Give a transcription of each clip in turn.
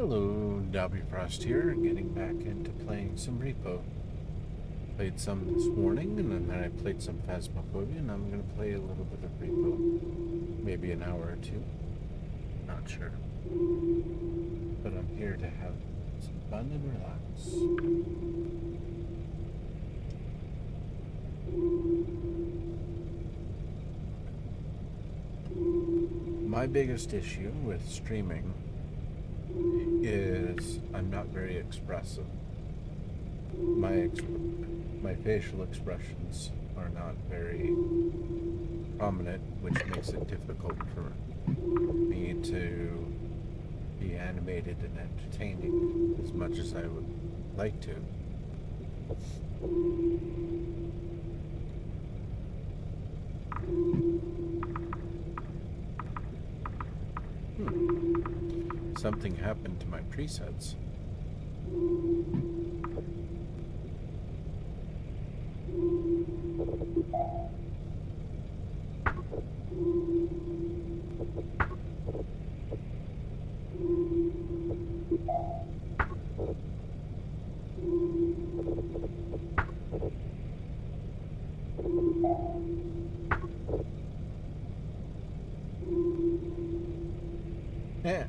Hello, Dobby Frost here, getting back into playing some R.E.P.O. Played some this morning, and then I played some Phasmophobia, and I'm going to play a little bit of R.E.P.O. Maybe an hour or two. Not sure. But I'm here to have some fun and relax. My biggest issue with streaming is I'm not very expressive. My facial expressions are not very prominent, which makes it difficult for me to be animated and entertaining as much as I would like to. Something happened to my presets. Yeah.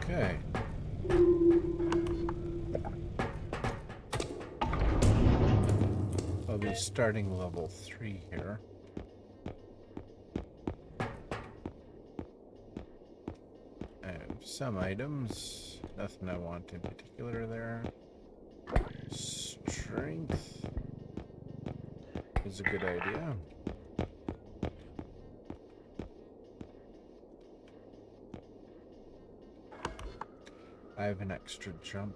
Okay. I'll be starting level 3 here. I have some items, nothing I want in particular there. Strength is a good idea. I have an extra jump.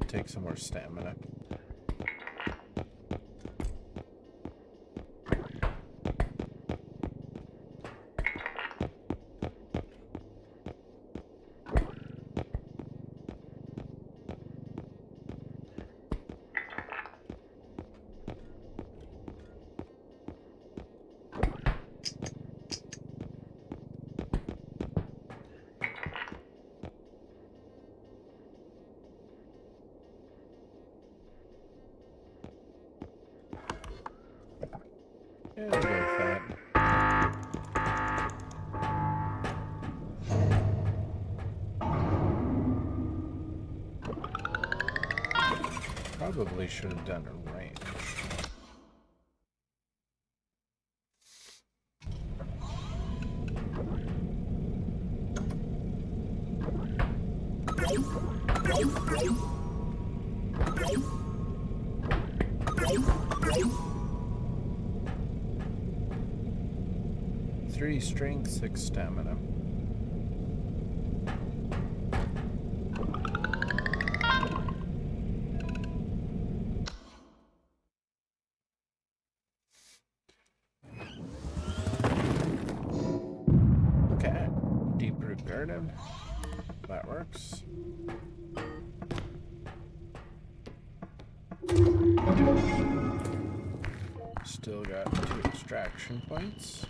Take some more stamina. Yeah, we'll go with that. Probably should have done a range. Three strength, 6 stamina. Okay, deep root garden. That works. Still got 2 extraction points.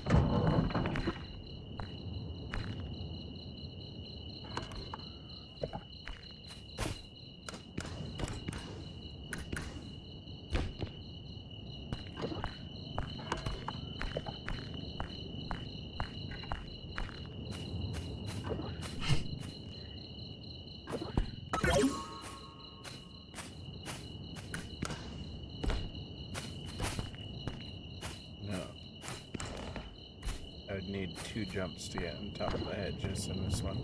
I would need 2 jumps to get on top of the hedges in this one.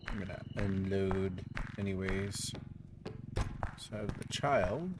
I'm gonna unload anyways. So I have the child.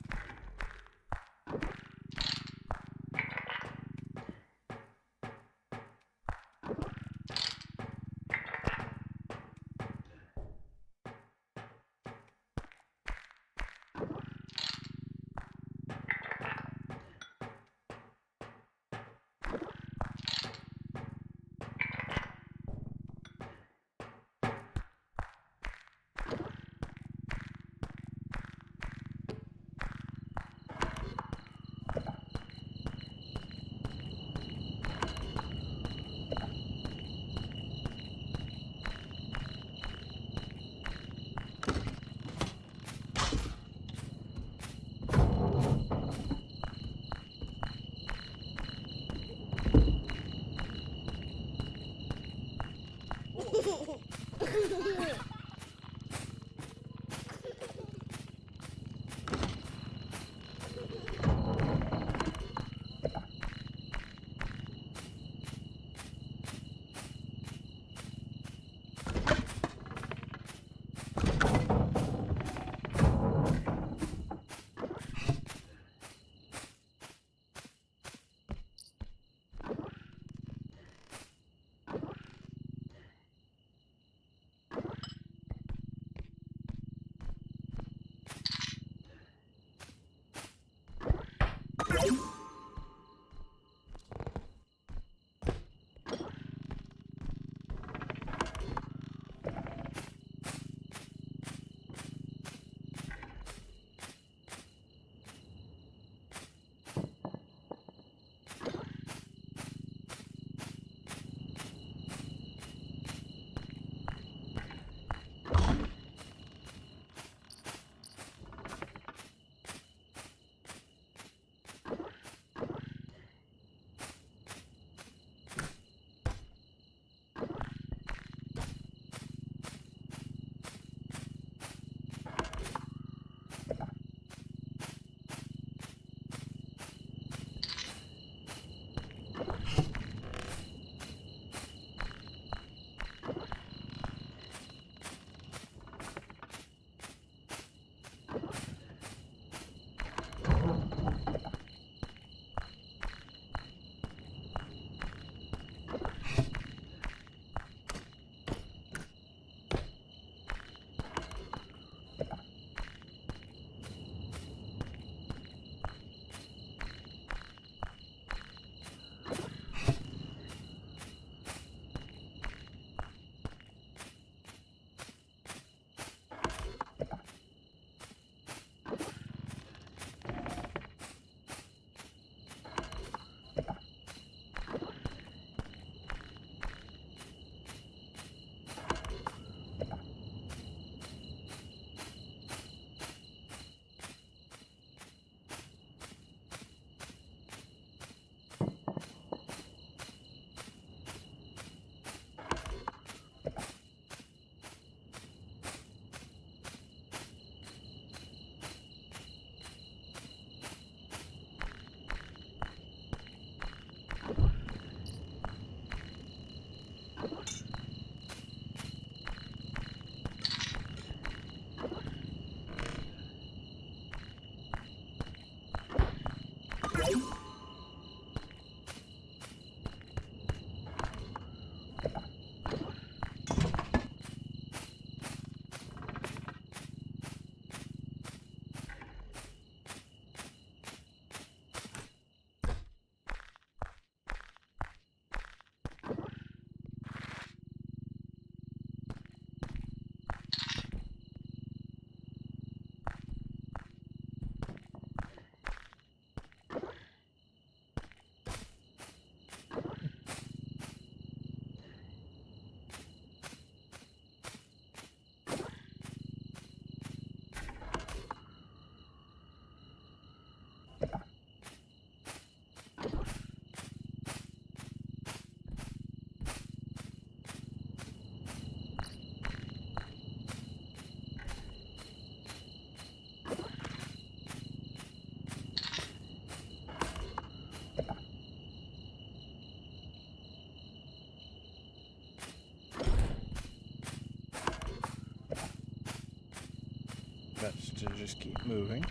best to just keep moving.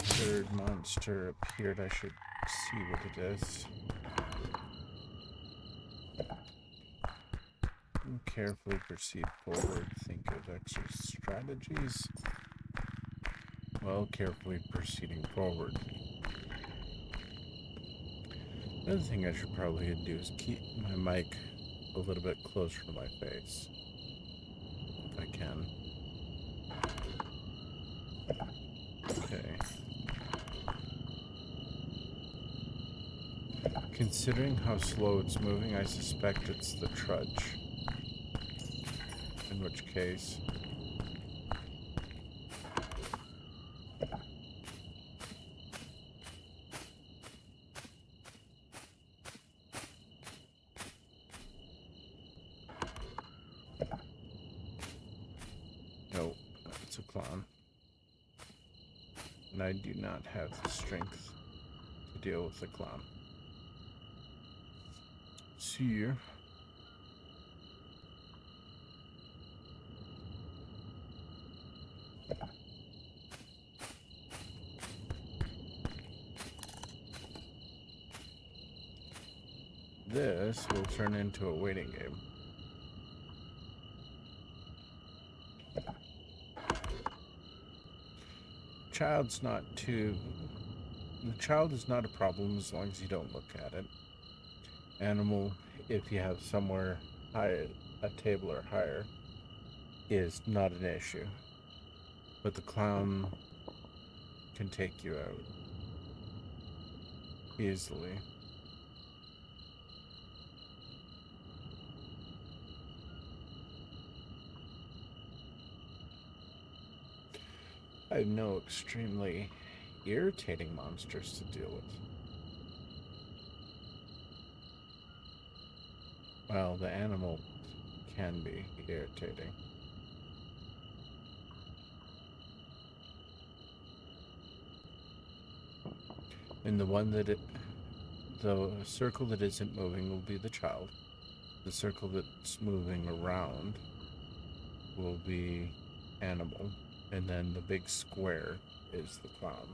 Third monster appeared. I should see what it is. Carefully proceed forward. Think of extra strategies. Well, carefully proceeding forward. Another thing I should probably do is keep my mic a little bit closer to my face, if I can. Okay. Considering how slow it's moving, I suspect it's the trudge. In which case... No, it's a clown. And I do not have the strength to deal with the clown. See you. This will turn into a waiting game. Child's not too... The child is not a problem as long as you don't look at it. Animal, if you have somewhere high, a table or higher, is not an issue. But the clown can take you out easily. I know extremely irritating monsters to deal with. Well, the animal can be irritating. And the circle that isn't moving will be the child. The circle that's moving around will be animal. And then the big square is the clown.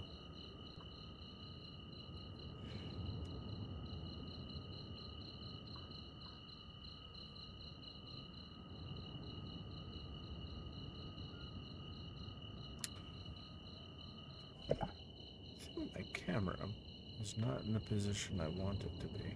My camera is not in the position I want it to be.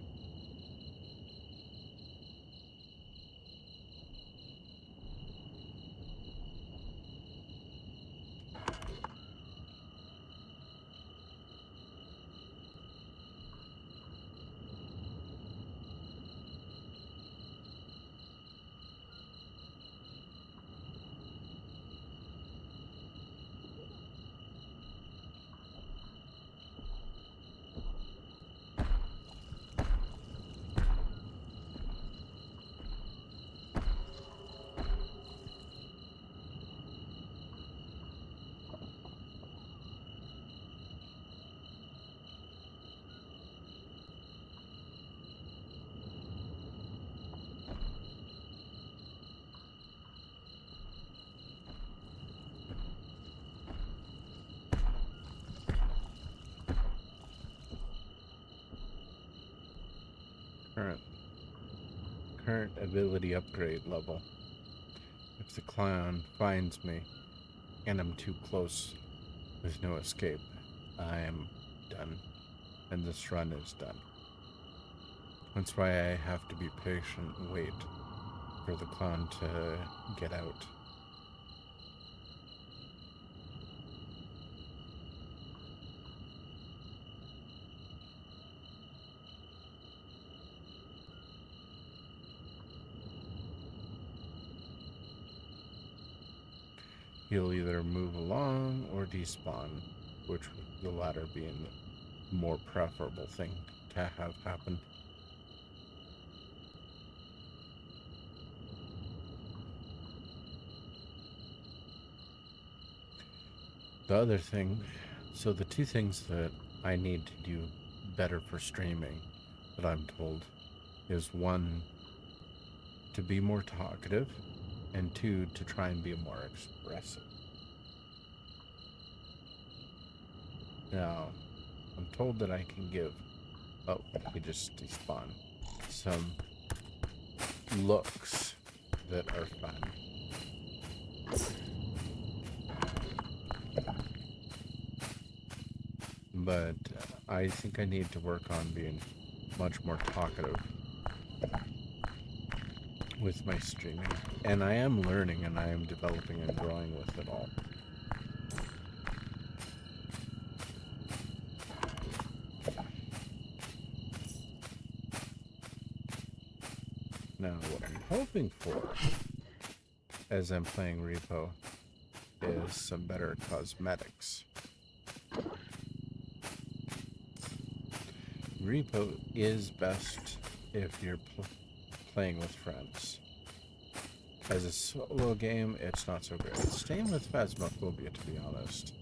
Current ability upgrade level. If the clown finds me and I'm too close with no escape, I am done. And this run is done. That's why I have to be patient and wait for the clown to get out. he'll either move along or despawn, which the latter being the more preferable thing to have happen. The other thing, so the two things that I need to do better for streaming that I'm told is one, to be more talkative, and two, to try and be more expressive. Now, I'm told that I can give, oh, he just despawned, some looks that are fun. But I think I need to work on being much more talkative with my streaming. And I am learning and I am developing and growing with it all. Now, what I'm hoping for as I'm playing R.E.P.O is some better cosmetics. R.E.P.O is best if you're playing with friends. As a solo game, it's not so great. Same with Phasmophobia, to be honest.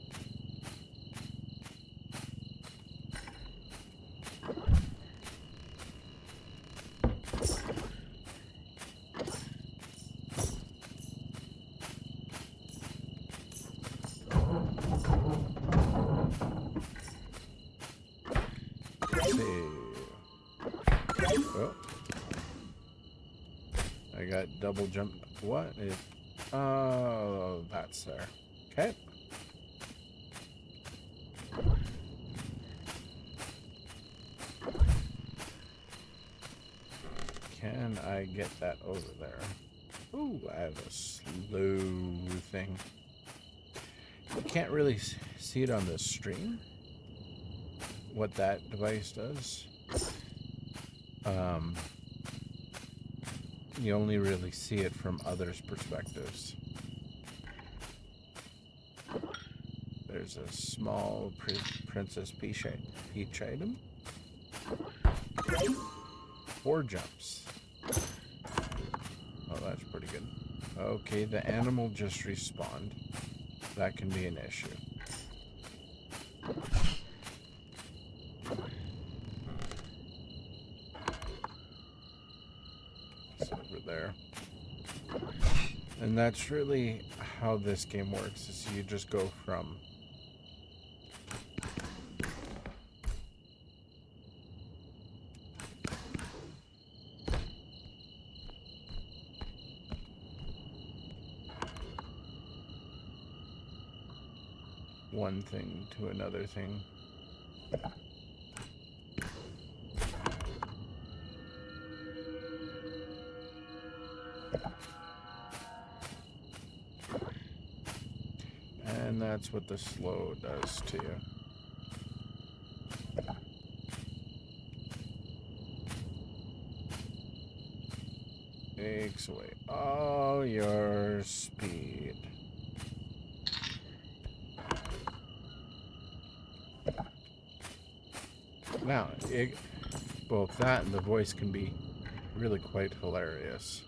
Double jump. What is... Oh, that's there. Okay. Can I get that over there? Ooh, I have a slow thing. You can't really see it on the stream, what that device does. You only really see it from others' perspectives. There's a small Princess Peach item. 4 jumps. Oh, that's pretty good. Okay, the animal just respawned. That can be an issue. There. And that's really how this game works, is you just go from one thing to another thing. And that's what the slow does to you. Takes away all your speed. Now, both that and the voice can be really quite hilarious.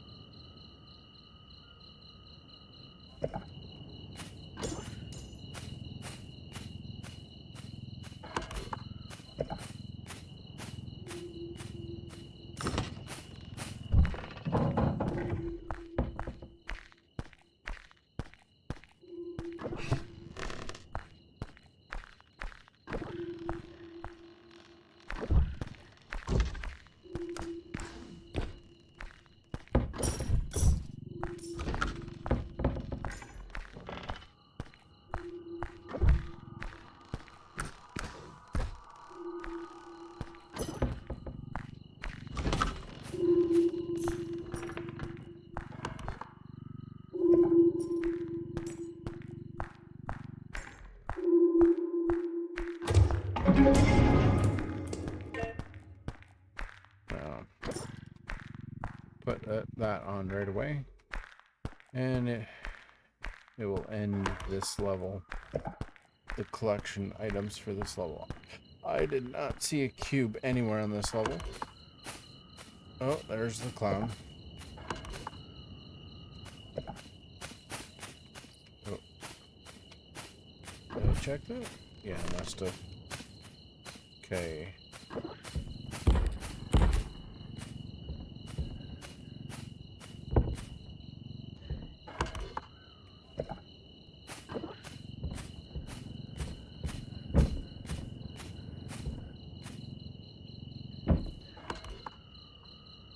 Put that on right away, and it will end this level. The collection items for this level. I did not see a cube anywhere on this level. Oh, there's the clown. Oh. Did I check that? Yeah, I must have. Okay.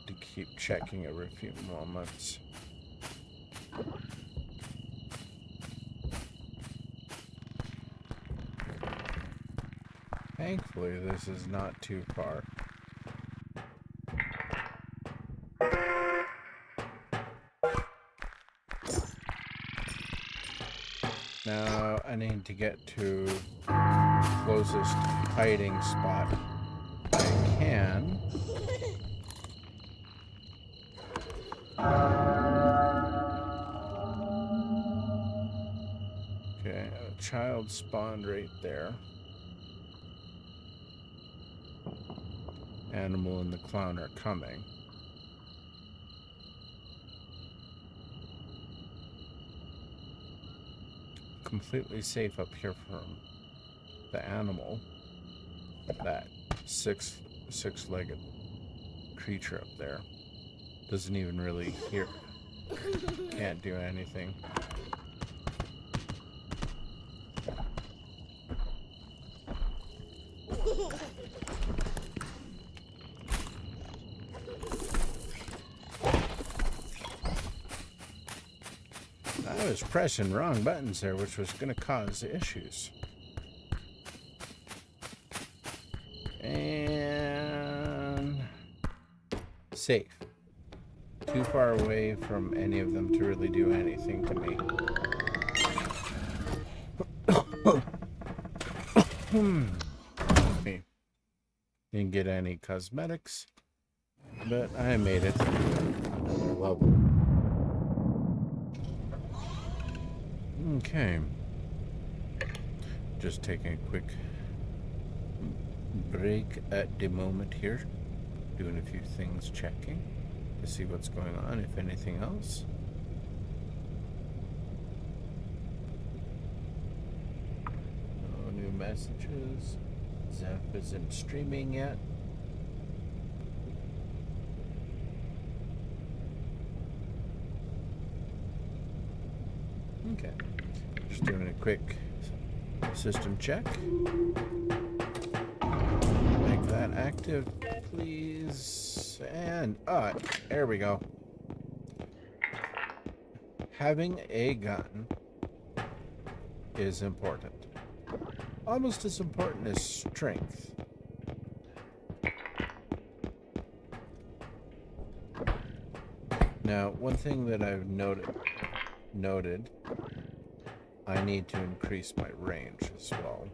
To keep checking every few moments. Thankfully, this is not too far. Now I need to get to the closest hiding spot I can. Okay, a child spawned right there. Animal and the clown are coming. Completely safe up here from the animal. That six-legged creature up there. Doesn't even really hear. Can't do anything. I was pressing wrong buttons there, which was going to cause issues. And safe. Too far away from any of them to really do anything to me. Didn't get any cosmetics, but I made it another level. Okay. Just taking a quick break at the moment here. Doing a few things, checking to see what's going on, if anything else. No new messages. Zap isn't streaming yet. Okay. Just doing a quick system check. Make that active, please. And, there we go. Having a gun is important. Almost as important as strength. Now, one thing that I've noted, I need to increase my range as well.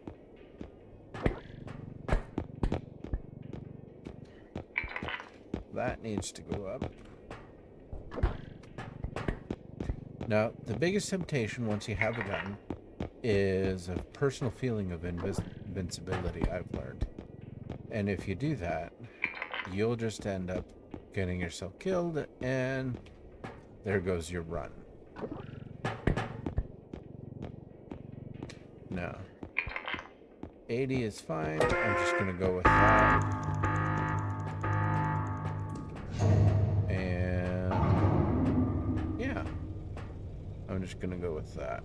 That needs to go up. Now, the biggest temptation once you have a gun is a personal feeling of invincibility, I've learned. And if you do that, you'll just end up getting yourself killed, and there goes your run. No. 80 is fine. I'm just going to go with that. And yeah, I'm just going to go with that.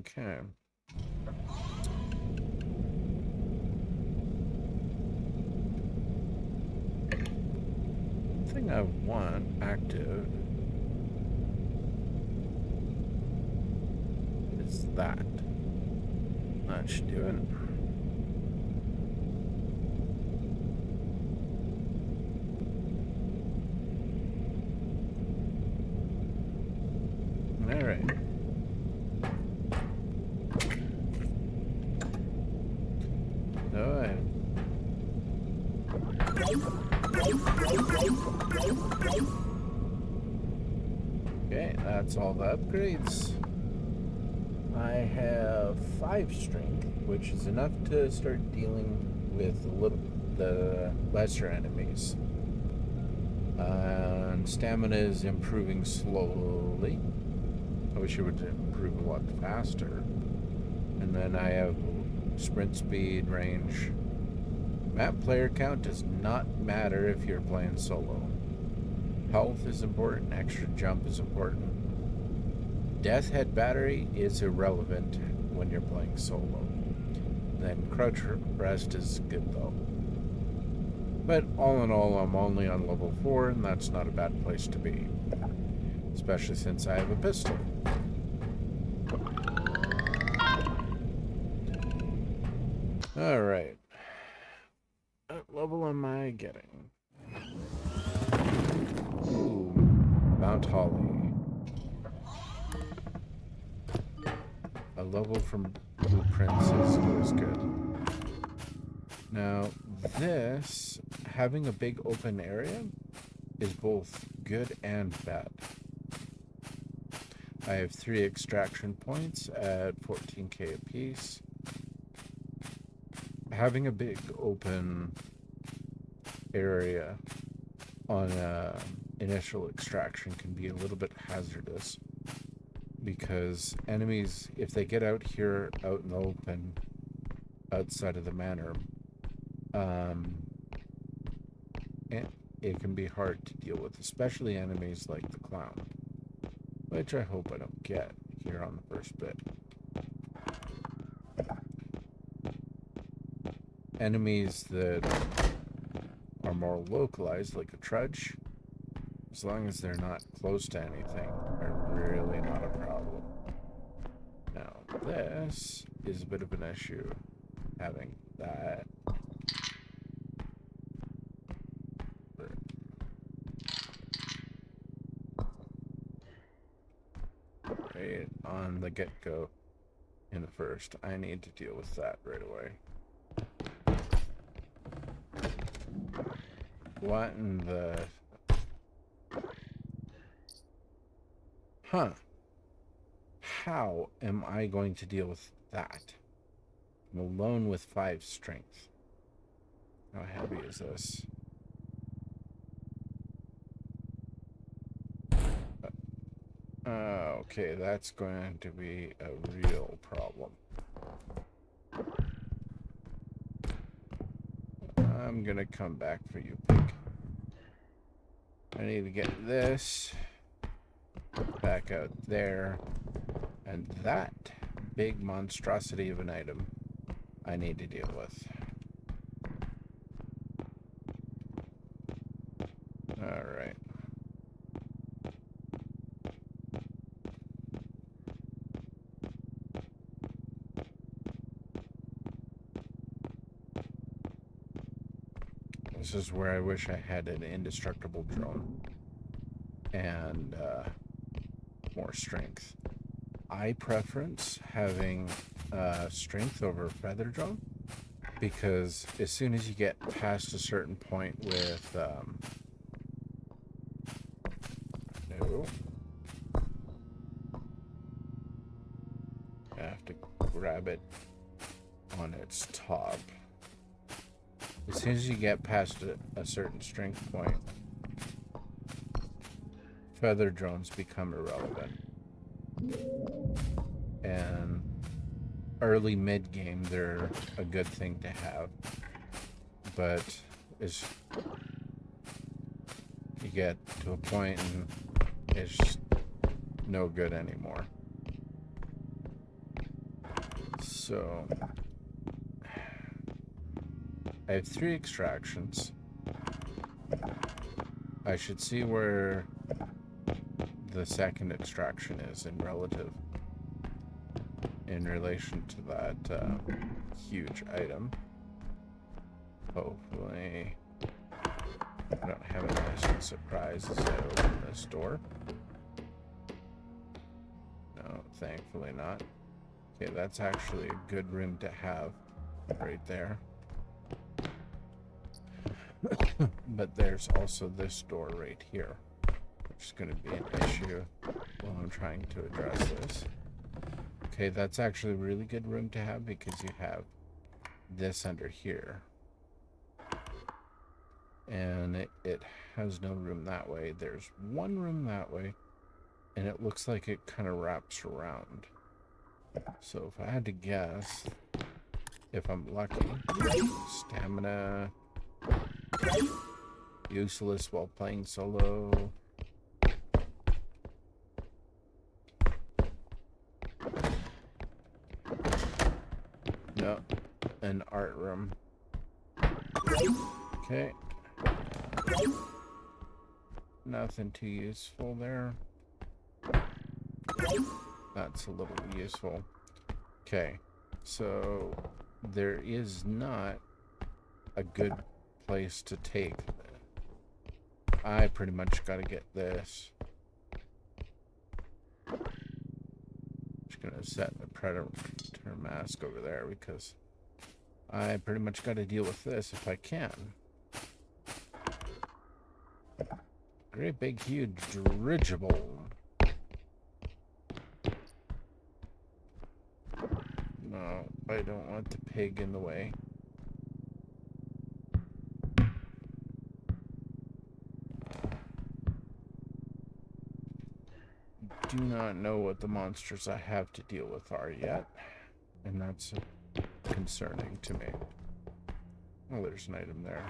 Okay. The thing I want active is that. That should do it. All right. So that's all the upgrades. I have 5 strength, which is enough to start dealing with the lesser enemies. And stamina is improving slowly. I wish it would improve a lot faster. And then I have sprint speed, range. Map player count does not matter if you're playing solo. Health is important, extra jump is important. Death head battery is irrelevant when you're playing solo. Then crouch rest is good though. But all in all, I'm only on level 4, and that's not a bad place to be. Especially since I have a pistol. Alright. What level am I getting? Ooh, Mount Holly. A level from Blueprints is always good. Now, this, having a big open area, is both good and bad. I have 3 extraction points at 14k apiece. Having a big open area on initial extraction can be a little bit hazardous, because enemies, if they get out here out in the open outside of the manor, it can be hard to deal with, especially enemies like the clown, which I hope I don't get here on the first bit. Enemies that are more localized, like a trudge, as long as they're not close to anything, are really not a problem. Now, this is a bit of an issue, having that. Right on the get-go in the first. I need to deal with that right away. What in the... Huh. How am I going to deal with that? I'm alone with 5 strength. How heavy is this? Okay, that's going to be a real problem. I'm gonna come back for you, pig. I need to get this back out there, and that big monstrosity of an item I need to deal with. Alright. This is where I wish I had an indestructible drone and more strength. I preference having strength over feather drone, because as soon as you get past a certain point with no, I have to grab it on its top. As soon as you get past a certain strength point, feather drones become irrelevant. And early mid game, they're a good thing to have, but it's, you get to a point and it's just no good anymore. So I have 3 extractions. I should see where the second extraction is in relation to that huge item. Hopefully I don't have a nice surprise as I open this door. No, thankfully not. Okay, that's actually a good room to have right there. But there's also this door right here. which is going to be an issue while I'm trying to address this. Okay, that's actually a really good room to have because you have this under here. And it has no room that way. There's one room that way, and it looks like it kind of wraps around. So if I had to guess, if I'm lucky, stamina, useless while playing solo. No, an art room. Okay. Nothing too useful there. That's a little useful. Okay, so there is not a good place to take. I pretty much got to get this. Just gonna set the predator mask over there because I pretty much got to deal with this if I can. Great big huge dirigible. No, I don't want the pig in the way. Do not know what the monsters I have to deal with are yet, and that's concerning to me. Oh, there's an item there.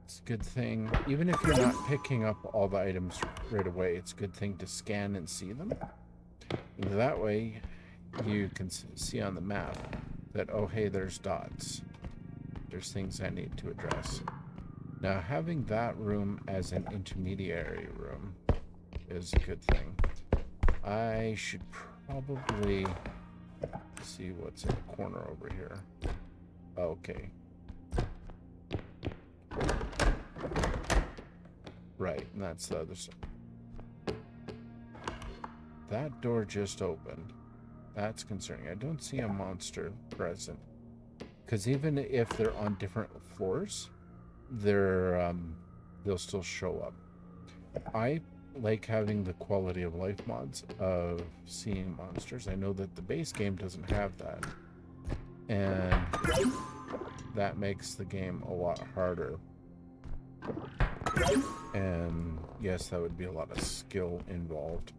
It's a good thing, even if you're not picking up all the items right away, it's a good thing to scan and see them. That way, you can see on the map that, oh, hey, there's dots. There's things I need to address. Now, having that room as an intermediary room is a good thing. I should probably see what's in the corner over here. Okay. Right, and that's the other side. That door just opened. That's concerning. I don't see a monster present. Because even if they're on different floors, they'll still show up. I like having the quality of life mods of seeing monsters. I know that the base game doesn't have that. And that makes the game a lot harder. And yes, that would be a lot of skill involved.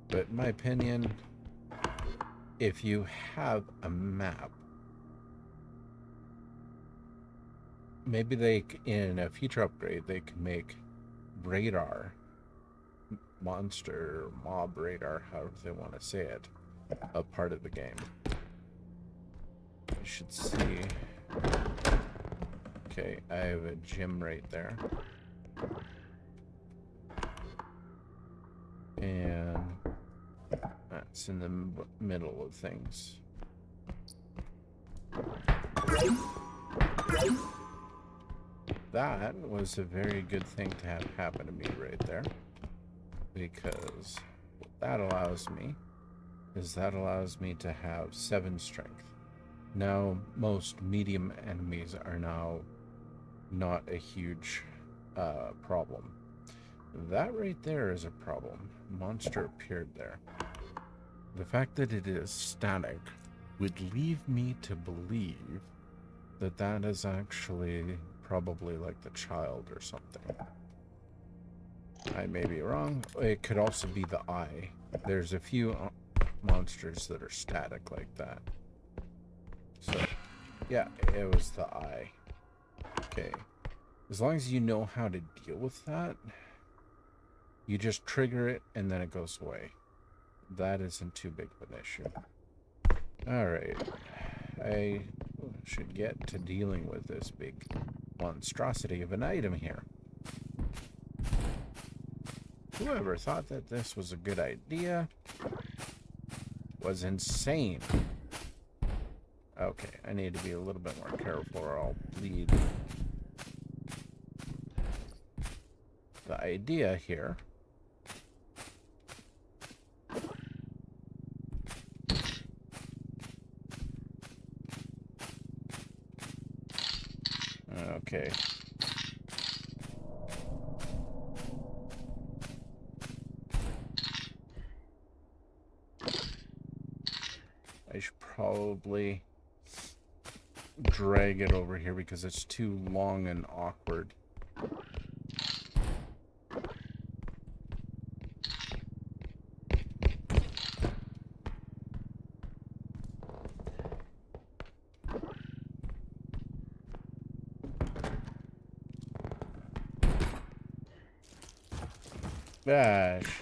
But in my opinion, if you have a map, maybe in a feature upgrade, they can make radar, monster, mob radar, however they want to say it, a part of the game. You should see. Okay, I have a gym right there. And that's in the middle of things. That was a very good thing to have happen to me right there. Because what that allows me is to have 7 strength. Now, most medium enemies are now not a huge problem. That right there is a problem. Monster appeared there. The fact that it is static would leave me to believe that that is actually probably like the child or something. I may be wrong. It could also be the eye. There's a few monsters that are static like that. So, yeah, it was the eye. Okay. As long as you know how to deal with that, you just trigger it and then it goes away. That isn't too big of an issue. Alright. I should get to dealing with this big monstrosity of an item here. Whoever thought that this was a good idea was insane. Okay, I need to be a little bit more careful or I'll bleed. The idea here okay. probably drag it over here because it's too long and awkward. Gosh.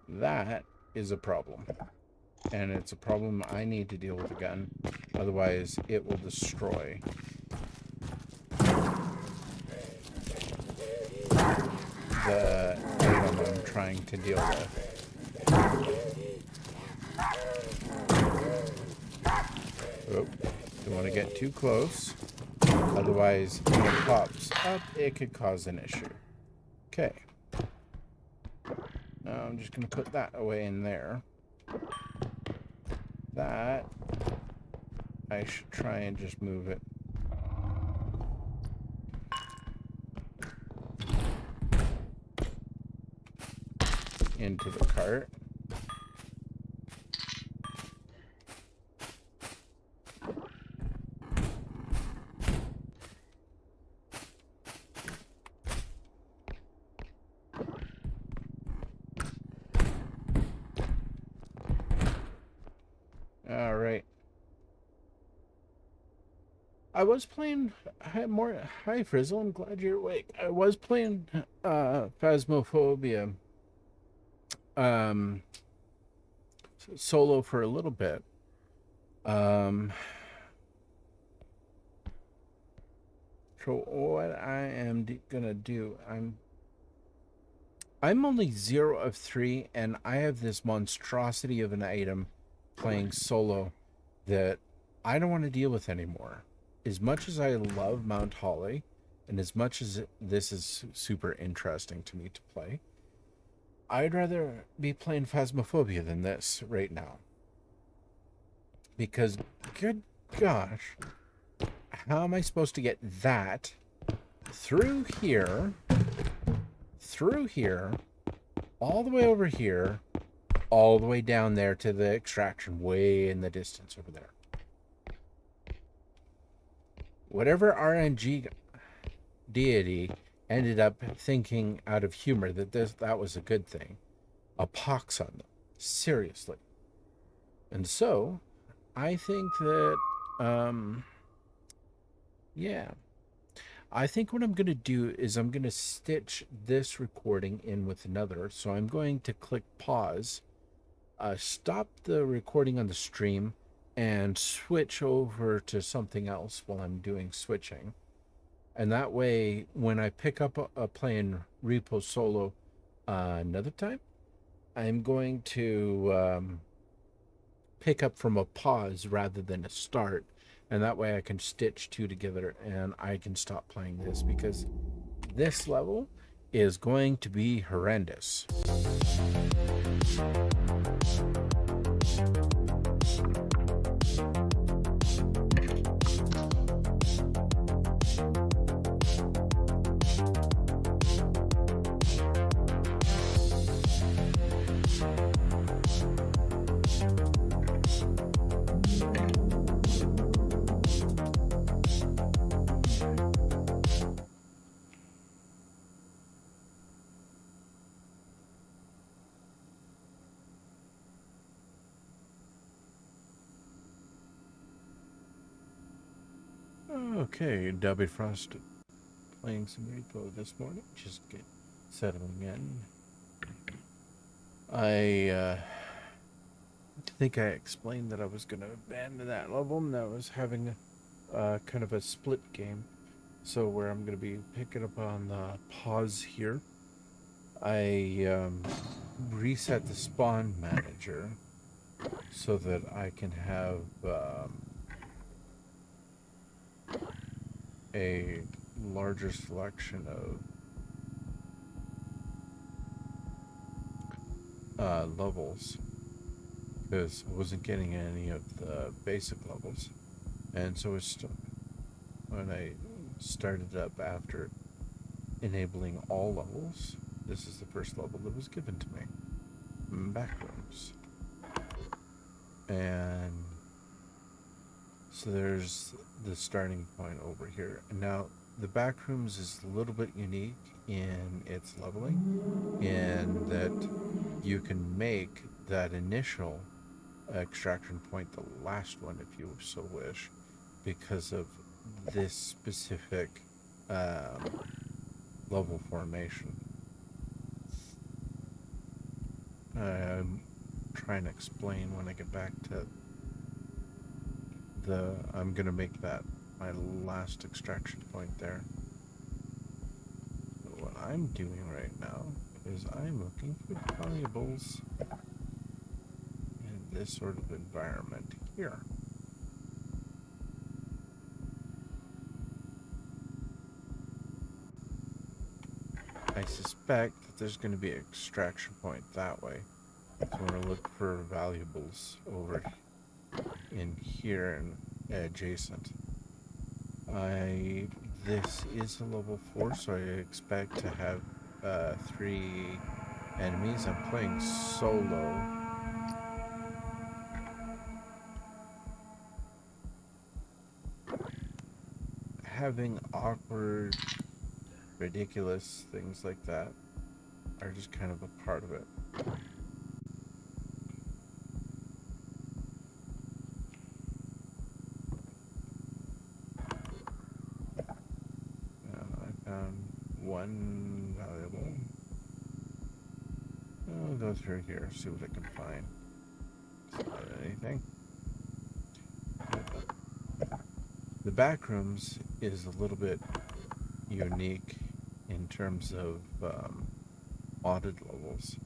That is a problem. And it's a problem I need to deal with again. Otherwise, it will destroy the item I'm trying to deal with. Oh, don't want to get too close. Otherwise, when it pops up, it could cause an issue. Okay. Now I'm just going to put that away in there. That, I should try and just move it. Into the cart. All right. I was playing Hi Frizzle, I'm glad you're awake. I was playing Phasmophobia solo for a little bit. So what I am gonna do, I'm only 0 of 3, and I have this monstrosity of an item playing solo that I don't want to deal with anymore. As much as I love Mount Holly, and as much as this is super interesting to me to play, I'd rather be playing Phasmophobia than this right now. Because, good gosh, how am I supposed to get that through here, all the way over here, all the way down there to the extraction way in the distance over there? Whatever RNG deity ended up thinking out of humor that that was a good thing. A pox on them. Seriously. And so, I think that, yeah. I think what I'm going to do is I'm going to stitch this recording in with another. So I'm going to click pause, stop the recording on the stream, and switch over to something else while I'm doing switching. And that way, when I pick up playing R.E.P.O solo another time, I'm going to pick up from a pause rather than a start. And that way I can stitch two together and I can stop playing this, because this level is going to be horrendous. Okay, Dubby Frost playing some R.E.P.O this morning, just settling in. I think I explained that I was going to abandon that level, and that I was having kind of a split game. So where I'm going to be picking up on the pause here, I reset the spawn manager so that I can have a larger selection of levels, because I wasn't getting any of the basic levels, and so it's when I started up after enabling all levels, this is the first level that was given to me. Backrooms. And so there's the starting point over here. And now the backrooms is a little bit unique in its leveling, in that you can make that initial extraction point the last one if you so wish, because of this specific level formation. I'm trying to explain when I get back to I'm gonna make that my last extraction point there. But what I'm doing right now is I'm looking for valuables in this sort of environment here. I suspect that there's going to be an extraction point that way. So I'm going to look for valuables over in here and adjacent. This is a level 4, so I expect to have 3 enemies. I'm playing solo. Having awkward, ridiculous things like that are just kind of a part of it. I found one valuable. I'll go through here, see what I can find. It's not anything. The backrooms is a little bit unique in terms of modded levels,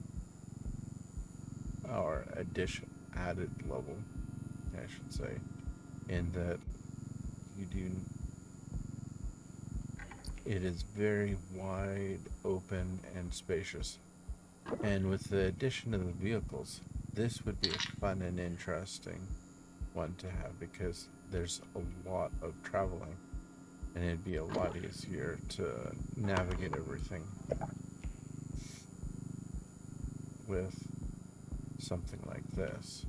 or added level, I should say, in that it is very wide open and spacious. And with the addition of the vehicles, this would be a fun and interesting one to have, because there's a lot of traveling and it'd be a lot easier to navigate everything with something like this.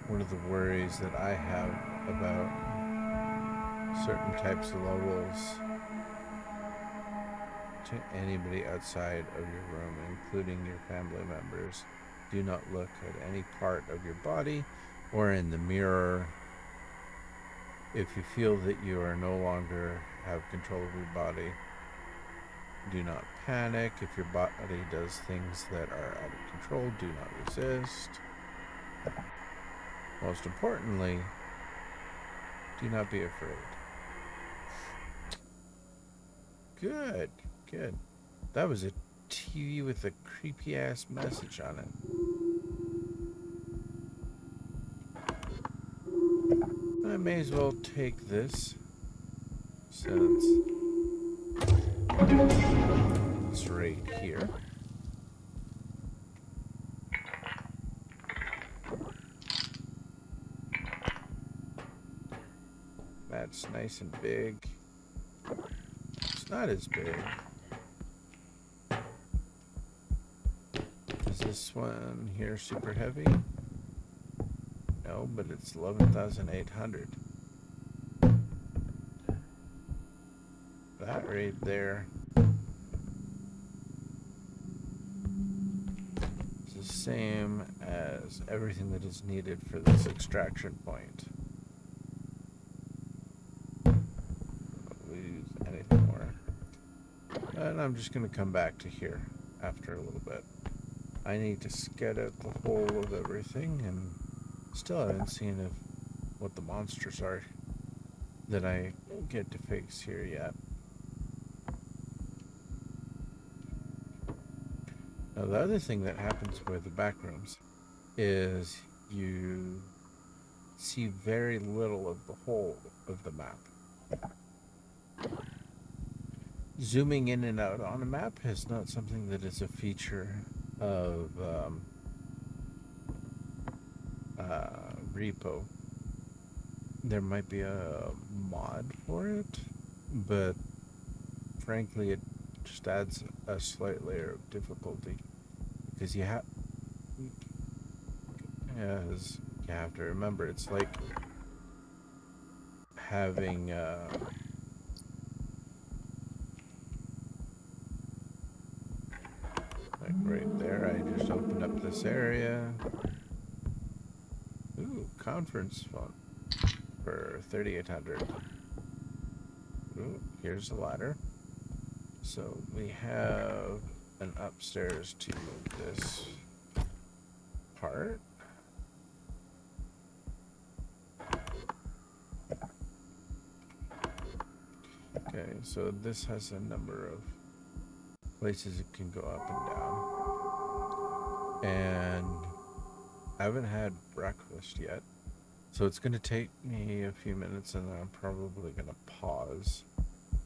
One of the worries that I have about certain types of levels to anybody outside of your room, including your family members, do not look at any part of your body or in the mirror. If you feel that you are no longer have control of your body, do not panic. If your body does things that are out of control, do not resist. Most importantly, do not be afraid. Good, good. That was a TV with a creepy ass message on it. I may as well take this, since it's right here. That's nice and big. It's not as big. Is this one here super heavy? No, but it's 11,800. That right there is the same as everything that is needed for this extraction point. Don't lose anything more. And I'm just going to come back to here after a little bit. I need to scout out the whole of everything, and still haven't seen what the monsters are that I get to face here yet. Now, the other thing that happens with the backrooms is you see very little of the whole of the map. zooming in and out on a map is not something that is a feature of R.E.P.O. There might be a mod for it, but frankly, it just adds a slight layer of difficulty because as you have to remember, it's like having like right there. I just opened up this area. Ooh, conference phone for 3,800. Ooh, here's the ladder. So we have an upstairs to this part. Okay, so this has a number of places it can go up and down. And I haven't had breakfast yet. So it's going to take me a few minutes and then I'm probably going to pause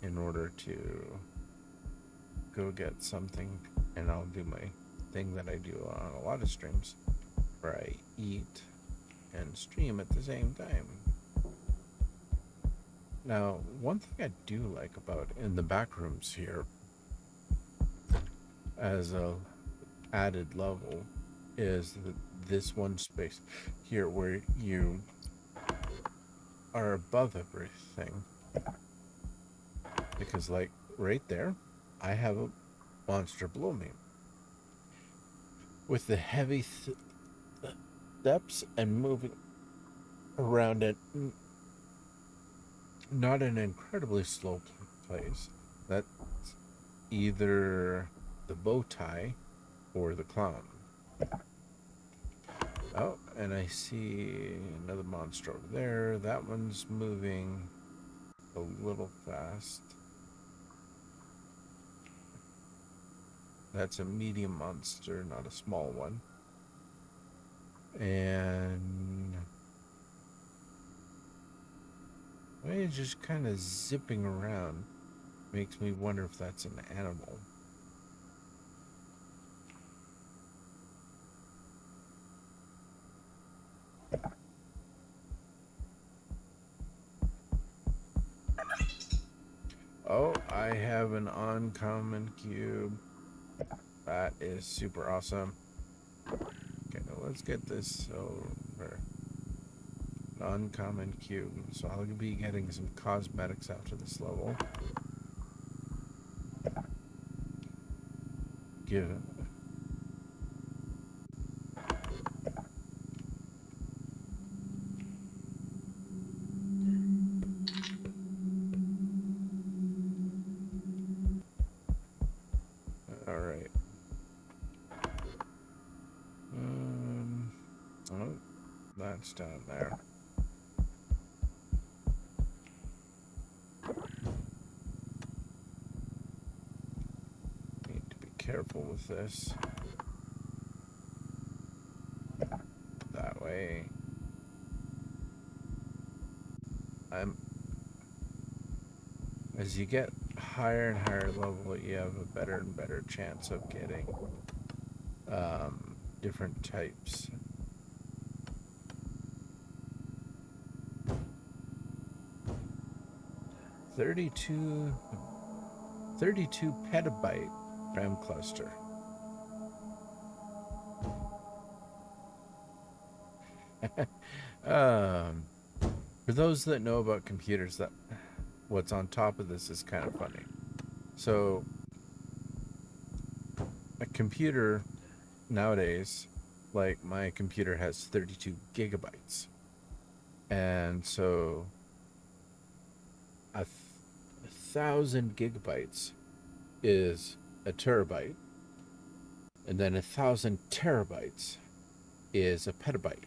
in order to go get something, and I'll do my thing that I do on a lot of streams where I eat and stream at the same time. Now, one thing I do like about in the back rooms here as a added level is this one space here where you are above everything, because like right there I have a monster below me with the heavy steps and moving around at not an incredibly slow pace. That's either the bow tie or the clown. Oh, and I see another monster over there. That one's moving a little fast. That's a medium monster, not a small one. And it's just kind of zipping around. Makes me wonder if that's an animal. Oh, I have an uncommon cube. That is super awesome. Okay, let's get this over. Uncommon cube. So I'll be getting some cosmetics after this level. Give it. All right. Oh, that's down there. Need to be careful with this. That way. As you get higher and higher level, you have a better and better chance of getting different types. Thirty-two petabyte RAM cluster. um, for those that know about computers, that what's on top of this is kind of funny. So a computer nowadays, like my computer has 32 gigabytes. And so a 1,000 gigabytes is a terabyte. And then 1,000 terabytes is a petabyte.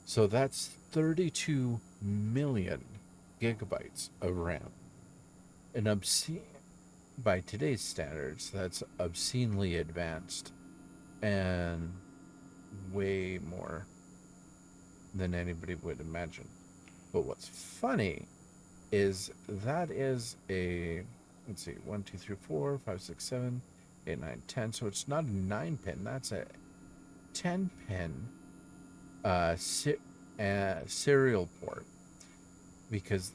So that's 32 million gigabytes of RAM. And obscene, by today's standards, that's obscenely advanced and way more than anybody would imagine. But what's funny is that is a let's see, 1, 2, 3, 4, 5, 6, 7, 8, 9, 10. So it's not a 9-pin. That's a 10-pin serial port, because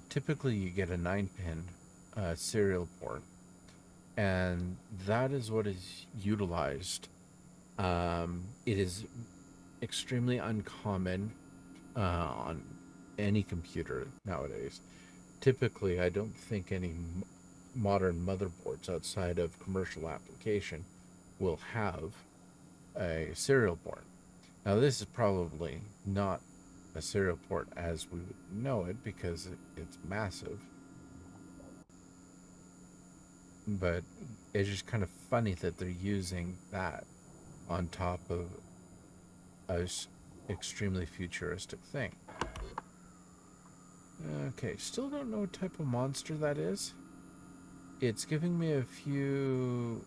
typically you get a 9-pin serial port, and that is what is utilized. It is extremely uncommon on any computer nowadays. Typically, I don't think any modern motherboards outside of commercial application will have a serial port. Now, this is probably not a serial port as we would know it, because it's massive. But it's just kind of funny that they're using that on top of a extremely futuristic thing. Okay, still don't know what type of monster that is. It's giving me a few...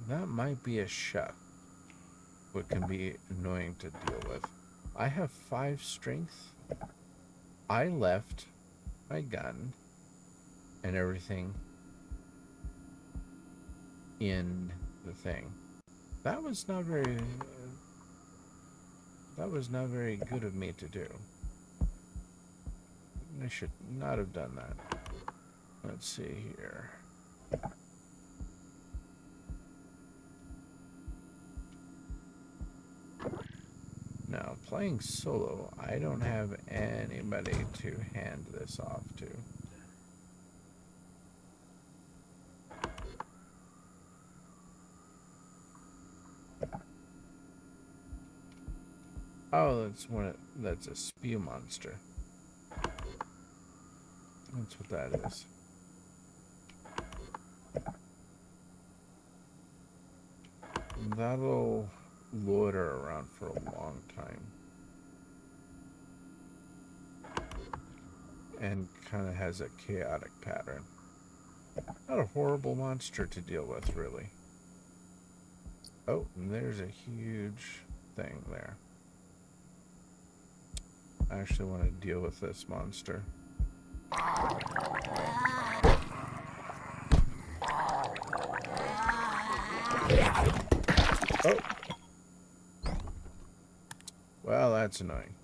That might be a chef, what can be annoying to deal with. I have 5 strength. I left my gun and everything in the thing. That was not very good of me to do. I should not have done that. Let's see here. Now, playing solo, I don't have anybody to hand this off to. Oh, that's a spew monster. That's what that is. That'll loiter around for a long time. And kind of has a chaotic pattern. Not a horrible monster to deal with, really. Oh, and there's a huge thing there. I actually want to deal with this monster. Oh! Well, that's annoying.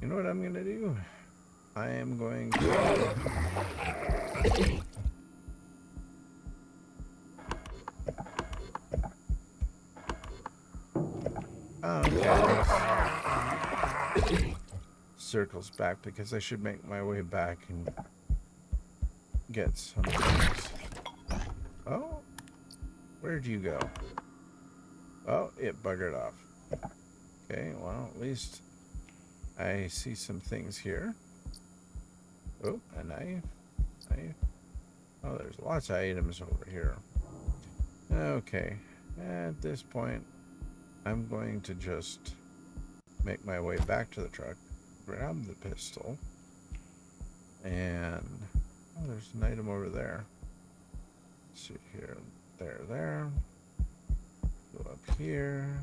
You know what I'm going to do? I am going to... Oh, okay. Circles back, because I should make my way back and get some things. Oh, where'd you go? Oh, it buggered off. Okay, well, at least I see some things here. Oh, a knife. Oh, there's lots of items over here. Okay, at this point, I'm going to just make my way back to the truck, grab the pistol, and... Oh, there's an item over there. Let's see here. There. Go up here.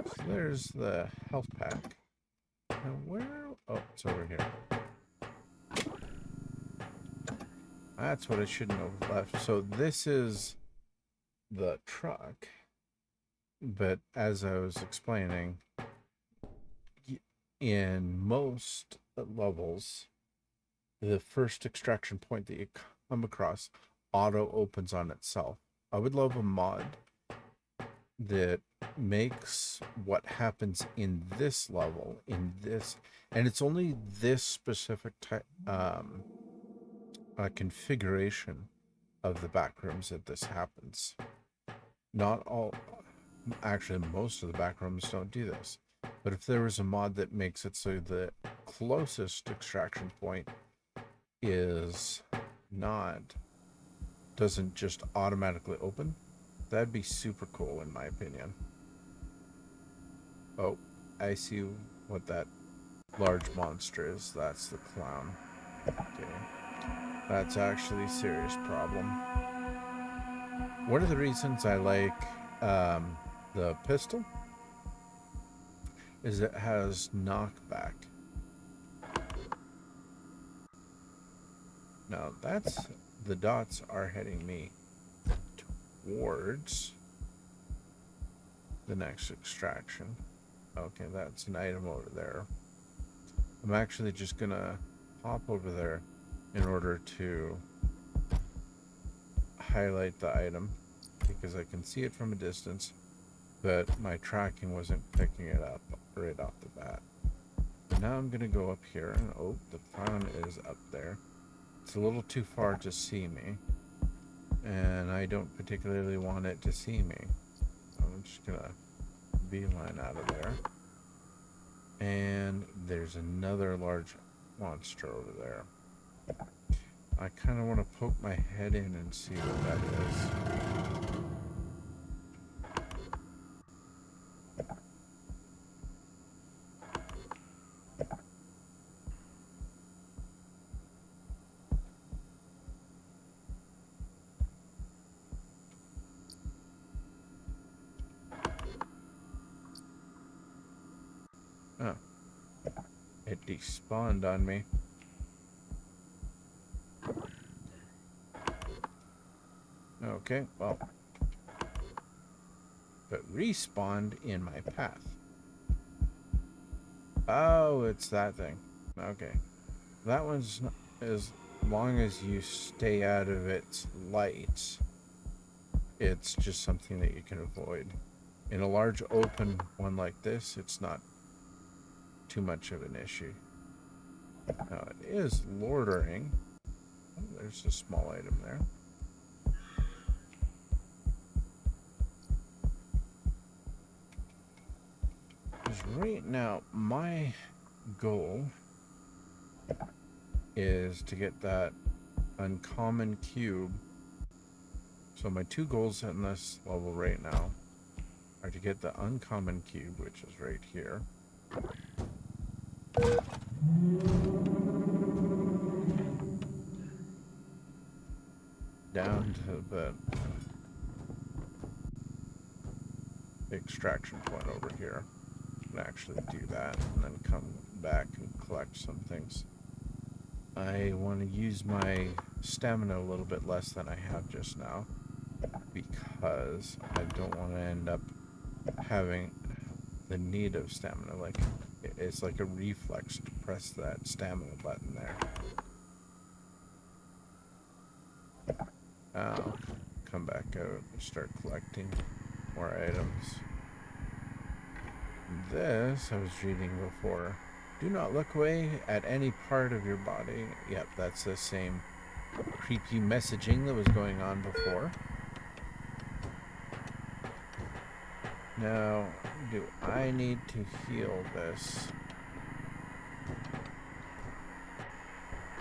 So there's the health pack. Now where? Oh, it's over here. That's what I shouldn't have left. So this is the truck. But as I was explaining, in most levels, the first extraction point that you come across auto opens on itself. I would love a mod that makes what happens in this level, and it's only this specific type, configuration of the back rooms that this happens. Not all, actually, most of the back rooms don't do this. But if there was a mod that makes it so the closest extraction point doesn't just automatically open, that'd be super cool in my opinion. Oh, I see what that large monster is. That's the clown. Okay. That's actually a serious problem. one of the reasons I like the pistol is it has knockback. Now that's, the dots are heading me towards the next extraction. Okay, that's an item over there. I'm actually just gonna hop over there in order to highlight the item because I can see it from a distance, but my tracking wasn't picking it up right off the bat. Now I'm gonna go up here and oh, the fawn is up there. It's a little too far to see me, and I don't particularly want it to see me. I'm just gonna beeline out of there. And there's another large monster over there. I kind of want to poke my head in and see what that is. Oh, it despawned on me. Okay, well, but respawned in my path. Oh, it's that thing. Okay, that one's not, as long as you stay out of its lights, it's just something that you can avoid. In a large open one like this, it's not too much of an issue. Now it is loitering. Oh, there's a small item there. Because right now, my goal is to get that uncommon cube. So my two goals in this level right now are to get the uncommon cube, which is right here. Down to the extraction point over here. And actually do that and then come back and collect some things. I want to use my stamina a little bit less than I have just now because I don't want to end up having the need of stamina. Like, it's like a reflex to press that stamina button there. I'll come back out and start collecting more items. This I was reading before. Do not look away at any part of your body. Yep, that's the same creepy messaging that was going on before. Now, do I need to heal this?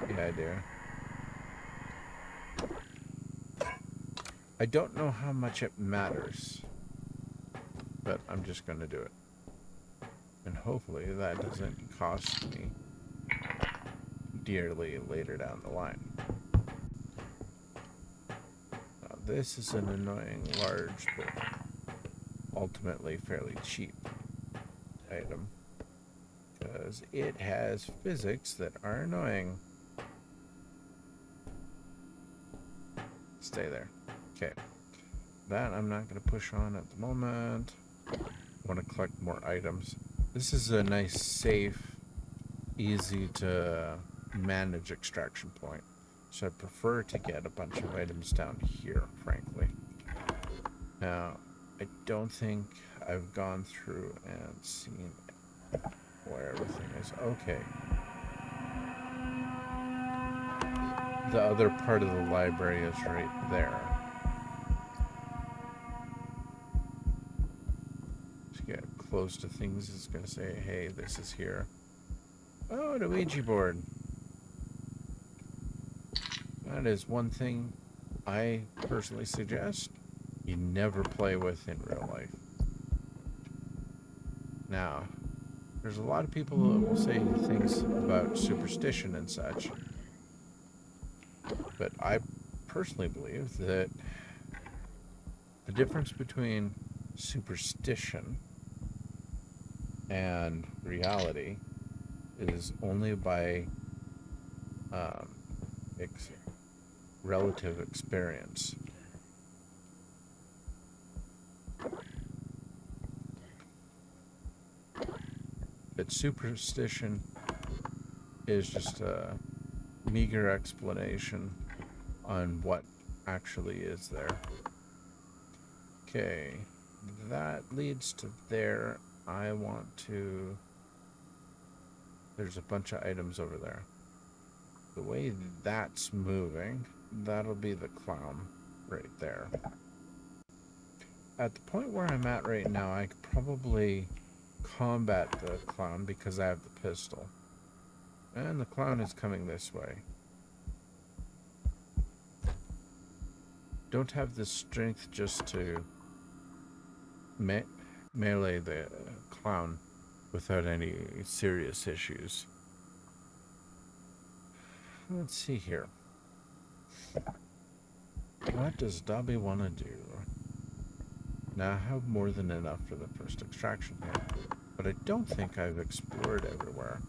Yeah, I do. I don't know how much it matters, but I'm just going to do it. And hopefully that doesn't cost me dearly later down the line. Now, this is an annoying large, but ultimately fairly cheap item. Because it has physics that are annoying. Stay there. Okay. That I'm not going to push on at the moment. I want to collect more items. This is a nice, safe, easy to manage extraction point. So I prefer to get a bunch of items down here, frankly. Now, I don't think I've gone through and seen where everything is. Okay. The other part of the library is right there. Just get close to things. It's going to say, hey, this is here. Oh, the Ouija board. That is one thing I personally suggest you never play with in real life. Now, there's a lot of people that will say things about superstition and such, but I personally believe that The difference between superstition and reality is only by um, ex- relative experience. But superstition is just a meager explanation on what actually is there. Okay, that leads to there. I want to... There's a bunch of items over there. The way that's moving, that'll be the clown right there. At the point where I'm at right now, I could probably combat the clown because I have the pistol. And the clown is coming this way. Don't have the strength just to melee the clown without any serious issues. Let's see here. What does Dobby want to do? Now I have more than enough for the first extraction here, but I don't think I've explored everywhere.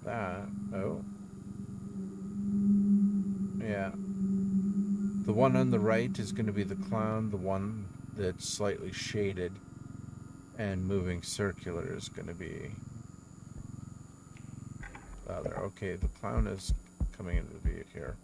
That, oh. Yeah. The one on the right is going to be the clown. The one that's slightly shaded and moving circular is going to be the other. Okay, the clown is coming into the view here.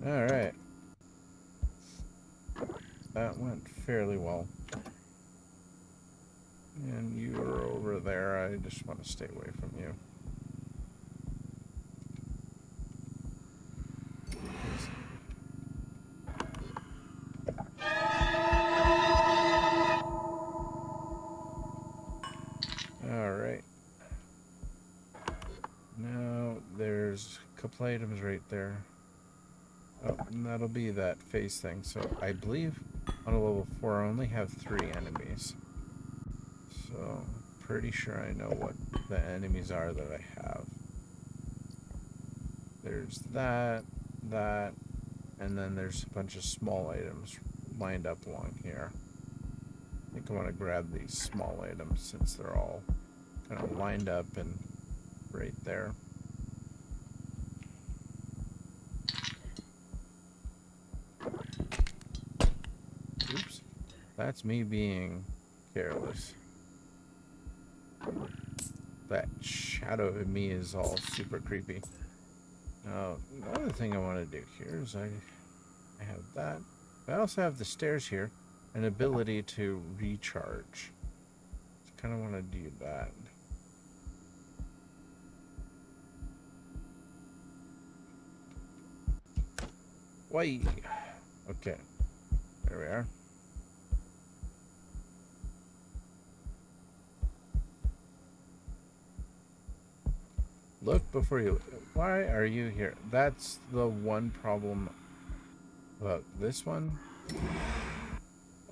Alright. That went fairly well. And you're over there. I just want to stay away from you. Alright. Now, there's a couple items right there. Oh, and that'll be that face thing. So, I believe on a level 4 I only have 3 enemies. So, pretty sure I know what the enemies are that I have. There's that, and then there's a bunch of small items lined up along here. I think I want to grab these small items since they're all kind of lined up and right there. Oops. That's me being careless. That shadow of me is all super creepy. Now, another thing I want to do here is I have that. I also have the stairs here, an ability to recharge. I kind of want to do that. Why? Okay. There we are. Look before you... Why are you here? That's the one problem about this one.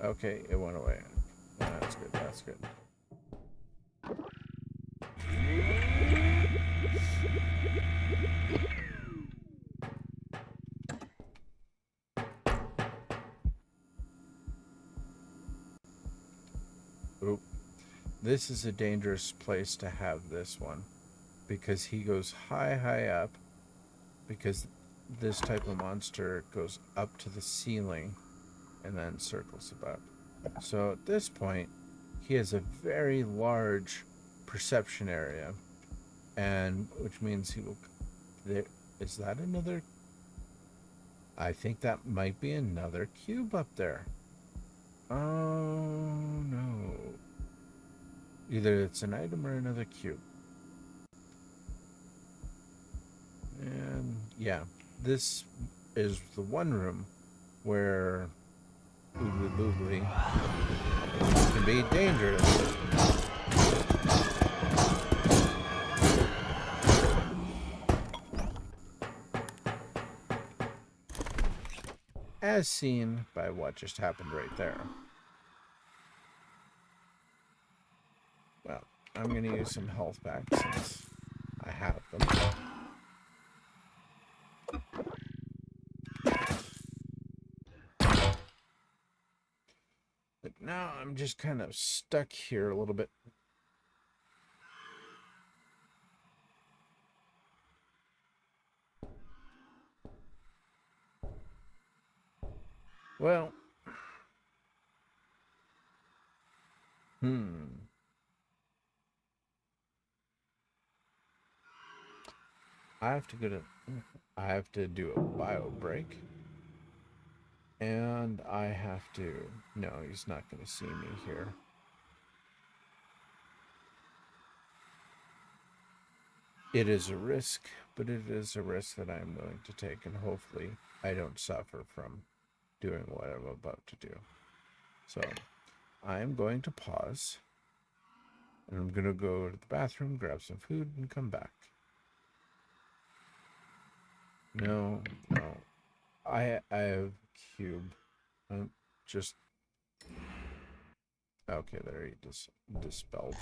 Okay, it went away. That's good, that's good. Oop. This is a dangerous place to have this one. Because he goes high up. Because this type of monster goes up to the ceiling and then circles about. So at this point, he has a very large perception area, and which means he will... There, is that another... I think that might be another cube up there. Oh no. Either it's an item or another cube. And yeah, this is the one room where Oogly boogly can be dangerous. As seen by what just happened right there. Well, I'm going to use some health back since I have them. But now I'm just kind of stuck here a little bit. Well, I have to do a bio break. And I have to, no, he's not going to see me here. It is a risk, but it is a risk that I'm willing to take, and hopefully I don't suffer from doing what I'm about to do. So I'm going to pause, and I'm going to go to the bathroom, grab some food, and come back. No. I have cube. I'm just... Okay, there he dispelled.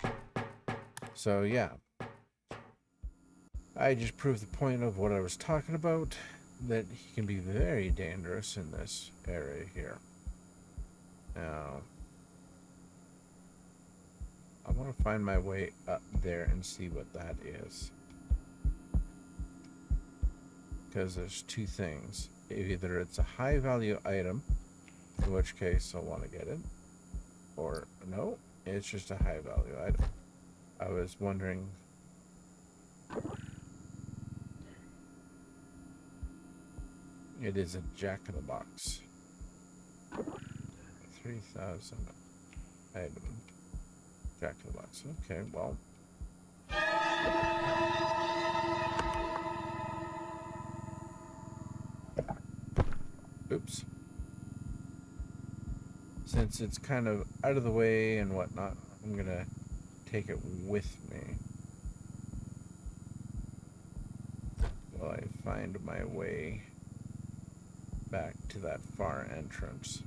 So yeah. I just proved the point of what I was talking about, that he can be very dangerous in this area here. Now, I want to find my way up there and see what that is. Because there's two things. Either it's a high value item, in which case I'll want to get it, or no, it's just a high value item. I was wondering... It is a jack-in-the-box. 3,000 item. Jack-in-the-box. Okay, well. Oops. Since it's kind of out of the way and whatnot, I'm gonna take it with me while I find my way back to that far entrance.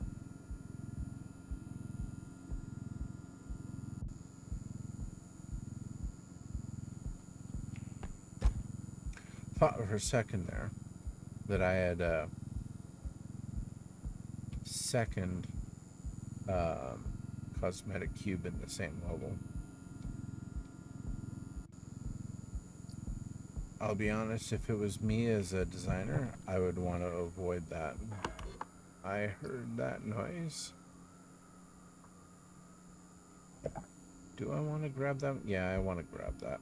Thought for a second there that I had a second cosmetic cube in the same level. I'll be honest, if it was me as a designer, I would want to avoid that. I heard that noise. Do I want to grab that? Yeah, I want to grab that.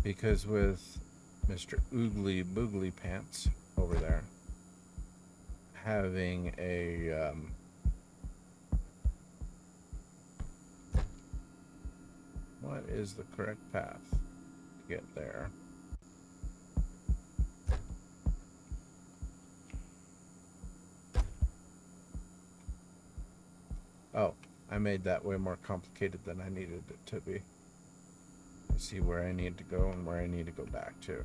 Because with Mr. Oogly Boogly Pants over there having a what is the correct path to get there? Oh, I made that way more complicated than I needed it to be. I see where I need to go and where I need to go back to.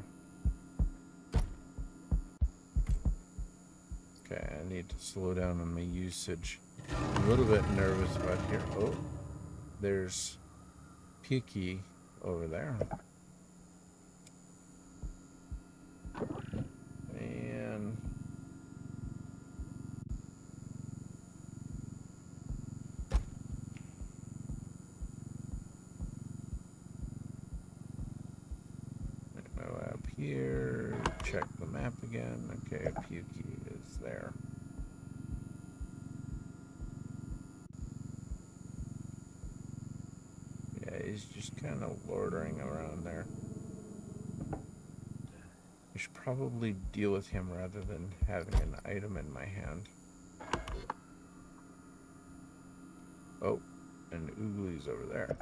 Okay, I need to slow down on my usage. I'm a little bit nervous about here. Oh, there's Pukey over there. And up here, check the map again. Okay, Pukey is there. Yeah, he's just kind of loitering around there. I should probably deal with him rather than having an item in my hand. Oh, and Oogly's over there.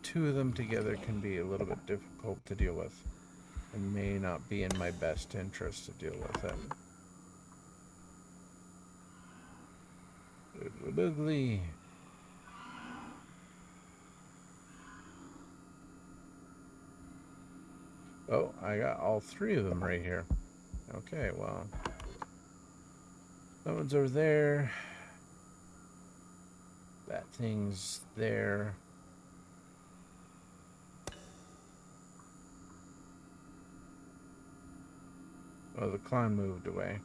two of them together can be a little bit difficult to deal with. It may not be in my best interest to deal with it. Ugly. Oh, I got all three of them right here. Okay, well. That one's over there. That thing's there. Oh, the clown moved away.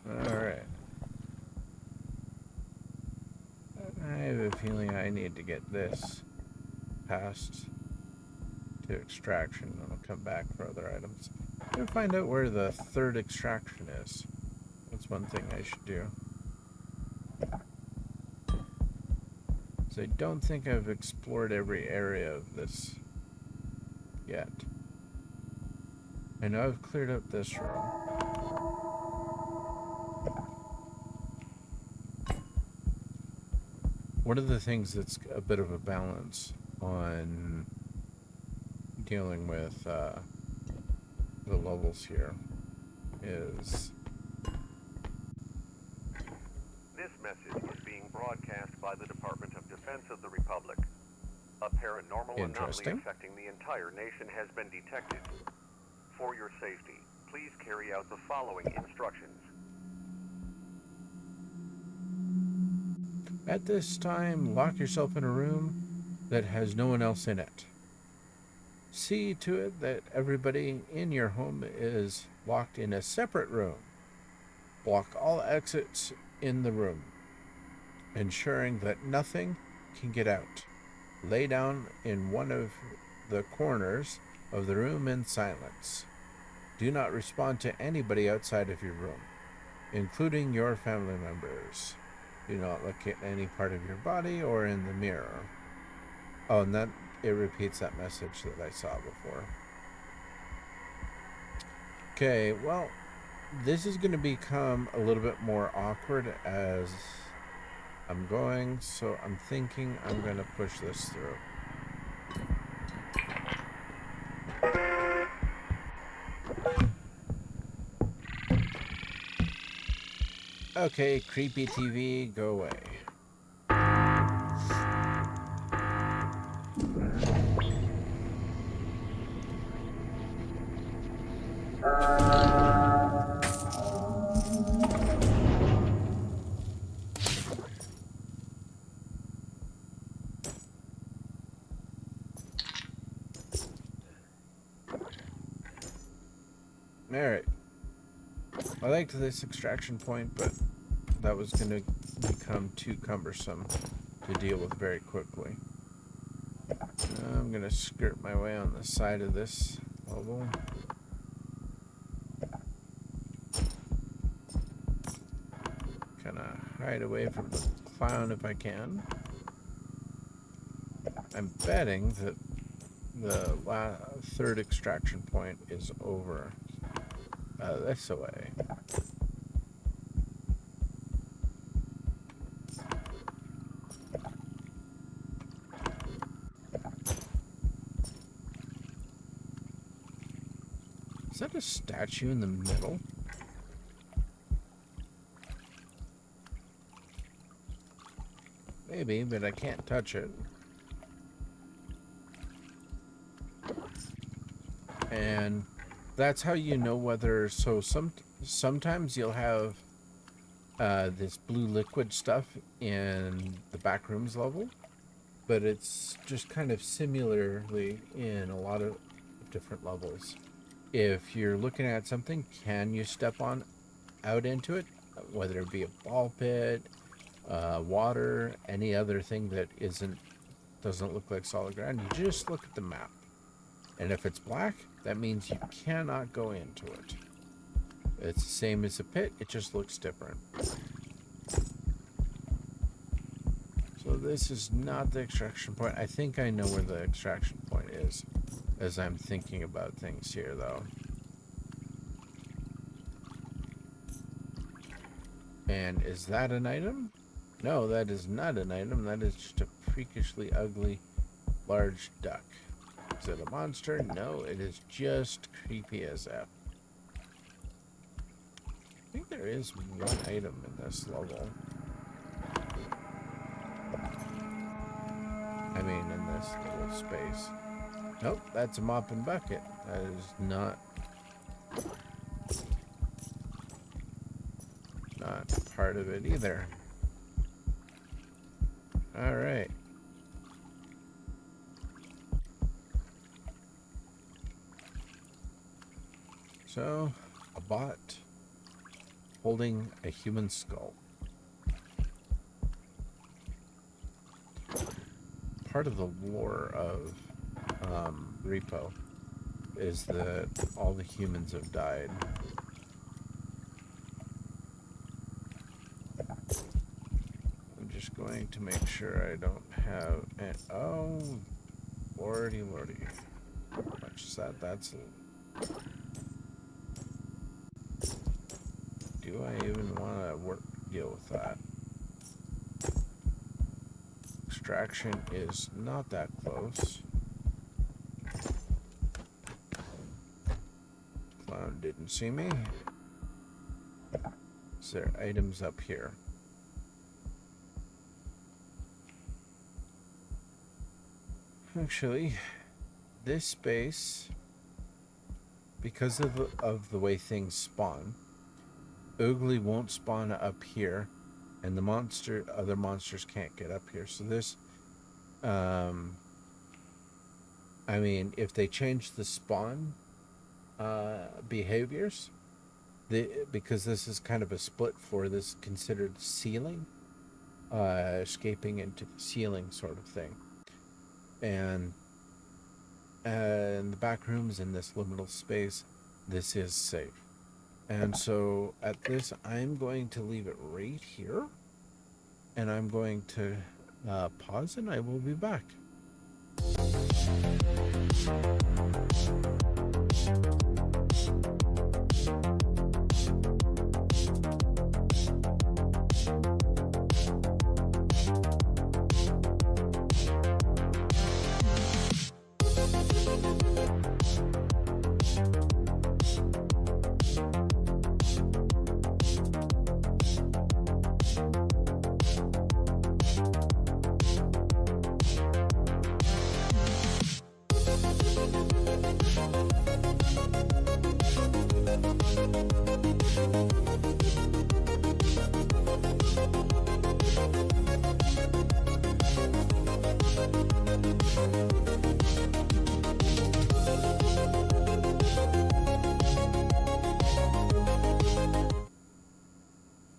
Alright. I have a feeling I need to get this passed to extraction, and I'll come back for other items. I'm gonna find out where the third extraction is. That's one thing I should do. So I don't think I've explored every area of this yet. I know I've cleared up this room. One of the things that's a bit of a balance on dealing with the levels here is... This message is being broadcast by the Department of Defense of the Republic. A paranormal anomaly affecting the entire nation has been detected. For your safety, please carry out the following instructions. At this time, lock yourself in a room that has no one else in it. See to it that everybody in your home is locked in a separate room. Block all exits in the room, ensuring that nothing can get out. Lay down in one of the corners of the room in silence. Do not respond to anybody outside of your room, including your family members. Do not look at any part of your body or in the mirror. Oh, and that it repeats that message that I saw before. Okay, well, this is going to become a little bit more awkward as I'm going, so I'm thinking I'm going to push this through. Okay, creepy TV, go away. Alright. I liked this extraction point, but that was going to become too cumbersome to deal with very quickly. I'm going to skirt my way on the side of this level. Kind of hide away from the clown if I can. I'm betting that the third extraction point is over this way. Is that a statue in the middle? Maybe, but I can't touch it. And that's how you know whether... So sometimes you'll have this blue liquid stuff in the backrooms level, but it's just kind of similarly in a lot of different levels. If you're looking at something, can you step on out into it? Whether it be a ball pit, water, any other thing that doesn't look like solid ground, you just look at the map And if it's black, that means you cannot go into it. It's the same as a pit, it just looks different. So this is not the extraction point. I think I know where the extraction point is, as I'm thinking about things here, though. And is that an item? No, that is not an item. That is just a freakishly ugly large duck. Is it a monster? No, it is just creepy as F. I think there is one item in this level. I mean, in this little space. Nope, that's a mop and bucket. That is not part of it either. All right. So, a bot holding a human skull. Part of the lore of R.E.P.O is that all the humans have died. I'm just going to make sure I don't have an... Oh, lordy. How much is that? That's... Do I even want to deal with that? Extraction is not that close. Clown didn't see me. Is there items up here? Actually, this space, because of the way things spawn, Oogly won't spawn up here, and the other monsters can't get up here. So this, I mean, if they change the spawn behaviors, because this is kind of a split for this considered ceiling, escaping into the ceiling sort of thing, and in the back rooms in this liminal space, this is safe. And so at this, I'm going to leave it right here, and I'm going to pause, and I will be back.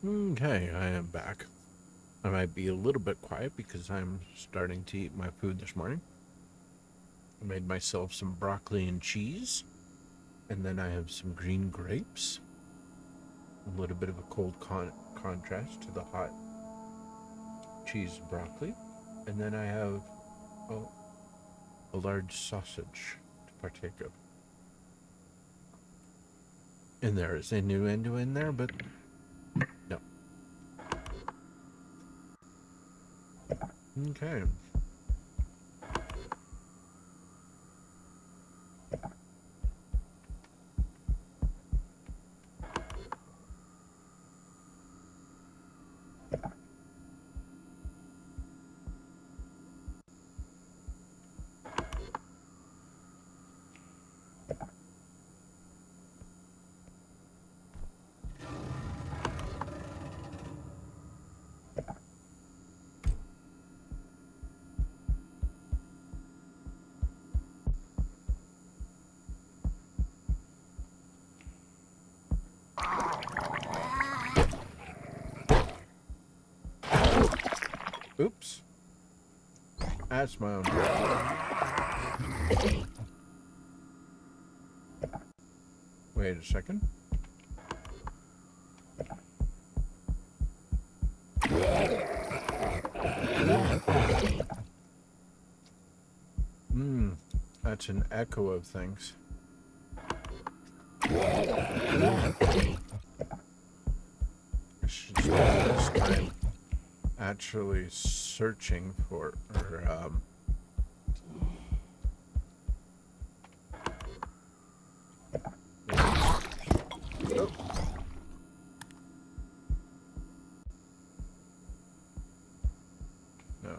Okay, I am back. I might be a little bit quiet because I'm starting to eat my food this morning. I made myself some broccoli and cheese, and then I have some green grapes. A little bit of a cold contrast to the hot cheese and broccoli. And then I have a large sausage to partake of. And there is innuendo in there, but no. Okay. Oops. That's my own problem. Wait a second. That's an echo of things. I should spend this time actually searching for, no,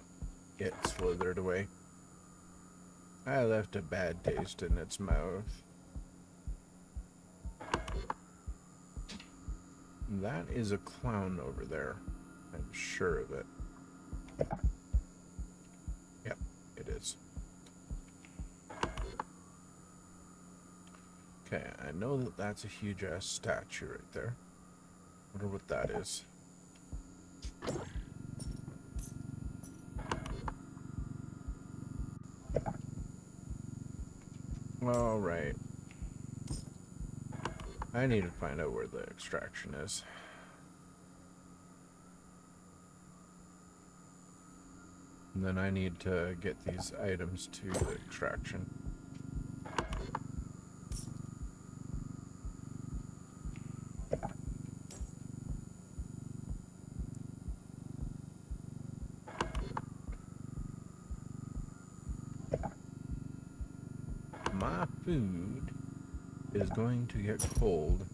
it slithered away. I left a bad taste in its mouth. That is a clown over there. I'm sure of it. Yep, it is. Okay, I know that that's a huge ass statue right there. Wonder what that is. All right. I need to find out where the extraction is. And then I need to get these items to the extraction. My food is going to get cold.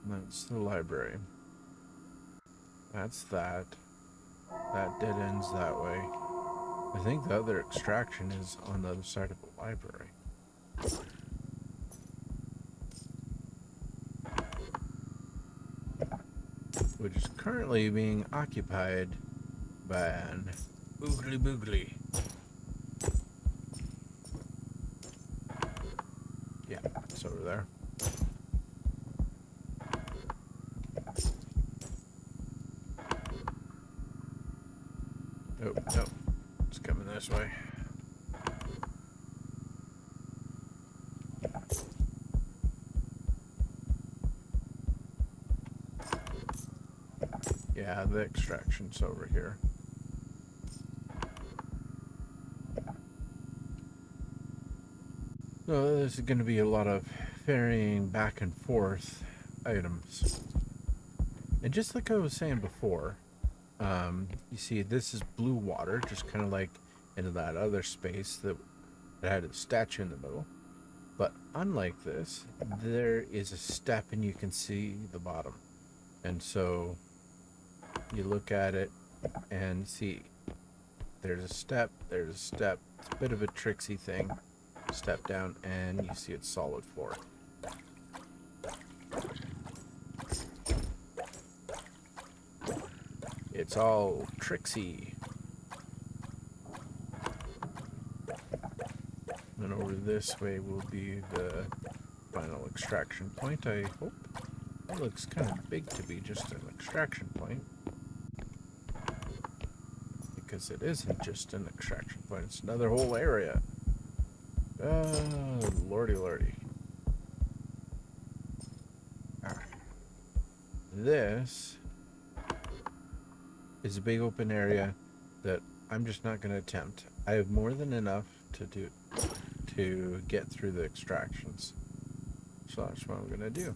That's the library. That's that. That dead ends that way. I think the other extraction is on the other side of the library. Which is currently being occupied by an oogly boogly. Yeah, it's over there. Oh, no. It's coming this way. Yeah, the extraction's over here. So there's going to be a lot of ferrying back and forth items. And just like I was saying before, you see this is blue water, just kind of like into that other space that had a statue in the middle. But unlike this, there is a step and you can see the bottom. And so you look at it and see there's a step, It's a bit of a tricksy thing. Step down and you see it's solid floor. It's all tricksy. And over this way will be the final extraction point, I hope. It looks kind of big to be just an extraction point. Because it isn't just an extraction point, it's another whole area. Lordy lordy. This is a big open area that I'm just not going to attempt. I have more than enough to get through the extractions. So that's what I'm going to do.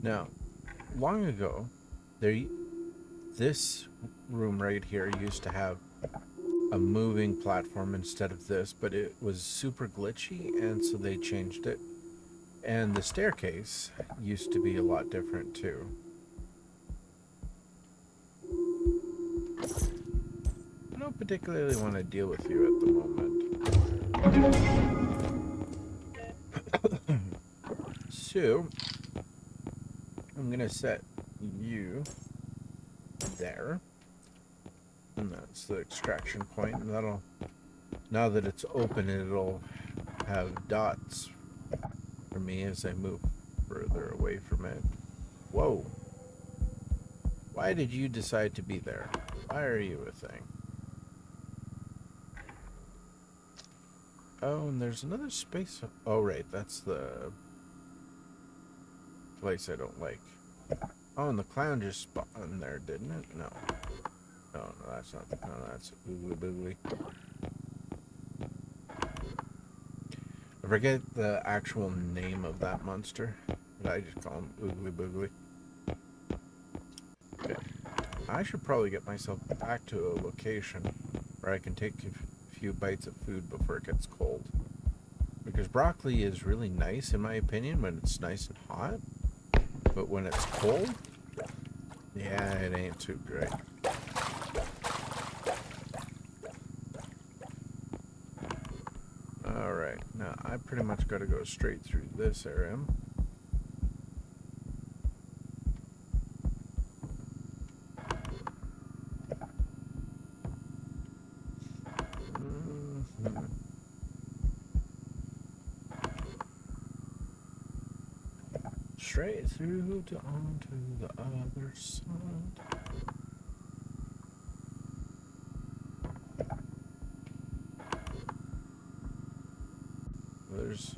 Now, long ago, this room right here used to have a moving platform instead of this, but it was super glitchy, and so they changed it. And the staircase used to be a lot different too. I don't particularly want to deal with you at the moment. So, I'm going to set you there. And that's the extraction point. And that'll, now that it's open, it'll have dots for me as I move further away from it. Whoa. Why did you decide to be there? Why are you a thing? Oh, and there's another space. Oh, right. That's the place I don't like. Oh, and the clown just spawned there, didn't it? No. No, that's not the clown. That's Oogly Boogly. I forget the actual name of that monster, but I just call him Oogly Boogly. Okay. I should probably get myself back to a location where I can take a few bites of food before it gets cold. Because broccoli is really nice, in my opinion, when it's nice and hot. But when it's cold, yeah, it ain't too great. Alright, now I pretty much got to go straight through this area. Straight through to onto the other side. There's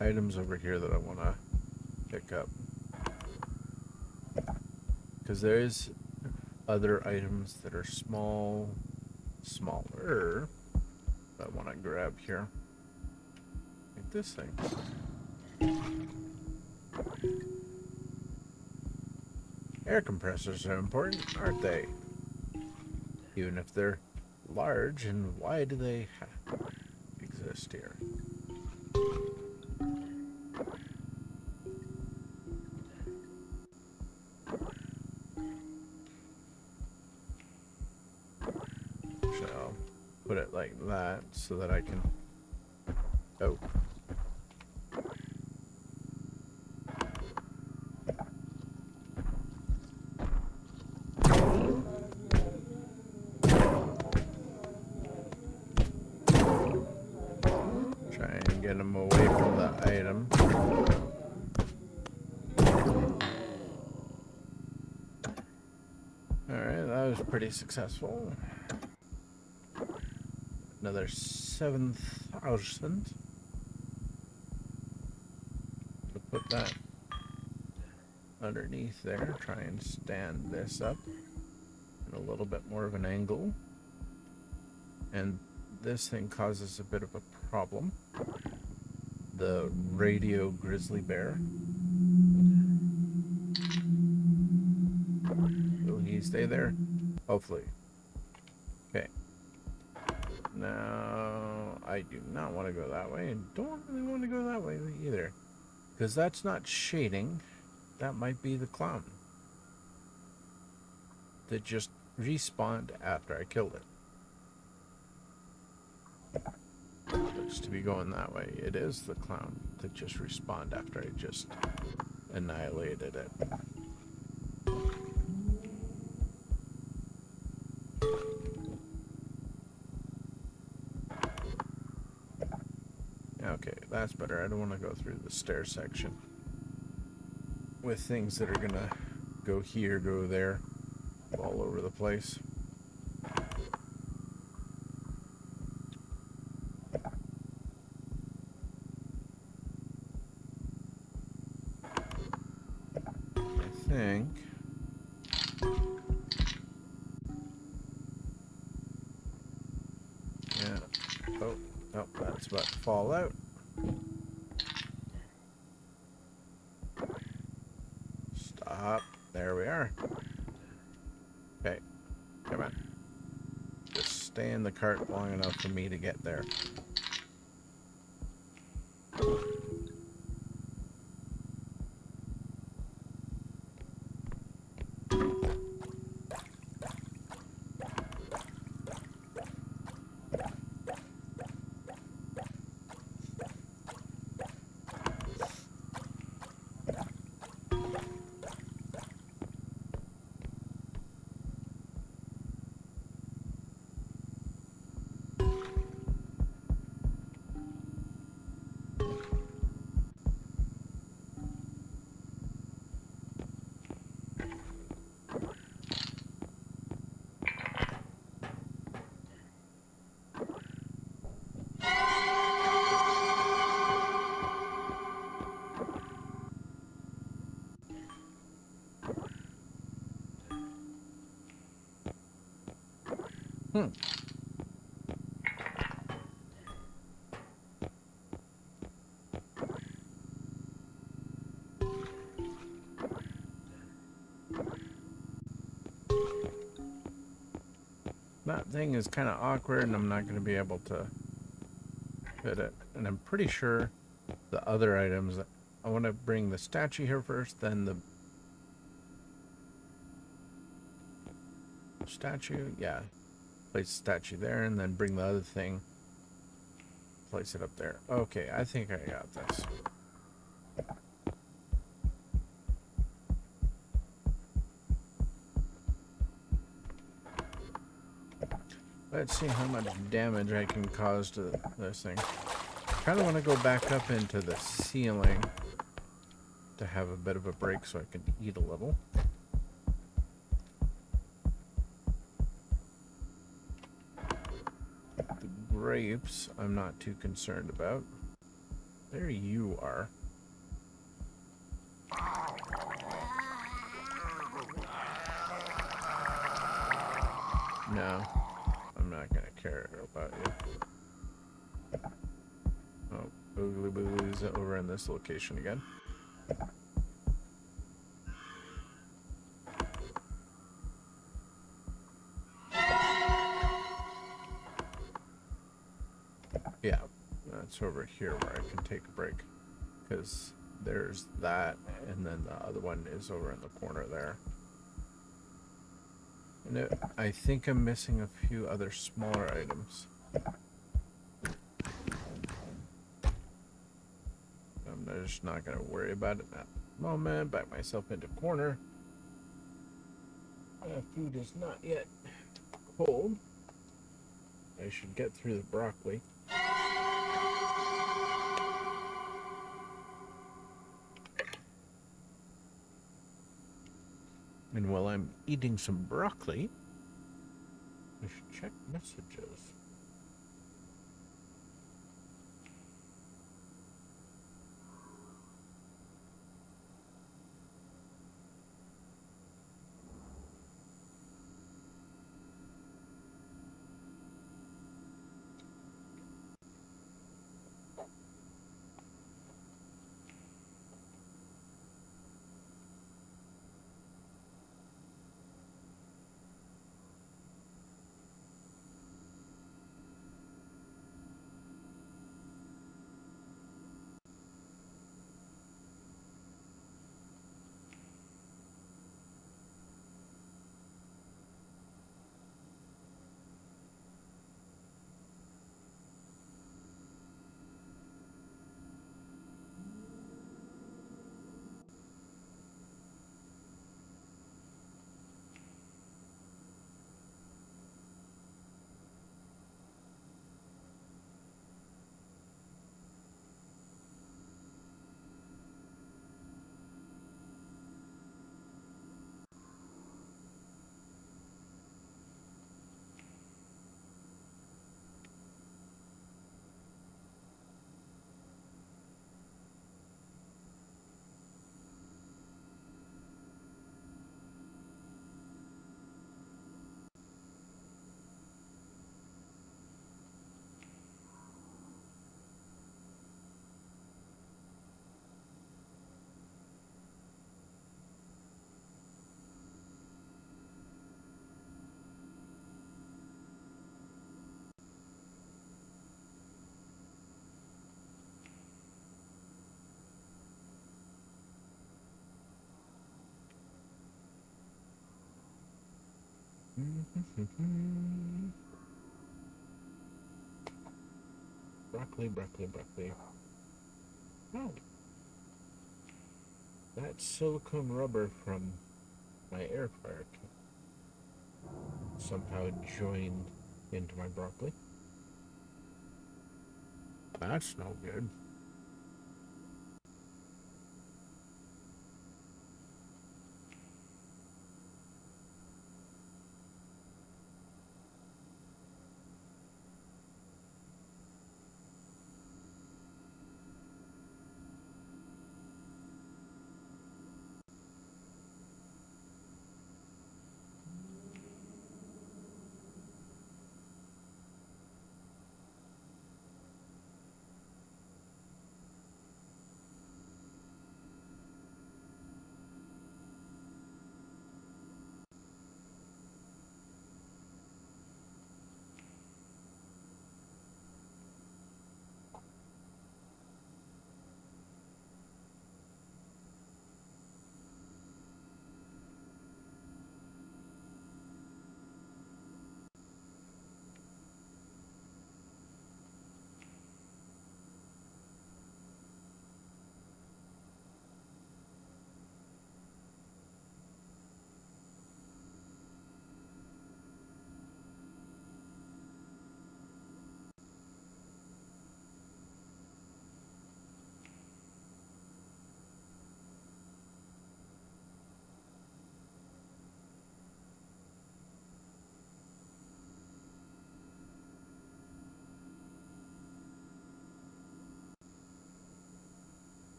items over here that I want to pick up. Because there's other items that are smaller, that I want to grab here. Like this thing. Air compressors are important, aren't they? Even if they're large, and why do they exist here? So I'll put it like that so that I can... Oh. Try and get him away from the item. Alright, that was pretty successful. Another 7,000. To put that underneath there. Try and stand this up in a little bit more of an angle. And this thing causes a bit of a problem. The radio grizzly bear. Will he stay there? Hopefully. Okay. Now, I do not want to go that way, and don't really want to go that way either. Because that's not shading. That might be the clown. That just respawned after I killed it. Looks to be going that way. It is the clown that just respawned after I just annihilated it. Okay, that's better. I don't want to go through the stair section with things that are gonna go here, go there, all over the place. I think yeah. Oh, that's about to fall out. Stop. There we are. Okay. Come on. Just stay in the cart long enough for me to get there. Hmm. That thing is kind of awkward, and I'm not going to be able to fit it. And I'm pretty sure the other items, I want to bring the statue here first, then the statue, yeah, place the statue there, and then bring the other thing, place it up there. Okay, I think I got this. Let's see how much damage I can cause to this thing. Kind of want to go back up into the ceiling to have a bit of a break so I can eat a little. The grapes I'm not too concerned about. There you are. No, I'm not gonna care about you. Oh, Boogly Boogly's over in this location again. Yeah, that's over here where I can take a break. Because there's that, and then the other one is over in the corner there. And I think I'm missing a few other smaller items. I'm just not going to worry about it at the moment. Back myself into a corner. Food is not yet cold. I should get through the broccoli. And while I'm eating some broccoli, I should check messages. Broccoli, broccoli, broccoli. Oh, that's silicone rubber from my air fryer somehow joined into my broccoli. That's no good.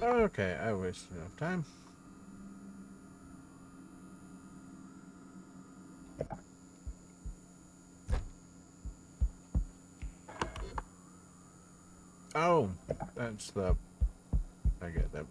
Okay, I wasted enough time. Oh, that's the... I get that.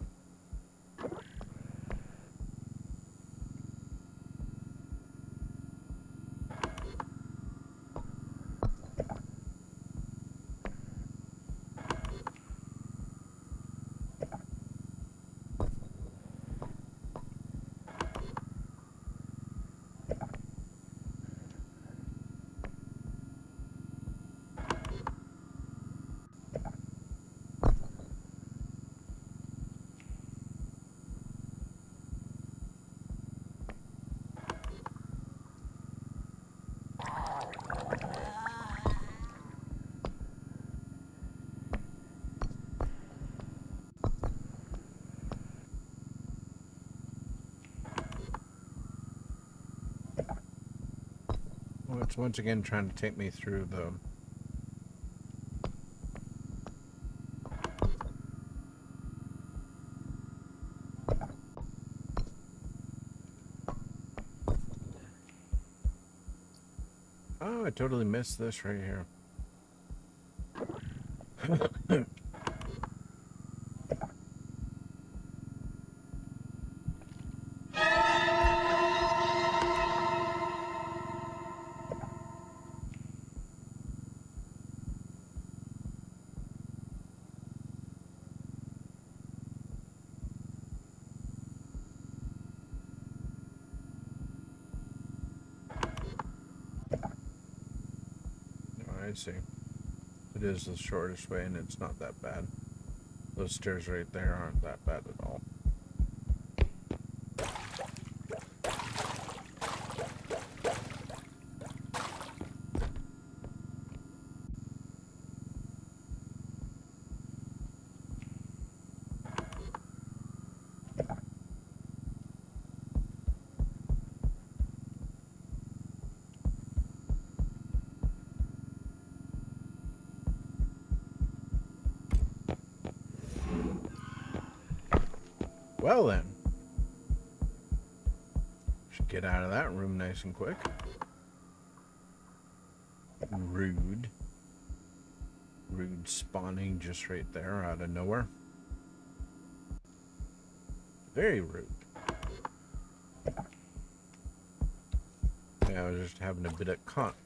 Well, it's once again trying to take me through the... Oh, I totally missed this right here. I see. It is the shortest way, and it's not that bad. Those stairs right there aren't that bad at all. Well then. Should get out of that room nice and quick. Rude. Rude spawning just right there out of nowhere. Very rude. Yeah, I was just having a bit of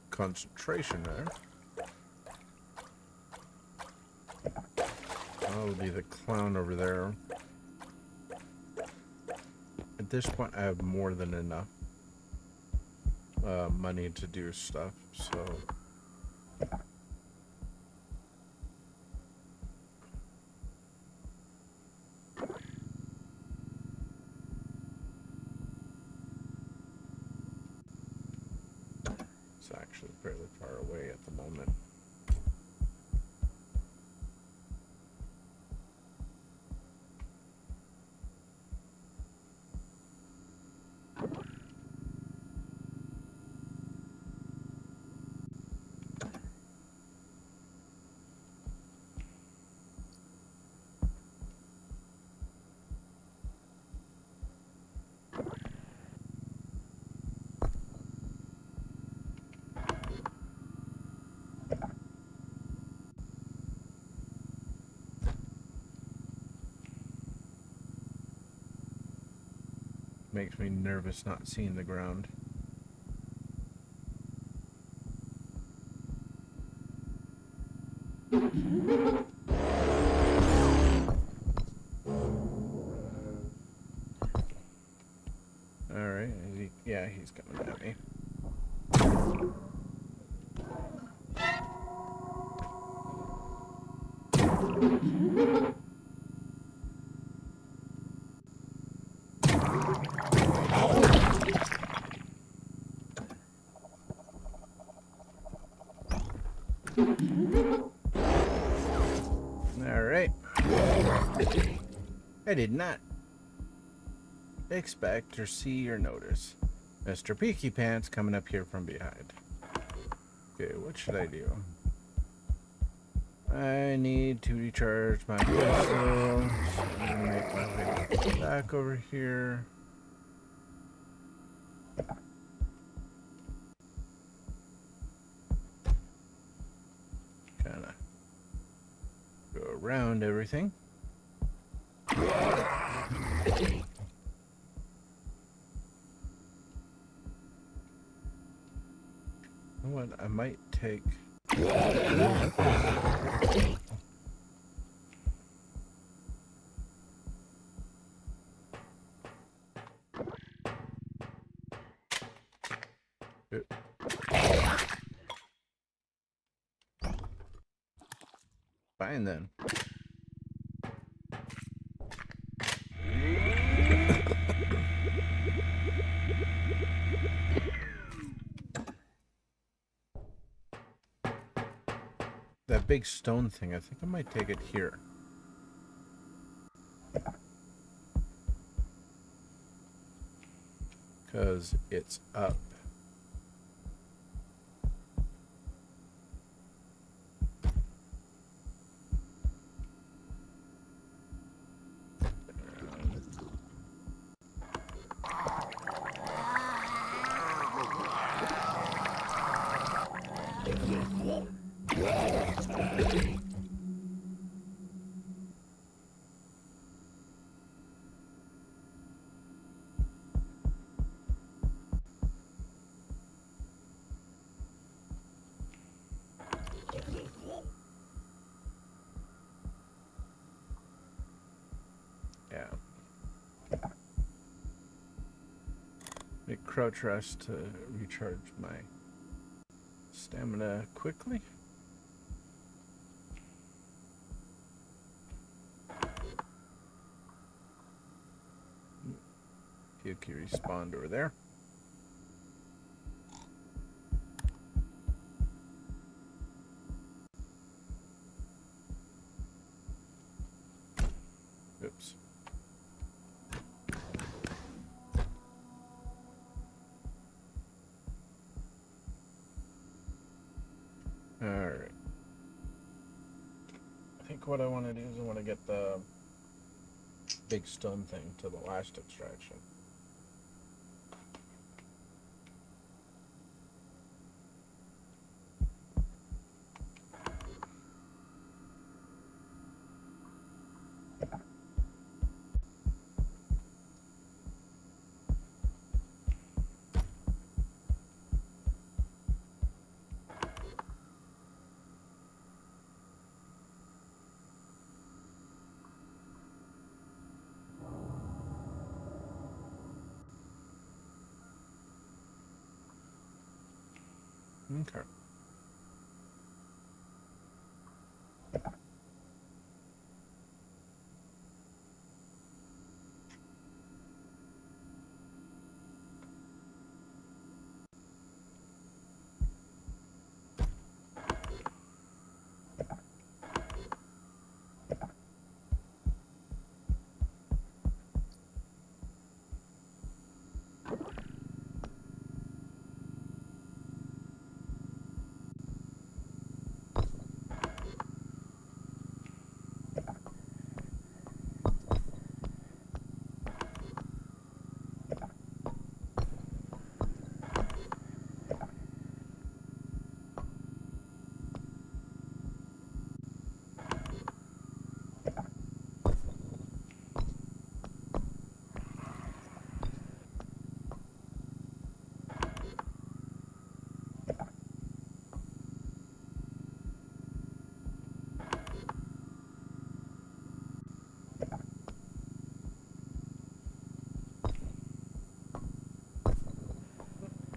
concentration there. I'll be the clown over there. At this point, I have more than enough money to do stuff, so... It's actually fairly far away at the moment. Makes me nervous not seeing the ground. Alright, yeah, he's coming at me. Alright. I did not expect or see or notice Mr. Peaky Pants coming up here from behind. Okay, what should I do? I need to recharge my pistol. So I'm gonna make my way back over here. Kinda go around everything. You know what? I might take. Fine then. That big stone thing, I think I might take it here. Because it's up. Yeah. Make crouch rest to recharge my stamina quickly. Yuki respawned over there. Oops. Alright. I think what I want to do is I want to get the big stone thing to the last extraction. Okay.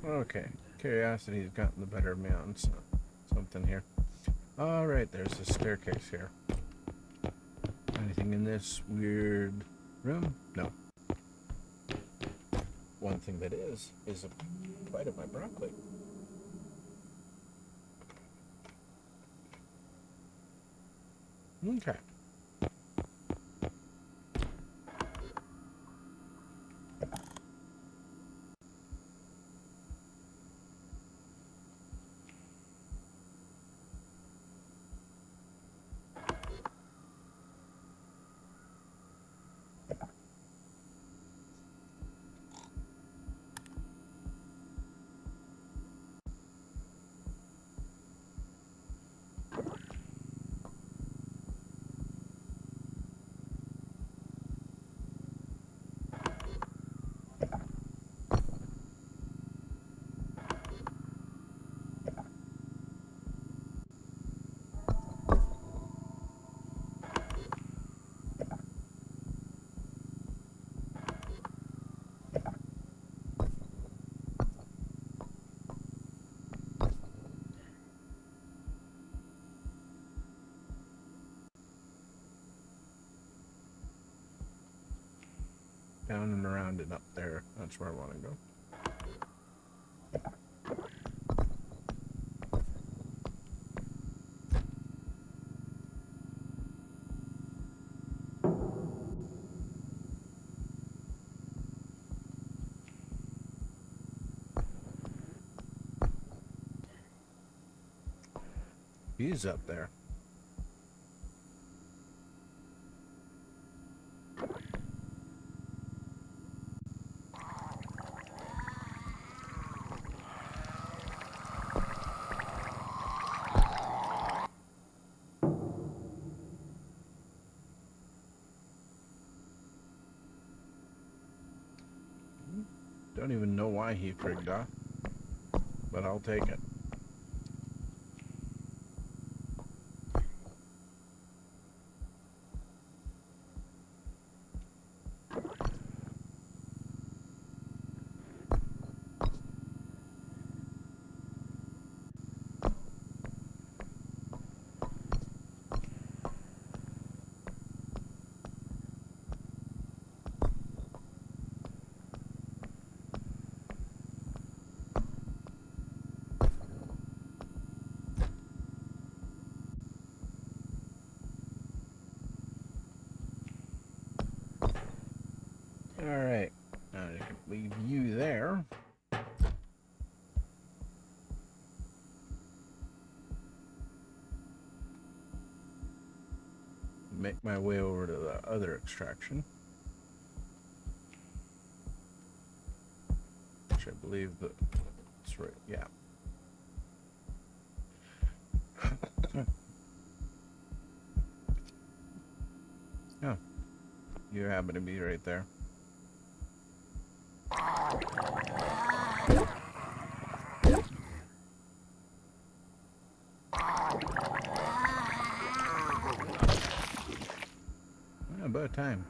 Okay. Curiosity's gotten the better of me on something here. Alright, there's a staircase here. Anything in this weird room? No. One thing that is a bite of my broccoli. Okay. Down and around and up there. That's where I want to go. He's up there. Don't even know why he frigged off, but I'll take it. Alright, now I can leave you there. Make my way over to the other extraction. Which I believe that's right, yeah. Oh, you happen to be right there. About time.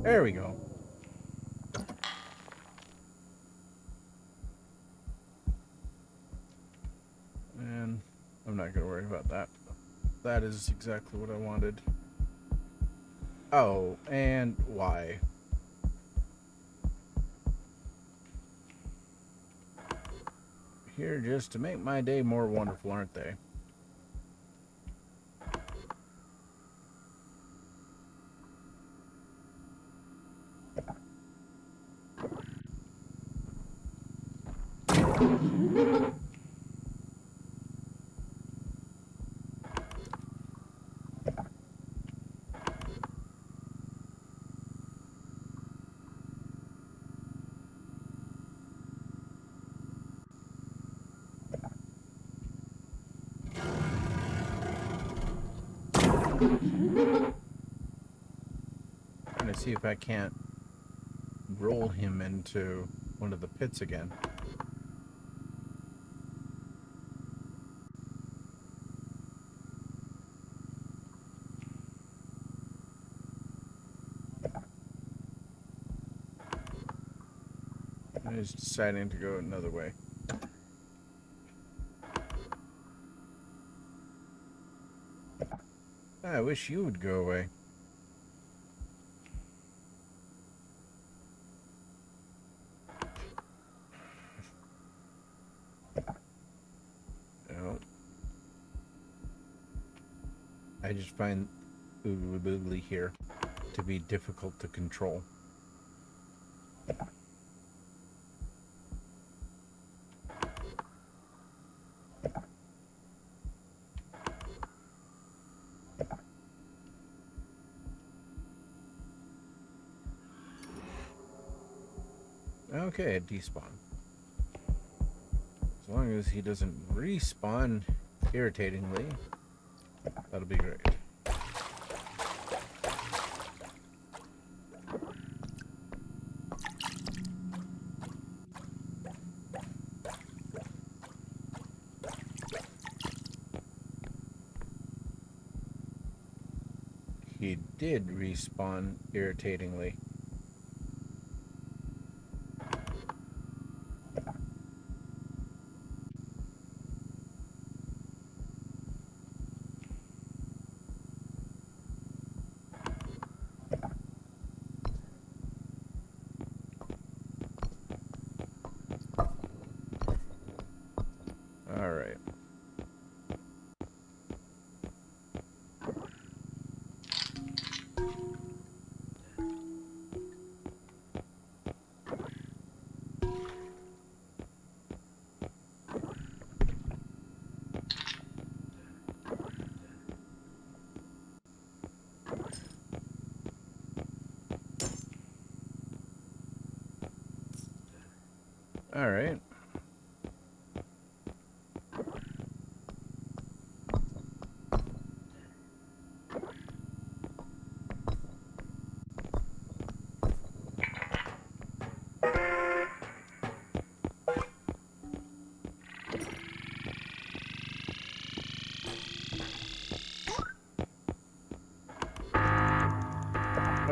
There we go. And I'm not going to worry about that. That is exactly what I wanted. Oh, and why? Here just to make my day more wonderful, aren't they? Trying to see if I can't roll him into one of the pits again. He's deciding to go another way. I wish you would go away. No. I just find Oogly Boogly here to be difficult to control. Okay, a despawn. As long as he doesn't respawn irritatingly, that'll be great. He did respawn irritatingly. Alright. Alright.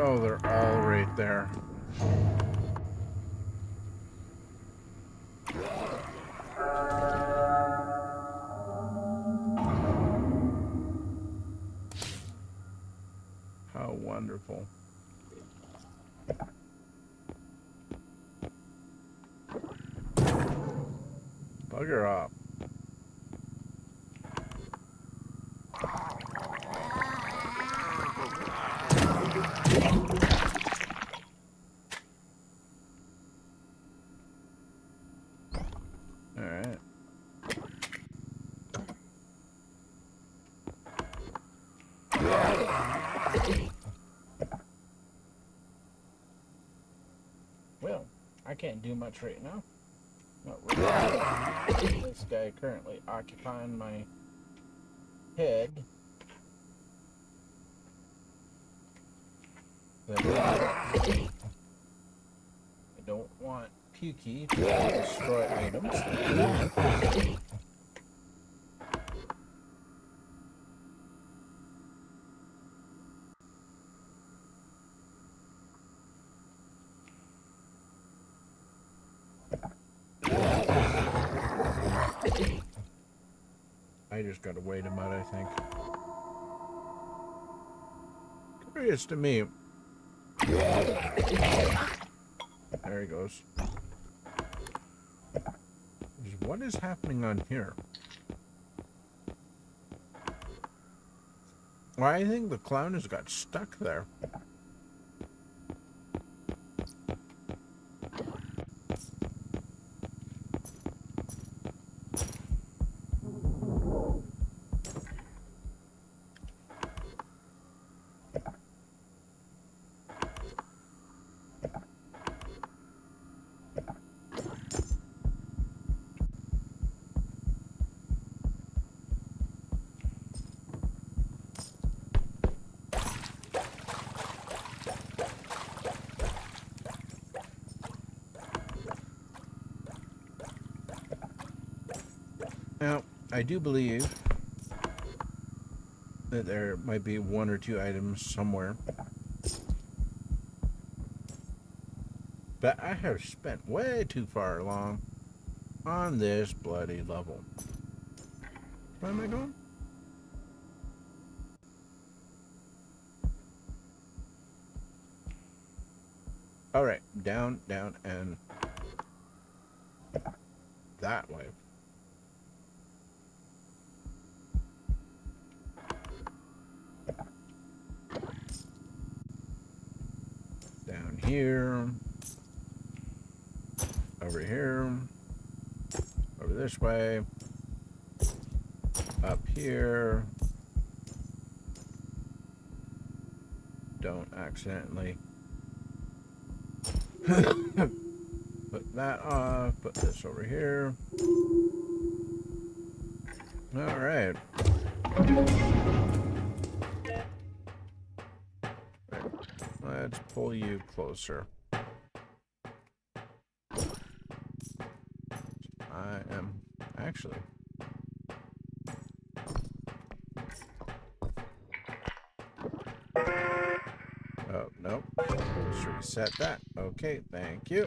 Oh, they're all right there. How wonderful. Bugger off. Alright. Well, I can't do much right now. Not really. This guy currently occupying my head. I don't want Pukey to destroy items. I just gotta wait him out, I think. Curious to me. There he goes. What is happening on here? Well, I think the clown has got stuck there. Now, I do believe that there might be one or two items somewhere. But I have spent way too far along on this bloody level. Where am I going? Alright, down, down, and that way. Down here. Over here. Over this way. Up here. Don't accidentally put that off. Put this over here. Alright. Let's pull you closer. I am actually. Oh, nope. Let's reset that. Okay, thank you.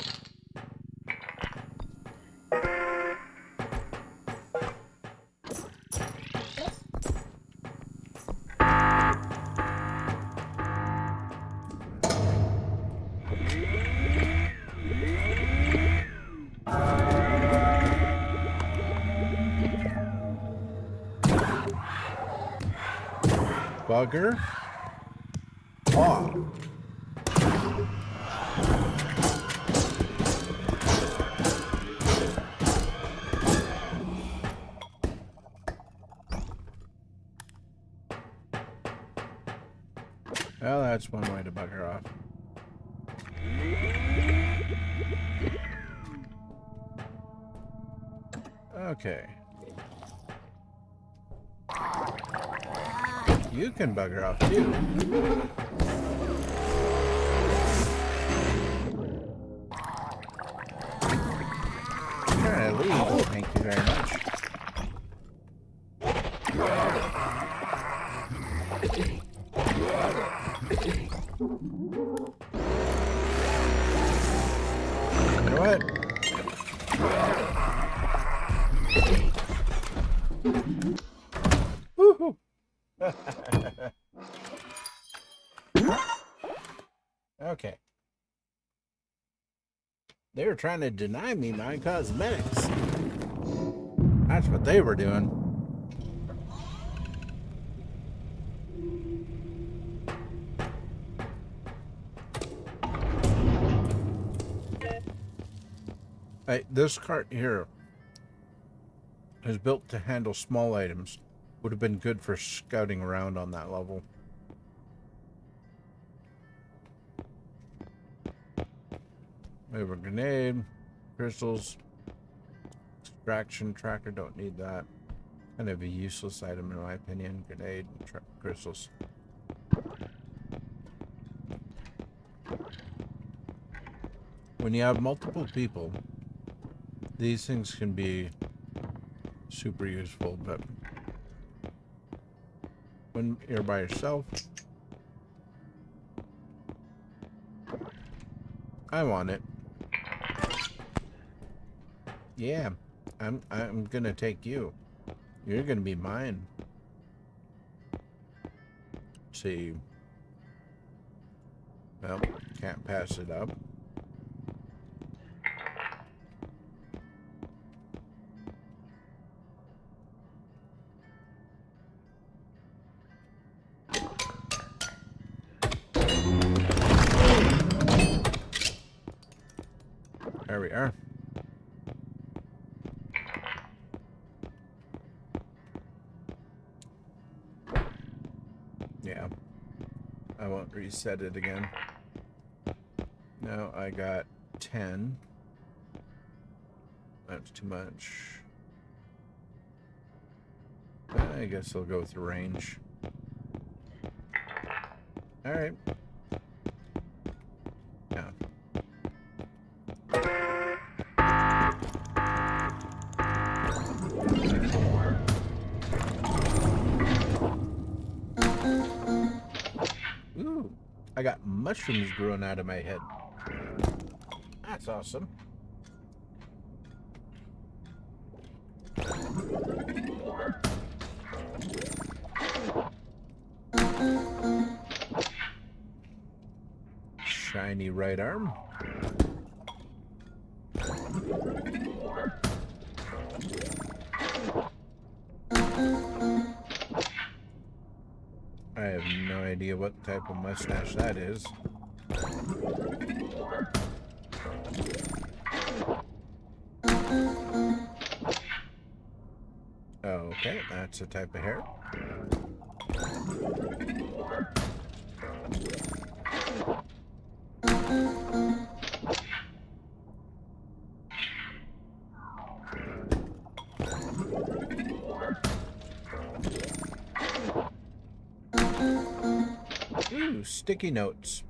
Bugger. Oh. Well, that's one way to bugger off. Okay. You can bugger off too. Trying to leave. Thank you very much. You know what? Woohoo! Okay. They were trying to deny me my cosmetics. That's what they were doing. Hey, this cart here is built to handle small items. Would have been good for scouting around on that level. We have a grenade, crystals, extraction tracker, don't need that. Kind of a useless item in my opinion. Grenade, crystals. When you have multiple people, these things can be super useful, but when you're by yourself, I want it. Yeah, I'm gonna take you. You're gonna be mine. Let's see. Well, can't pass it up. There we are. Yeah. I won't reset it again. No, I got 10. That's too much. I guess I'll go with the range. Alright. Yeah. Ooh, I got mushrooms growing out of my head. That's awesome. Shiny right arm. I have no idea what type of mustache that is. Okay, that's a type of hair. Ooh, sticky notes.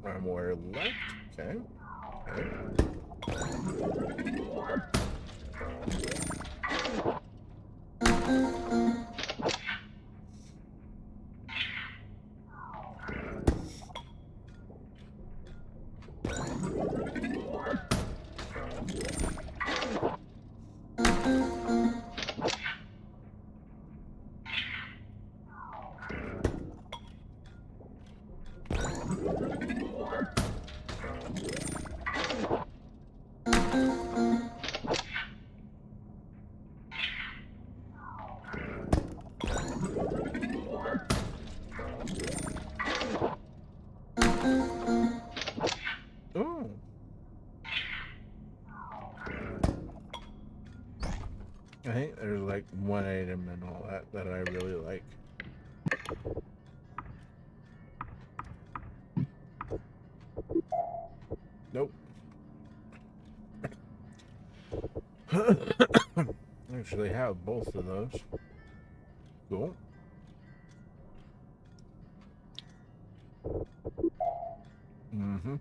Armor left. Okay. Oh. I think there's like one item and all that I really like. Nope. Actually have both of those. Cool. Mm-hmm.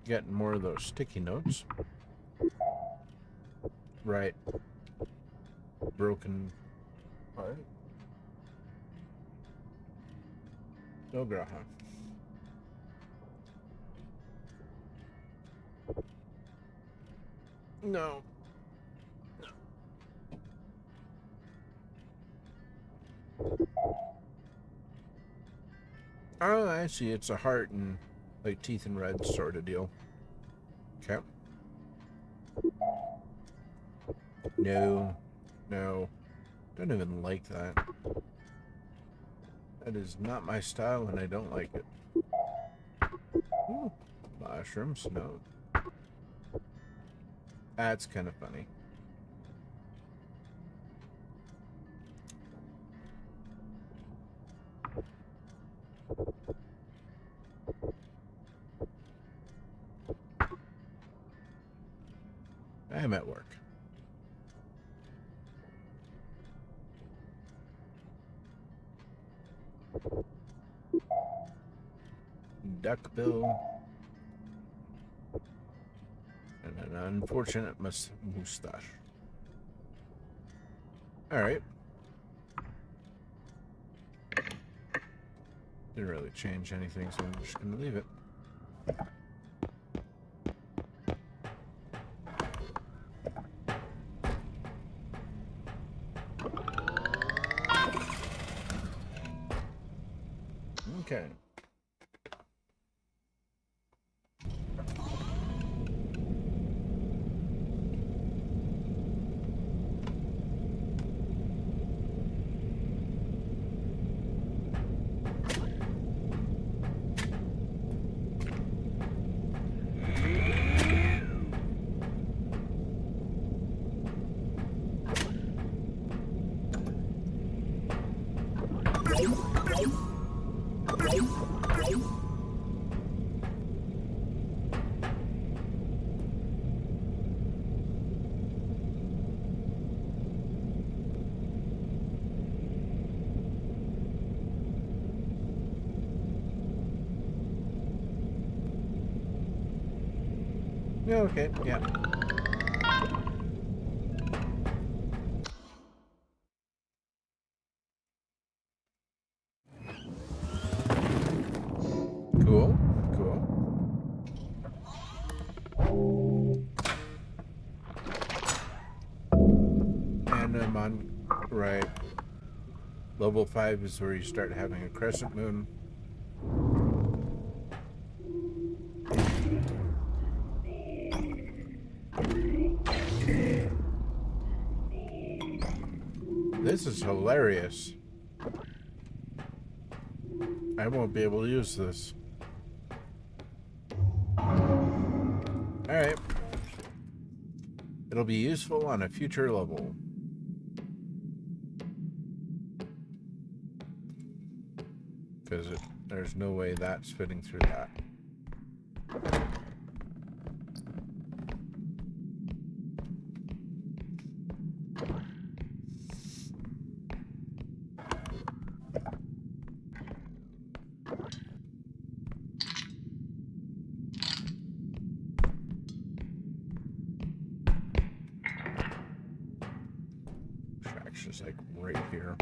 Getting more of those sticky notes. Right. Broken part. No graha. No. Oh, I see. It's a heart and like teeth and red sort of deal. Okay. No. No. Don't even like that. That is not my style and I don't like it. Ooh. Mushrooms? No. That's kind of funny. I am at work. Duckbill. And an unfortunate moustache. Alright. Didn't really change anything, so I'm just going to leave it. Okay. Yeah, okay, yeah. Cool, cool. And I'm on, right. Level 5 is where you start having a crescent moon. This is hilarious. I won't be able to use this. Alright. It'll be useful on a future level. Because there's no way that's fitting through that. Track's just like right here.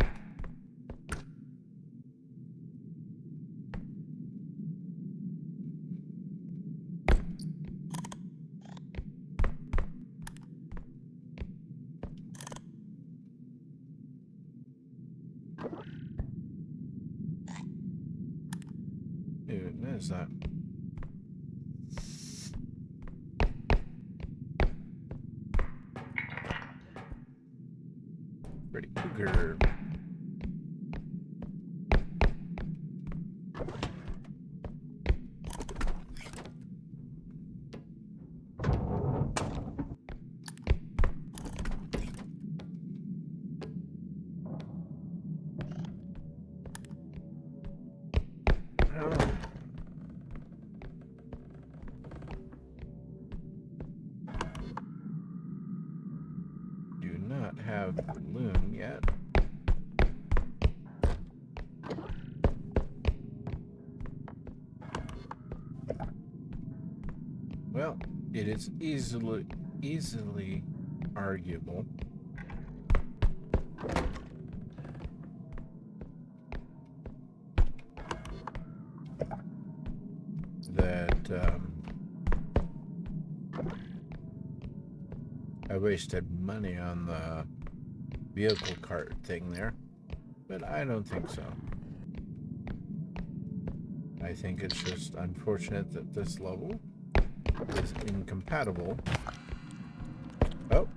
Dude, what is that? Pretty cougar. Do not have the loom yet. Well, it is easily arguable that I wasted money on the vehicle cart thing there, but I don't think so. I think it's just unfortunate that this level is incompatible. Oh,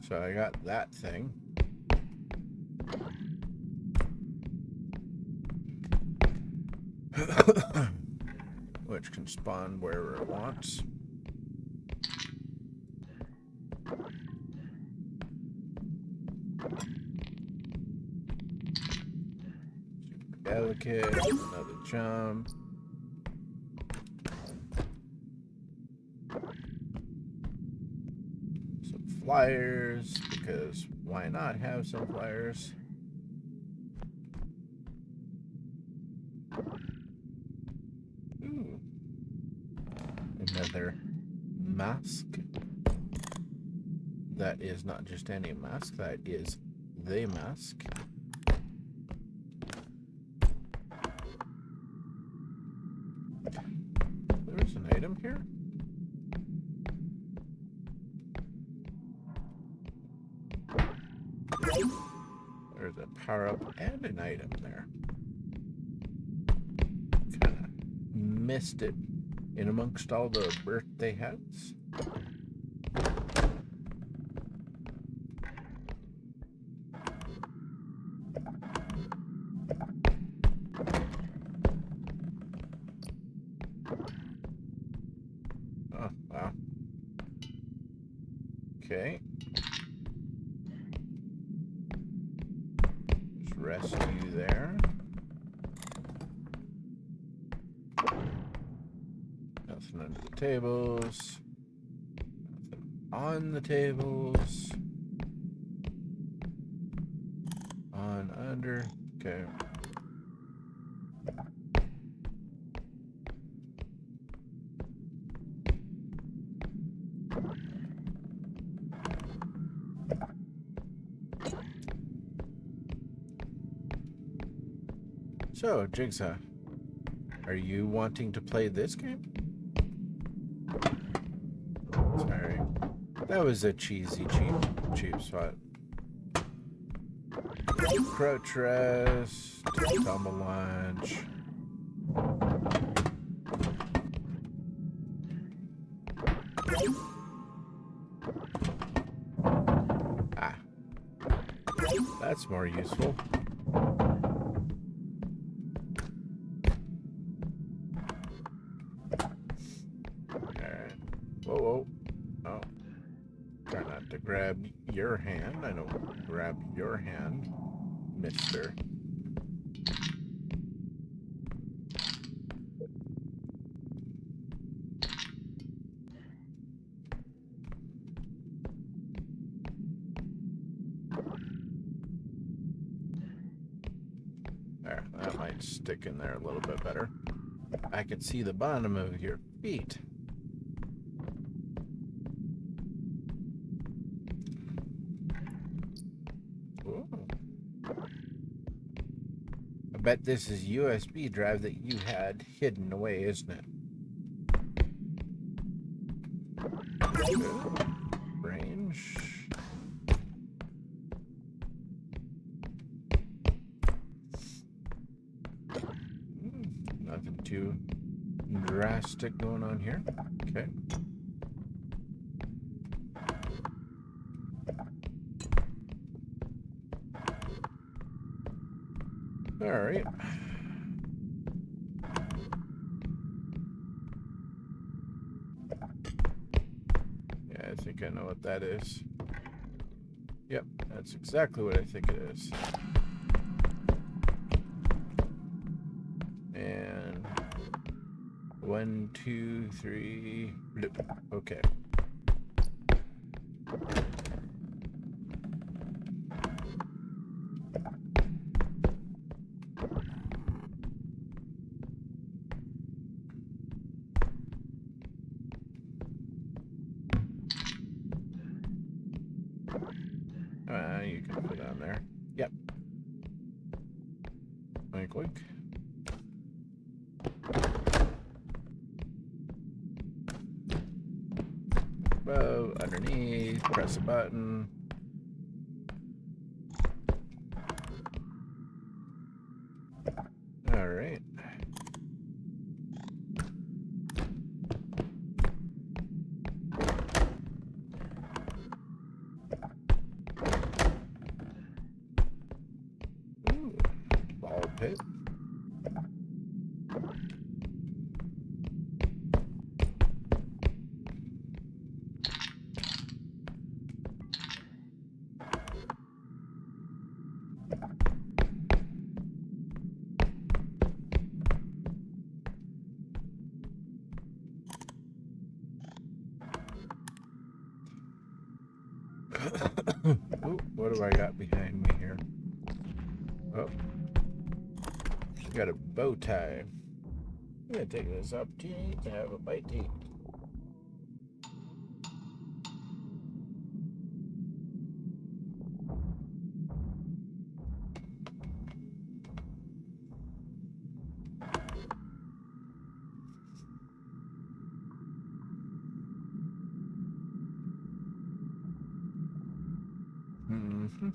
so I got that thing. Which can spawn wherever it wants. Super delicate, another jump. Some flyers, because why not have some flyers? Ooh. Another mask. That is not just any mask, that is the mask. There's an item here. There's a power-up and an item there. Kind of missed it in amongst all the birthday hats. Oh, wow. Okay. Just rescue there. Nothing under the tables. Nothing on the tables. On, under. Okay. So, Jigsaw, are you wanting to play this game? Sorry. That was a cheesy, cheap spot. Crouch rest, tumble launch. Ah. That's more useful. Alright. Whoa, whoa. Oh. Try not to grab your hand. I don't grab your hand, mister. There, that might stick in there a little bit better. I can see the bottom of your feet. Ooh. I bet this is USB drive that you had hidden away, isn't it? Good. Range. Nothing too drastic going on here. Okay. All right. Yeah, I think I know what that is. Yep, that's exactly what I think it is. And 1, 2, 3. Okay. You can put on there. Yep. Wink, wink. Whoa, underneath, press a button. All right. Ooh, ball pit. Ooh, what do I got behind me here? Oh, got a bow tie. I'm gonna take this opportunity to have a bite to eat. Mm-hmm.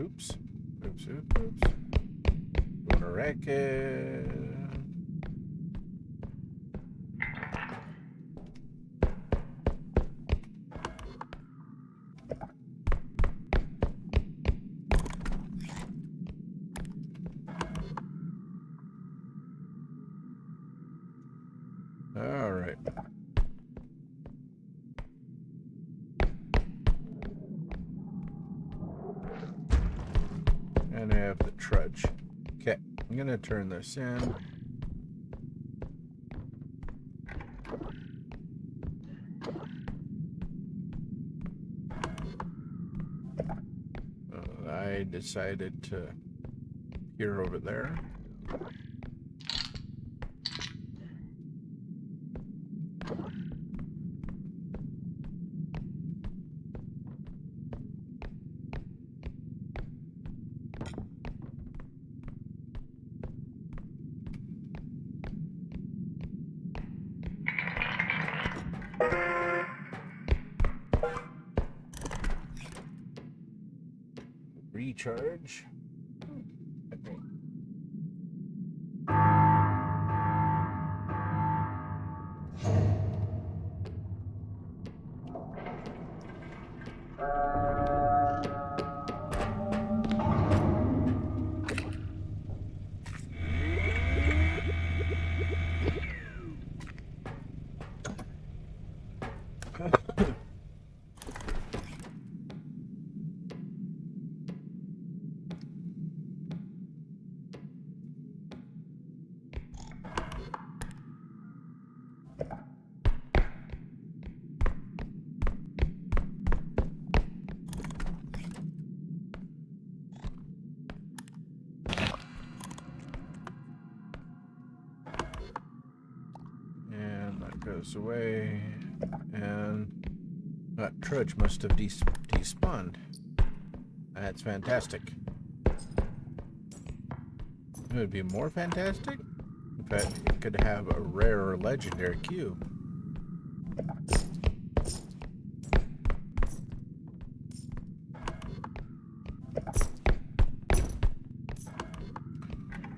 Oops. Oops, oops, oops. Gonna wreck it. All right. And I have the trudge. Okay, I'm gonna turn this in. I decided to peer over there. Recharge. And that goes away. And that trudge must have despawned. That's fantastic. It would be more fantastic if I could have a rare or legendary cube.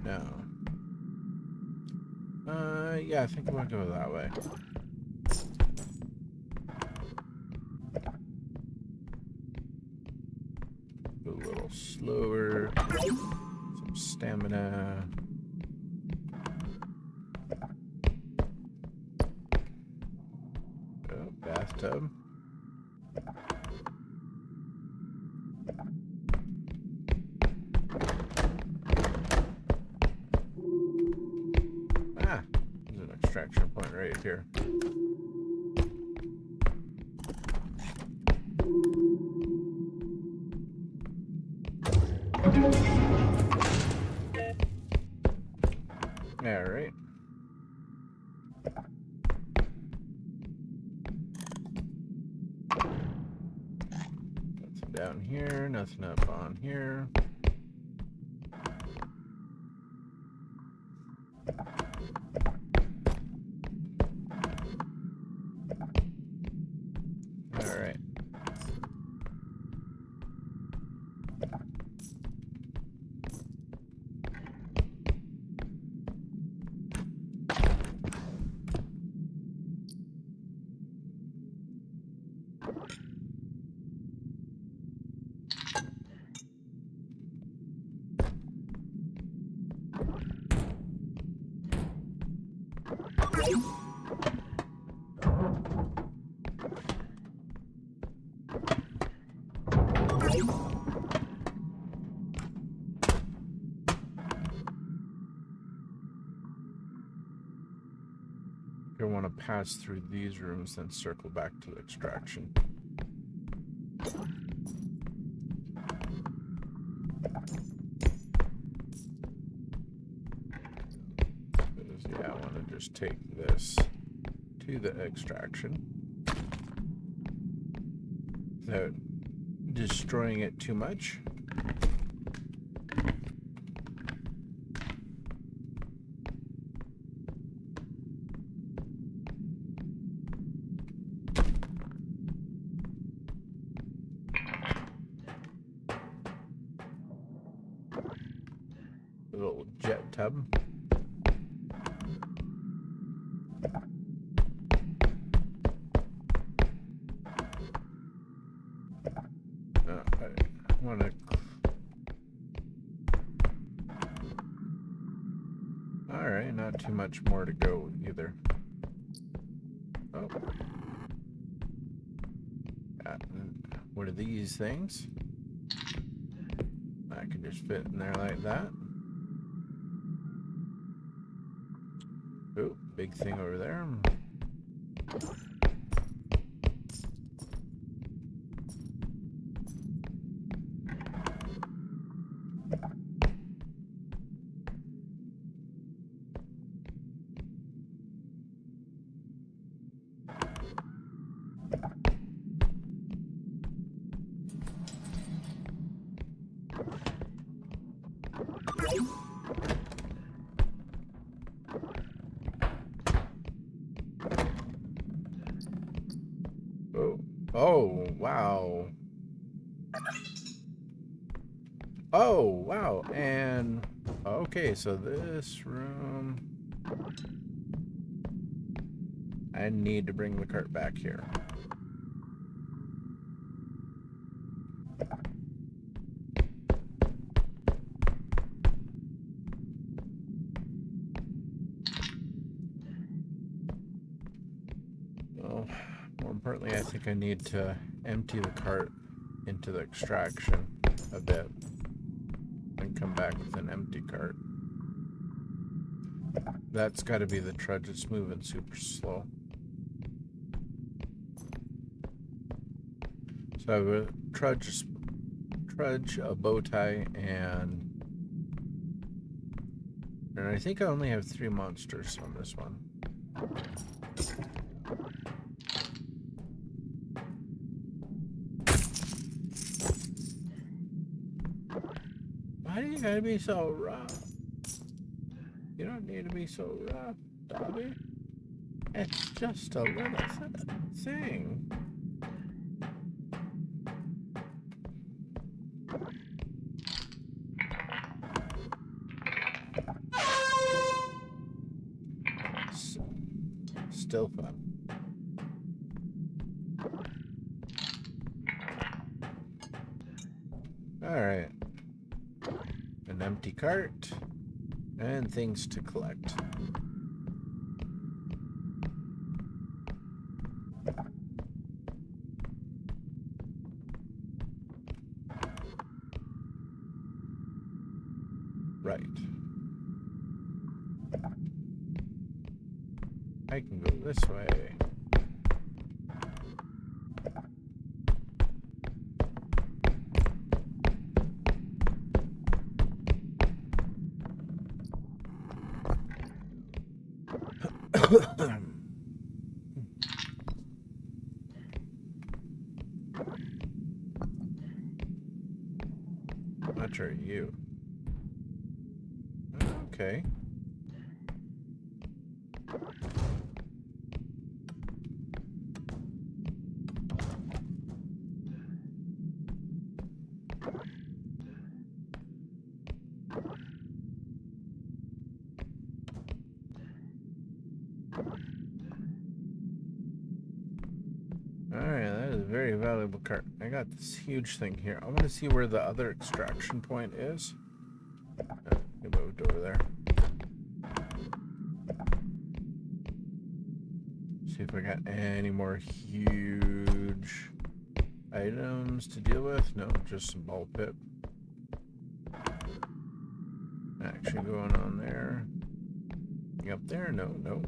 No. Yeah, I think I'm gonna go that way. Go a little slower. Some stamina. Oh, bathtub. Ah, there's an extraction point right here. All right. Nothing down here, nothing up on here. All right. I want to pass through these rooms, then circle back to the extraction. Yeah, I want to just take this to the extraction without destroying it too much. jet tub. I want to. All right, not too much more to go either. Oh. What are these things? I can just fit in there like that. Oh, big thing over there. Oh, oh, wow. Oh, wow. And, okay, so this room... I need to bring the cart back here. Well, more importantly, I think I need to empty the cart into the extraction a bit and come back with an empty cart. That's got to be the trudge. It's moving super slow. So I have a trudge, a bow tie, and I think I only have 3 monsters on this one. Why do you gotta be so rough? You don't need to be so rough, Dobby. It's just a little thing. Still fun. Alright. An empty cart and things to collect. Right. I can go this way. Much are you? Okay. Alright, that is a very valuable cart. I got this huge thing here. I want to see where the other extraction point is. It moved over there. See if I got any more huge items to deal with. No, just some ball pit. Action going on there. Up there? No, no.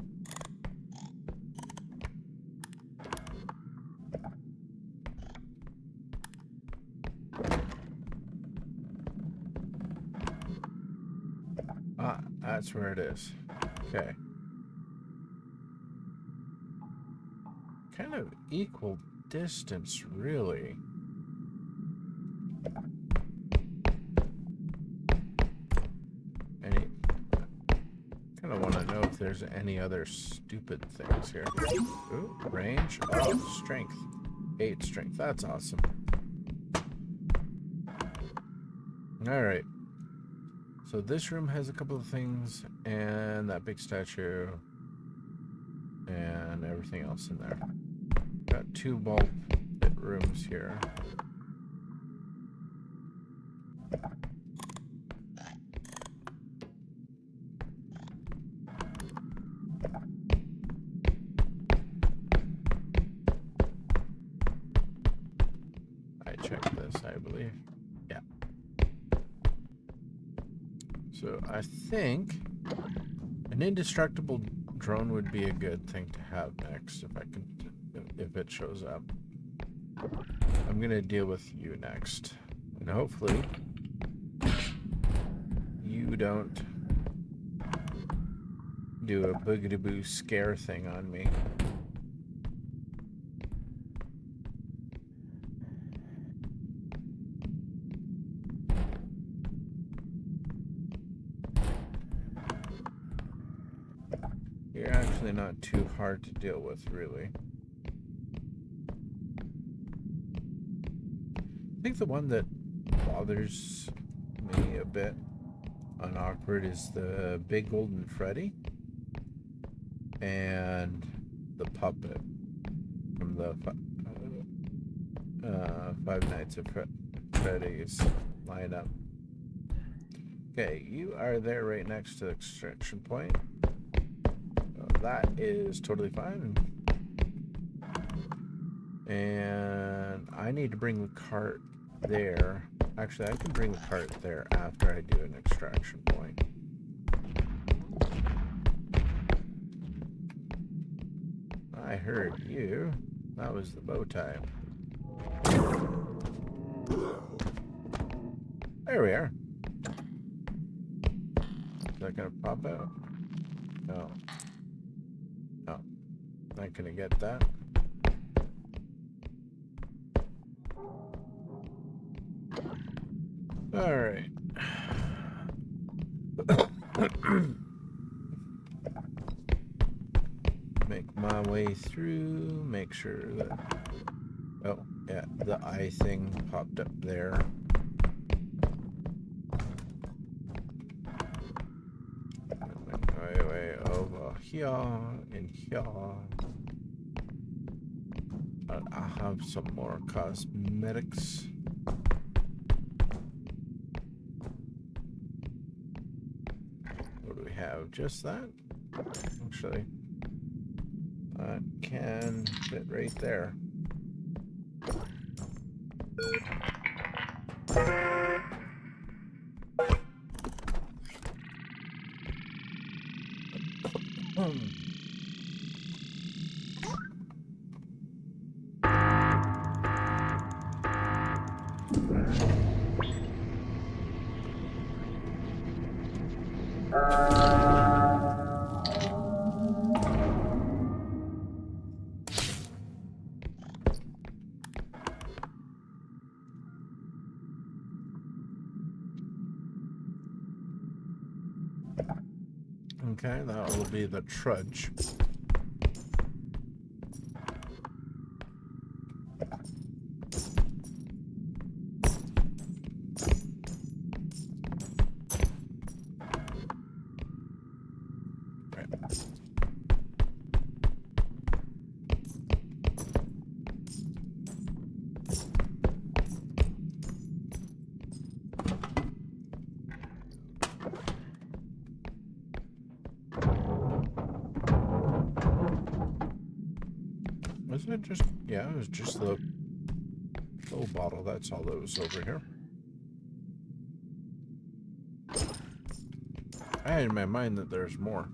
Ah, that's where it is. Okay. Kind of equal distance, really. Kind of want to know if there's any other stupid things here. Ooh, range. Oh, strength. 8 strength. That's awesome. Alright. So So this room has a couple of things, and that big statue, and everything else in there. Got 2 ball pit rooms here. I checked this, I believe. Yeah. So I think an indestructible drone would be a good thing to have next if it shows up. I'm gonna deal with you next, and hopefully you don't do a boogity-boo scare thing on me. You're actually not too hard to deal with, really. I think the one that bothers me a bit on Awkward is the Big Golden Freddy and the puppet from the Five Nights at Freddy's lineup. Okay, you are there right next to the extraction point. That is totally fine. And I need to bring the cart there. Actually, I can bring the cart there after I do an extraction point. I heard you. That was the bow tie. There we are. Is that gonna pop out? No. No. Not gonna get that. All right. Make my way through, make sure that... Oh, yeah, the eye thing popped up there. Make my way over here and here. I have some more cosmetics. What do we have? Just that? Actually, that can fit right there. Okay, that will be the trudge. Was it just... Yeah, it was just the full bottle. That's all that was over here. I had in my mind that there's more.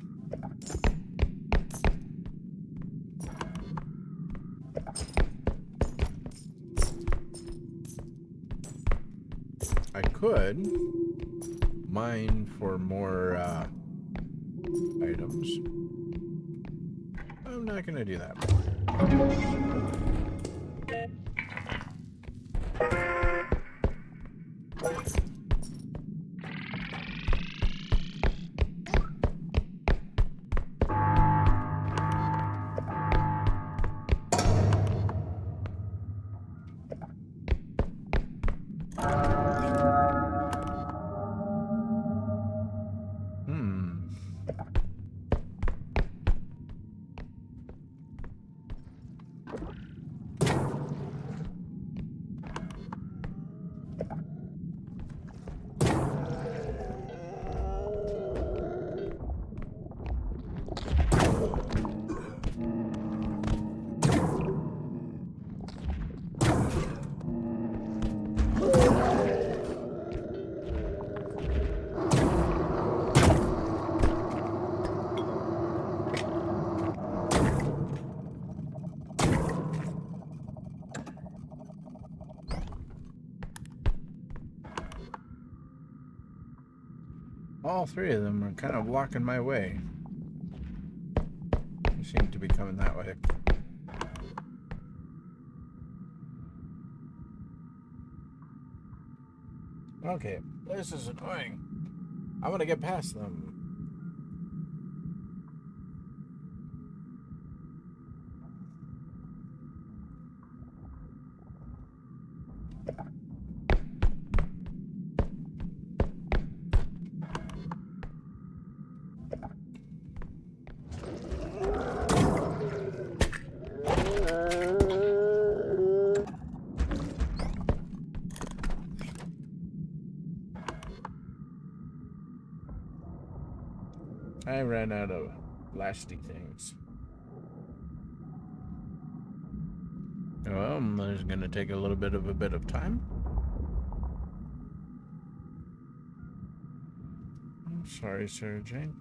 I could mine for more items. I'm not gonna do that. All three of them are kind of blocking my way. They seem to be coming that way. Okay, this is annoying. I want to get past them. I ran out of lasty things. Well, there's gonna take a little bit of time. I'm sorry, Sarah Jane,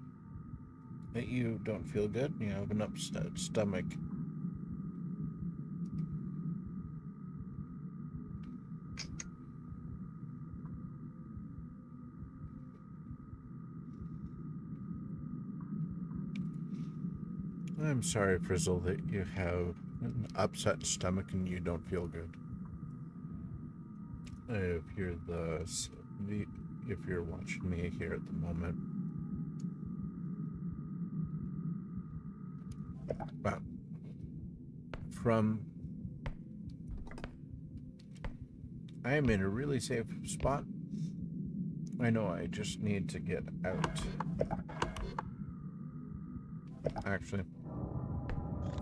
that you don't feel good. You have an upset stomach. I'm sorry, Frizzle, that you have an upset stomach and you don't feel good. If you're watching me here at the moment, but I am in a really safe spot. I know I just need to get out. Actually,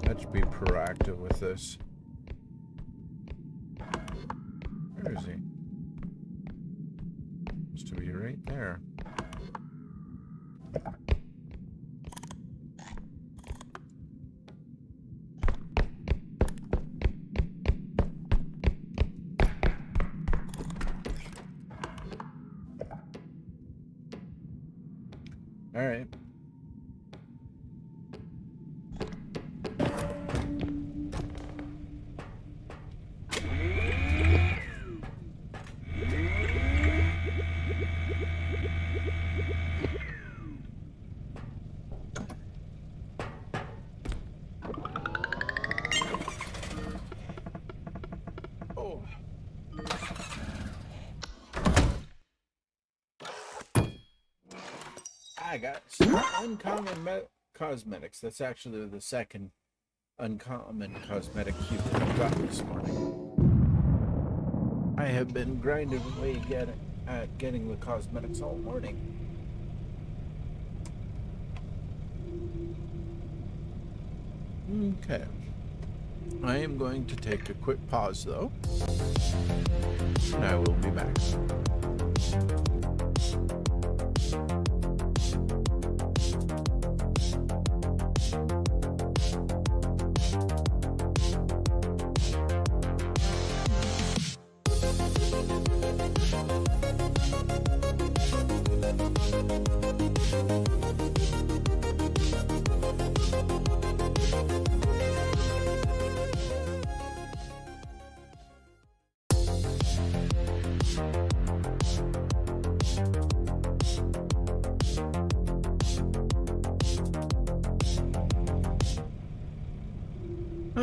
let's be proactive with this. Where is he? Has to be right there. All right. Oh. I got some uncommon cosmetics. That's actually the second uncommon cosmetic cube that I got this morning. I have been grinding away at getting the cosmetics all morning. Okay. I am going to take a quick pause though, and I will be back.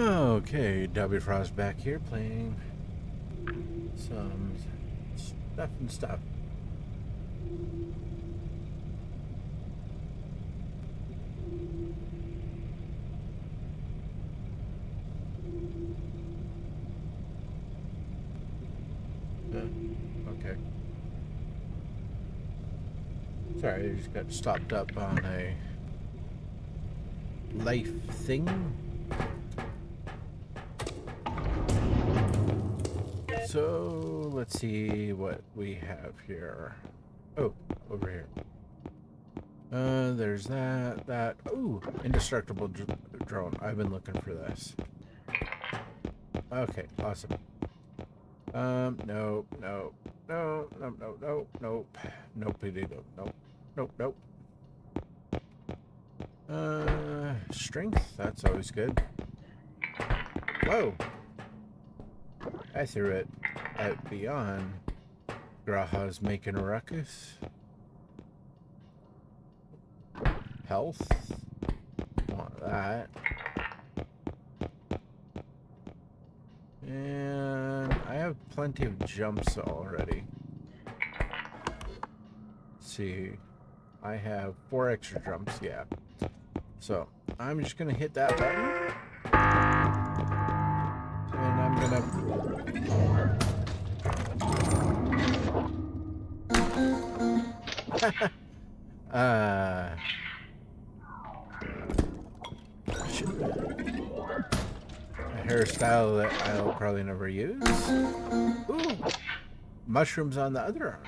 Okay, W Frost back here playing some stuff. Okay. Sorry, I just got stopped up on a life thing. So let's see what we have here. Oh, over here. There's that. Ooh, indestructible drone. I've been looking for this. Okay, awesome. Nope. Strength, that's always good. Whoa! I threw it out beyond. Graha's making a ruckus. Health. Want that. And I have plenty of jumps already. Let's see. I have 4 extra jumps, yeah. So, I'm just gonna hit that button. And I'm gonna... a hairstyle that I'll probably never use. Ooh, mushrooms on the other arm.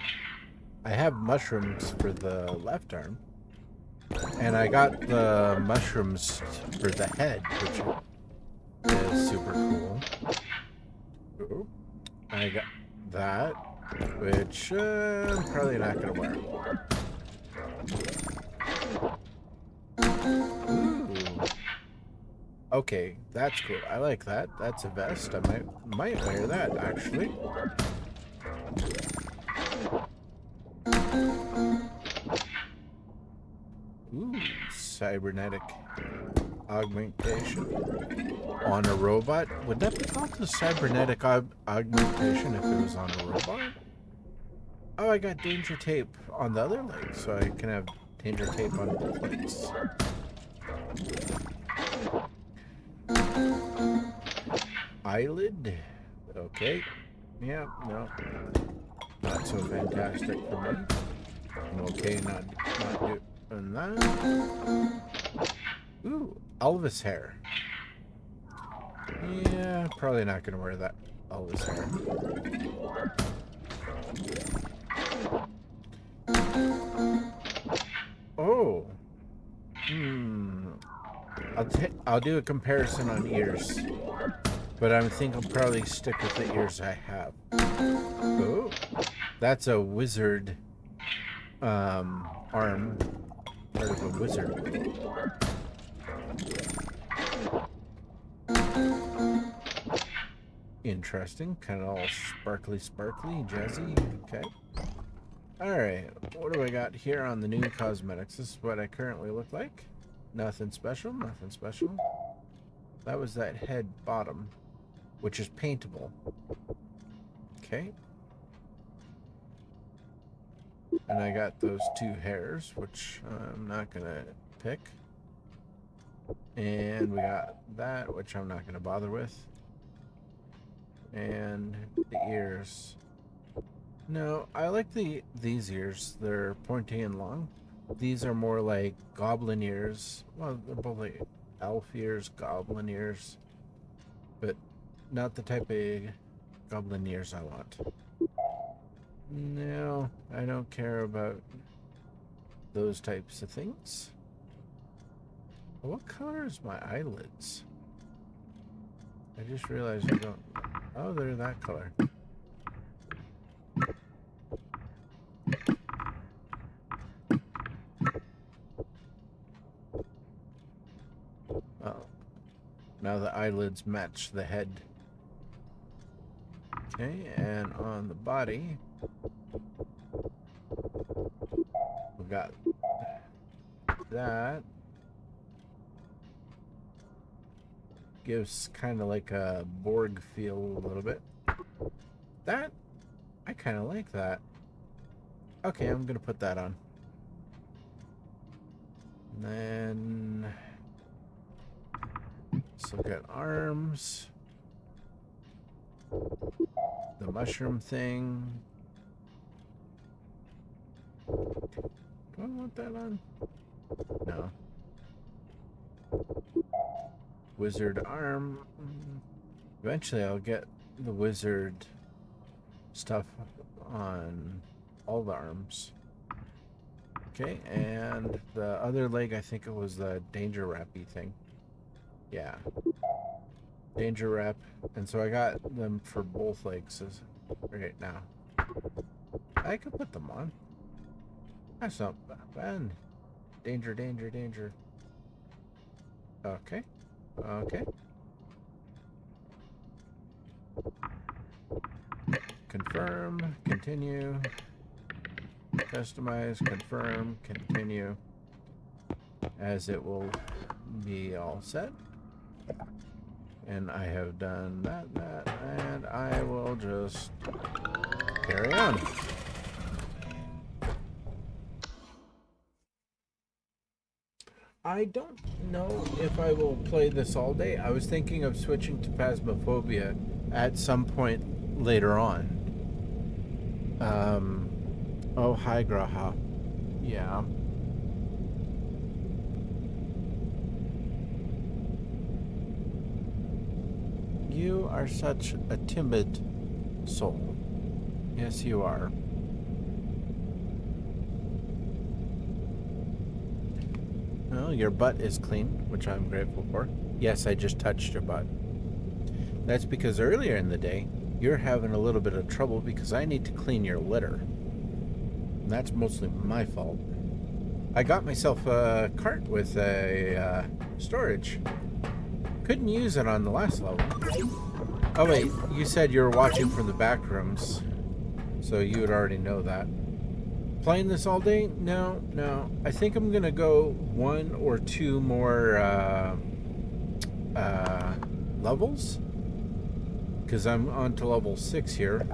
I have mushrooms for the left arm. And I got the mushrooms for the head, which is super cool. Ooh, I got that, which I'm probably not going to wear. Ooh. Okay, that's cool. I like that. That's a vest. I might wear that, actually. Ooh, cybernetic augmentation on a robot. Would that be called a cybernetic augmentation if it was on a robot? Oh, I got danger tape on the other leg, so I can have danger tape on both legs. Eyelid. Okay. Yeah, no. Not so fantastic for me. I'm okay not doing that. Ooh, Elvis hair. Yeah, probably not going to wear that Elvis hair. Oh. I'll do a comparison on ears. But I think I'll probably stick with the ears I have. Oh. That's a wizard arm. Part of a wizard world. Interesting. Kind of all sparkly, jazzy. Okay. Alright. What do I got here on the new cosmetics? This is what I currently look like. Nothing special. Nothing special. That was that head bottom, which is paintable. Okay. And I got those 2 hairs, which I'm not going to pick. And we got that, which I'm not going to bother with. And the ears. No, I like these ears. They're pointy and long. These are more like goblin ears. Well, they're both like elf ears, goblin ears. But not the type of goblin ears I want. No, I don't care about those types of things. What color is my eyelids? I just realized I don't... Oh, they're that color. Oh. Now the eyelids match the head. Okay, and on the body, we got that. Gives kind of like a Borg feel a little bit. That, I kind of like that. Okay, I'm going to put that on. And then, let's look at arms. The mushroom thing. Do I want that on? No. Wizard arm. Eventually I'll get the wizard stuff on all the arms. Okay, and the other leg, I think it was the danger wrappy thing. Yeah. Danger wrap. And so I got them for both legs right now. I could put them on. That's not bad. Danger, danger, danger. Okay. Okay. Confirm, continue, customize, confirm, continue. as it will be all set. And I have done that, and I will just carry on. I don't know if I will play this all day. I was thinking of switching to Phasmophobia at some point later on. Oh, hi, Graha. Yeah. You are such a timid soul. Yes, you are. Well, your butt is clean, which I'm grateful for. Yes, I just touched your butt. That's because earlier in the day, you're having a little bit of trouble because I need to clean your litter. And that's mostly my fault. I got myself a cart with a storage. Couldn't use it on the last level. Oh wait, you said you were watching from the back rooms, so you would already know that. Playing this all day? No. I think I'm gonna go 1 or 2 more levels, because I'm on to level 6 here,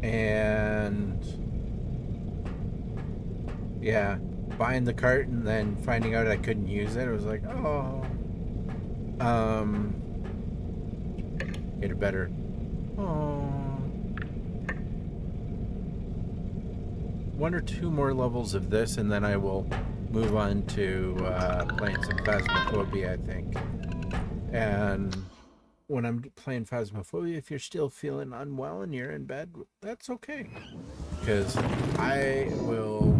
and yeah, buying the cart and then finding out I couldn't use it, I was like, oh. Get it better. Oh. 1 or 2 more levels of this, and then I will move on to playing some Phasmophobia, I think. And when I'm playing Phasmophobia, if you're still feeling unwell and you're in bed, that's okay. Because I will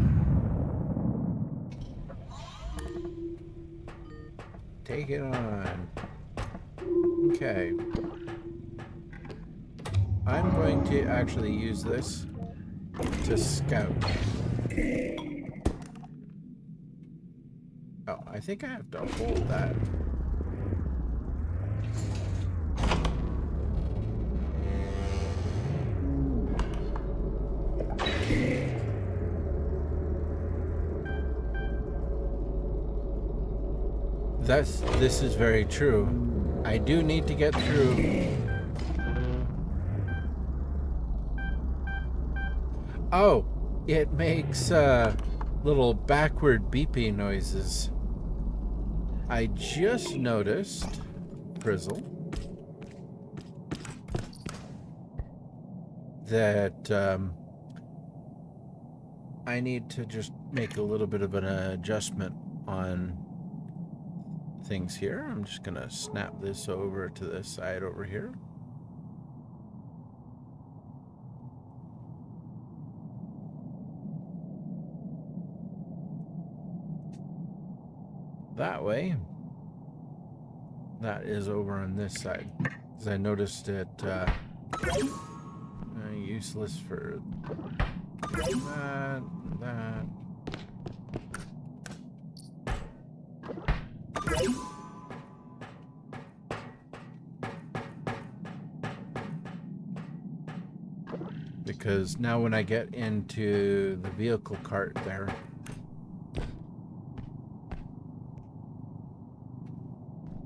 take it on. Okay. I'm going to actually use this to scout. Oh, I think I have to hold that. This is very true. I do need to get through. Oh, it makes little backward beeping noises. I just noticed, Frizzle, that I need to just make a little bit of an adjustment on things here. I'm just gonna snap this over to this side over here. That way. That is over on this side. Because I noticed it useless for that. Because now when I get into the vehicle cart there,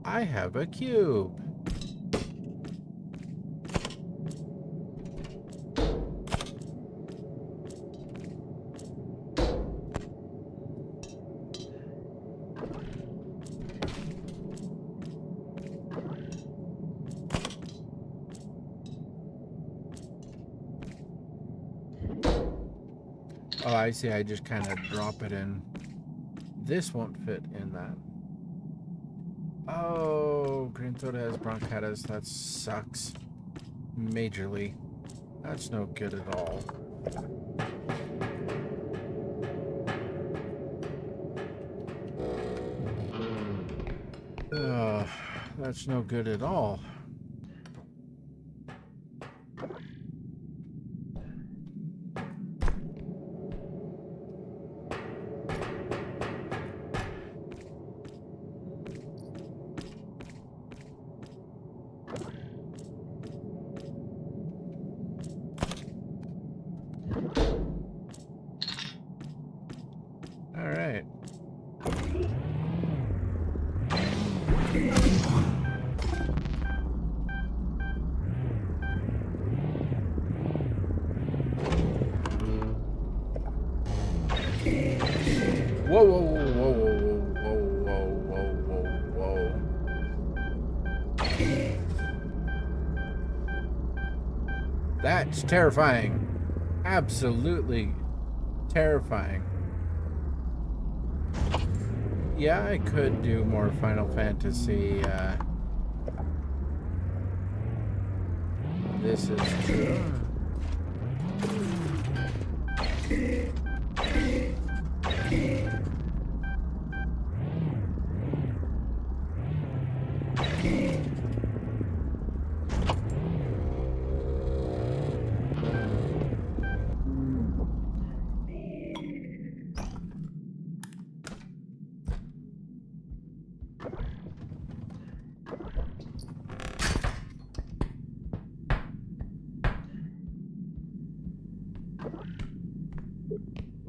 I have a cube. Oh, I see. I just kind of drop it in. This won't fit in that. Oh, green soda has bronchitis. That sucks. Majorly. That's no good at all. That's no good at all. Whoa, whoa, whoa, whoa, whoa, whoa, whoa, whoa, whoa. That's terrifying. Absolutely terrifying. Yeah, I could do more Final Fantasy. This is true.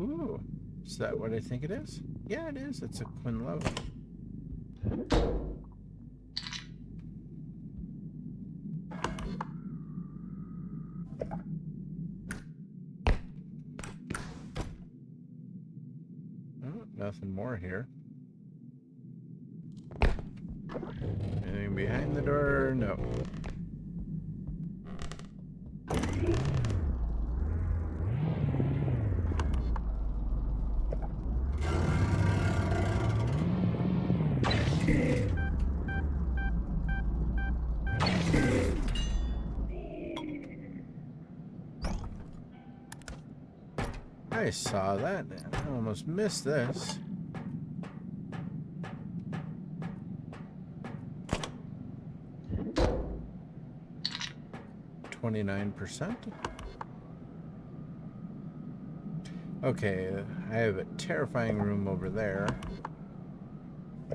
Ooh, is that what I think it is? Yeah, it is. It's a Quinn level. Oh, nothing more here. Anything behind the door? No. I saw that. I almost missed this. %. Okay, I have a terrifying room over there.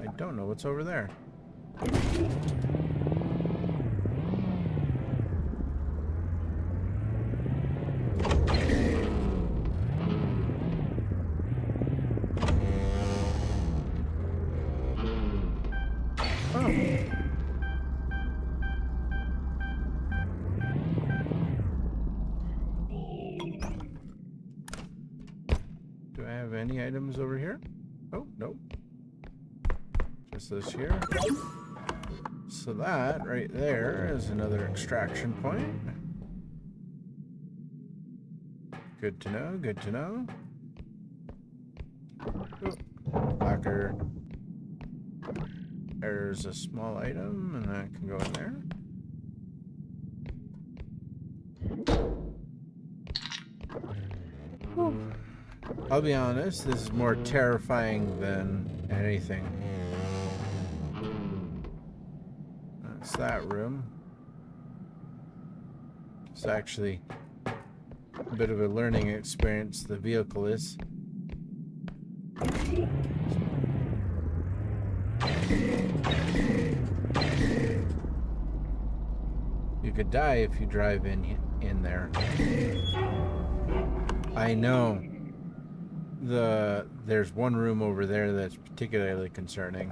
I don't know what's over there. Do I have any items over here? Oh, nope. Just this here. So that right there is another extraction point. Good to know, good to know. Oh, locker. There's a small item, and that can go in there. Whew. I'll be honest, this is more terrifying than anything. That's that room. It's actually a bit of a learning experience, the vehicle is. You could die if you drive in there. I know. There's one room over there that's particularly concerning.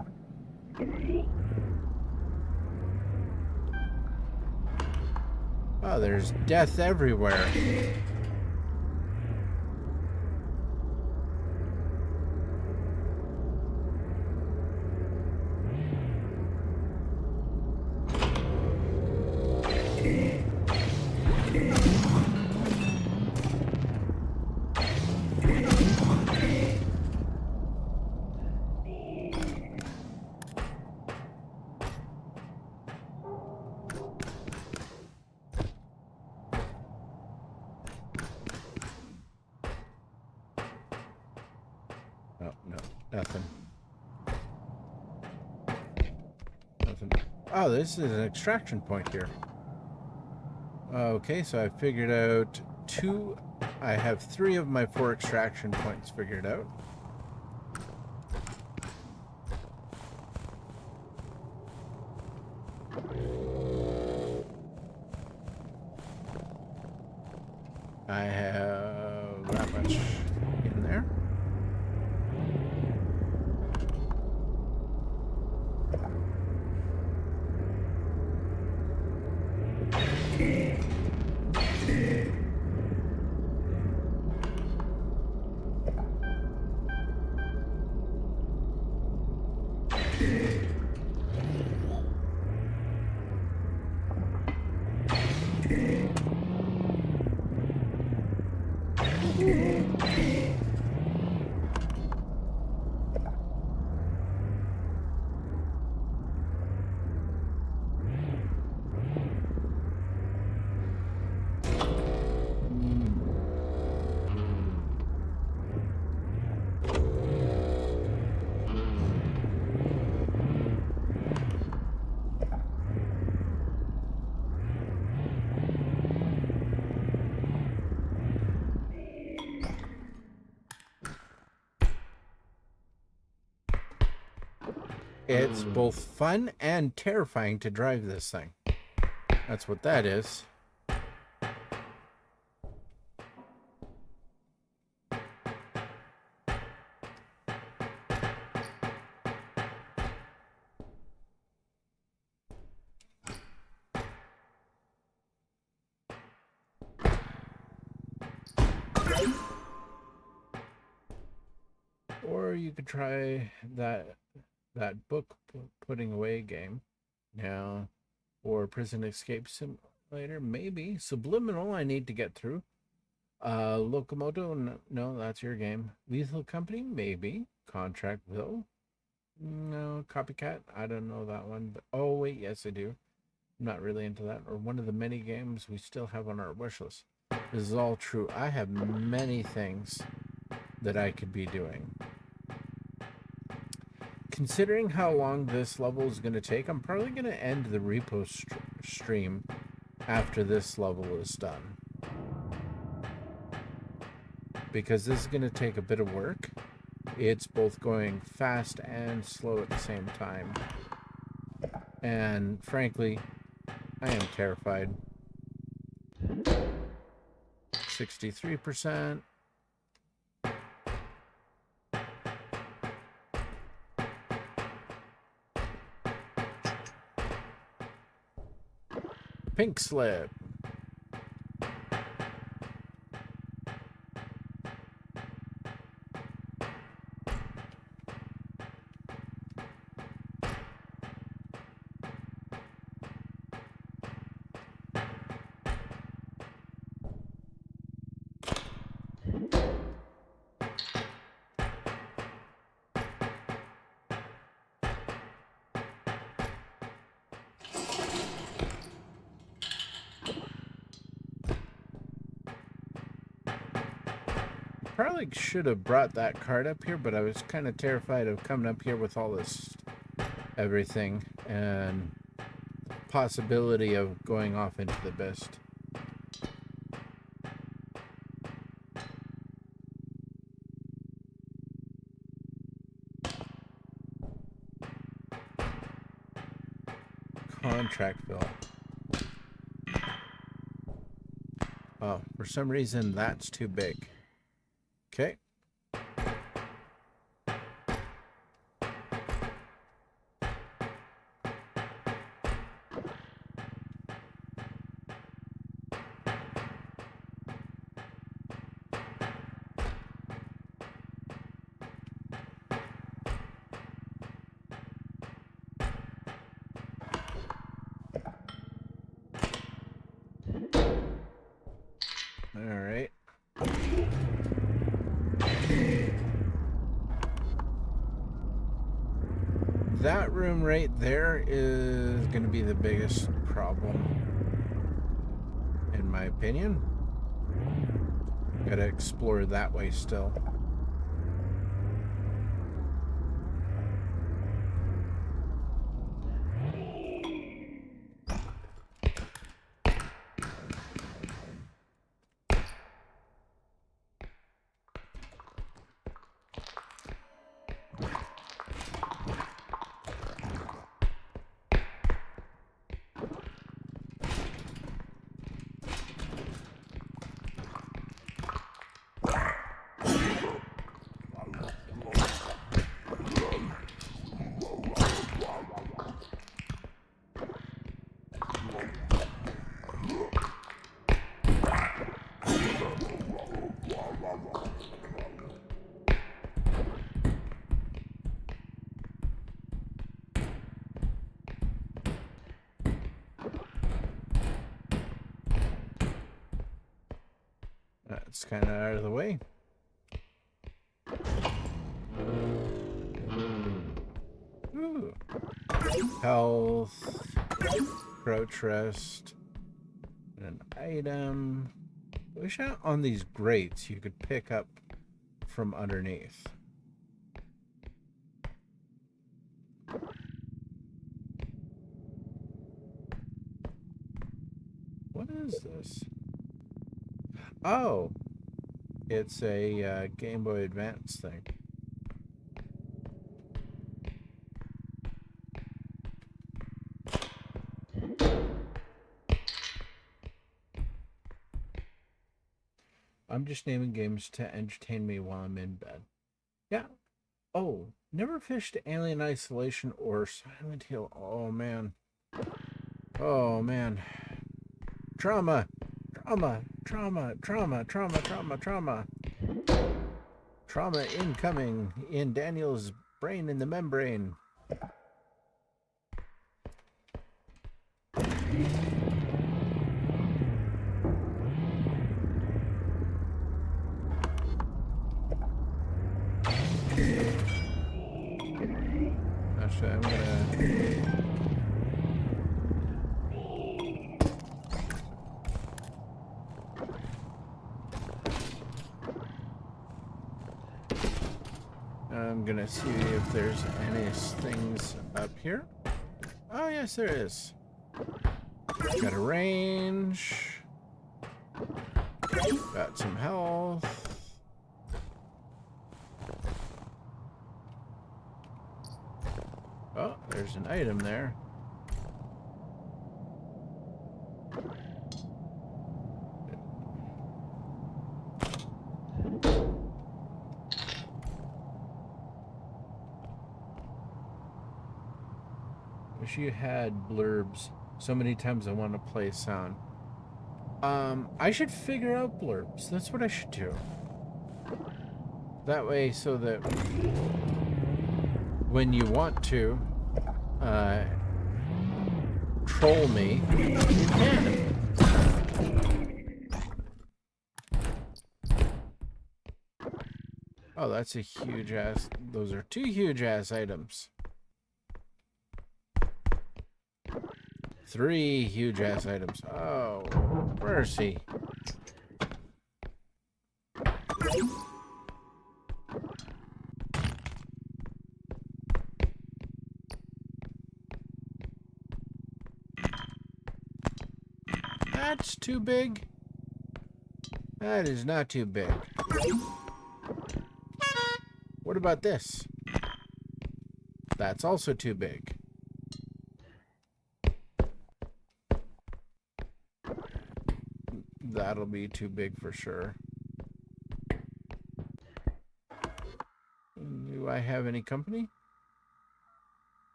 Oh, there's death everywhere. Oh, no, nothing. Nothing. Oh, this is an extraction point here. Okay, so I figured out I have 3 of my 4 extraction points figured out. I have that much in there. It's both fun and terrifying to drive this thing. That's what that is. Or you could try that book putting away game now, or prison escape simulator, maybe. Subliminal, I need to get through. Locomoto, no, that's your game. Lethal Company, maybe. Contractville, no. Copycat, I don't know that one, but oh wait, yes I do. I'm not really into that. Or one of the many games we still have on our wish list. This is all true. I have many things that I could be doing. Considering how long this level is going to take, I'm probably going to end the repo stream after this level is done. Because this is going to take a bit of work. It's both going fast and slow at the same time. And frankly, I am terrified. 63%. Pink slip. Probably should have brought that card up here, but I was kind of terrified of coming up here with all this everything and possibility of going off into the best. Contractville. Oh, for some reason that's too big. Okay. All right. That room right there is going to be the biggest problem, in my opinion. Gotta explore that way still. That's kind of out of the way. Ooh. Health. Crouch rest. An item. Wish out on these grates you could pick up from underneath. What is this? Oh, it's a Game Boy Advance thing. I'm just naming games to entertain me while I'm in bed. Yeah. Oh, never fished Alien Isolation or Silent Hill. Oh, man. Oh, man. Trauma. Trauma. Trauma. Trauma. Trauma. Trauma. Trauma. Trauma incoming in Daniel's brain in the membrane. Actually, I'm gonna see if there's any things up here. Oh, yes, there is. Got a range. Got some health. Oh, there's an item there. Wish you had blurbs. So many times I want to play sound. I should figure out blurbs. That's what I should do. That way, so that when you want to troll me, you can. Oh, that's a huge ass. Those are two huge ass items. 3 huge ass items. Oh, mercy. That's too big. That is not too big. What about this? That's also too big. That'll be too big for sure. Do I have any company?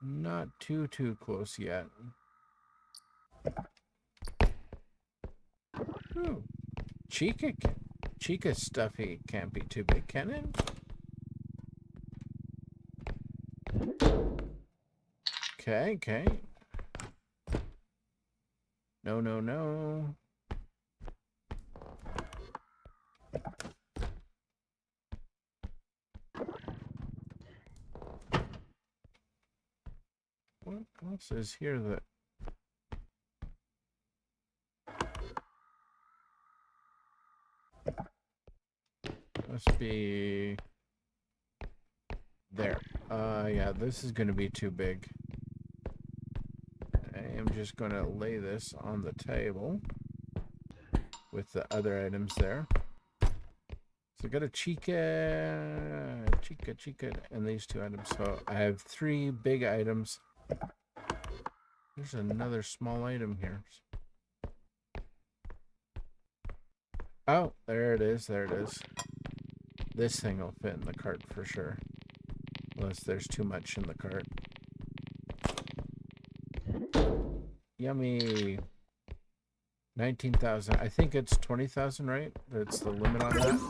Not too close yet. Ooh. Chica stuffy can't be too big, can it? Okay. No. What else is here that... Must be... There. Yeah, this is going to be too big. I am just going to lay this on the table with the other items there. So I got a Chica, and these 2 items. So I have 3 big items. There's another small item here. Oh, there it is. This thing will fit in the cart for sure. Unless there's too much in the cart. Yummy. 19,000. I think it's 20,000, right? That's the limit on that.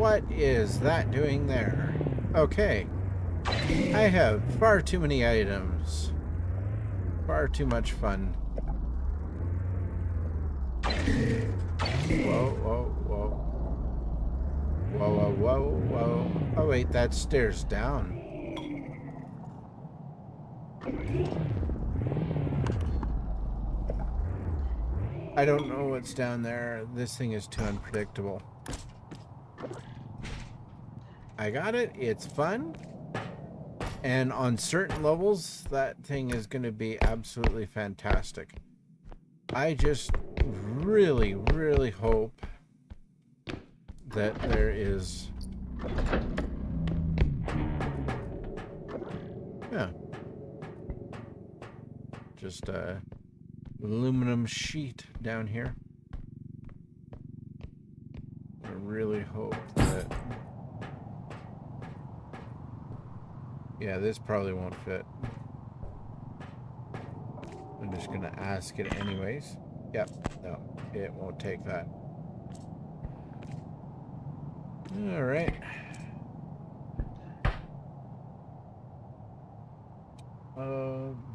What is that doing there? Okay. I have far too many items. Far too much fun. Whoa, whoa, whoa. Whoa, whoa, whoa, whoa. Oh, wait, that stairs down. I don't know what's down there. This thing is too unpredictable. I got it. It's fun. And on certain levels, that thing is going to be absolutely fantastic. I just really, really hope that there is... Yeah. Just a aluminum sheet down here. I really hope that... Yeah, this probably won't fit. I'm just gonna ask it anyways. Yep, no, it won't take that. Alright.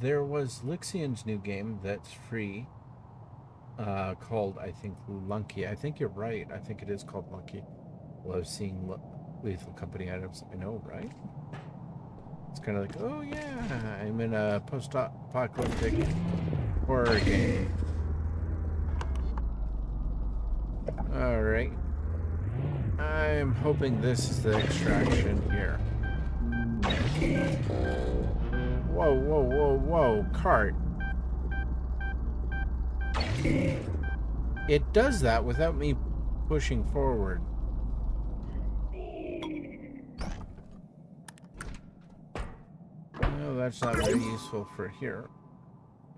There was Lixian's new game that's free. Called, I think, Lunky. I think you're right. I think it is called Lunky. Love seeing Lethal Company items. I know, right? It's kind of like, oh yeah, I'm in a post-apocalyptic horror game. Alright. I'm hoping this is the extraction here. Whoa, whoa, whoa, whoa, cart. It does that without me pushing forward. No, that's not very useful for here.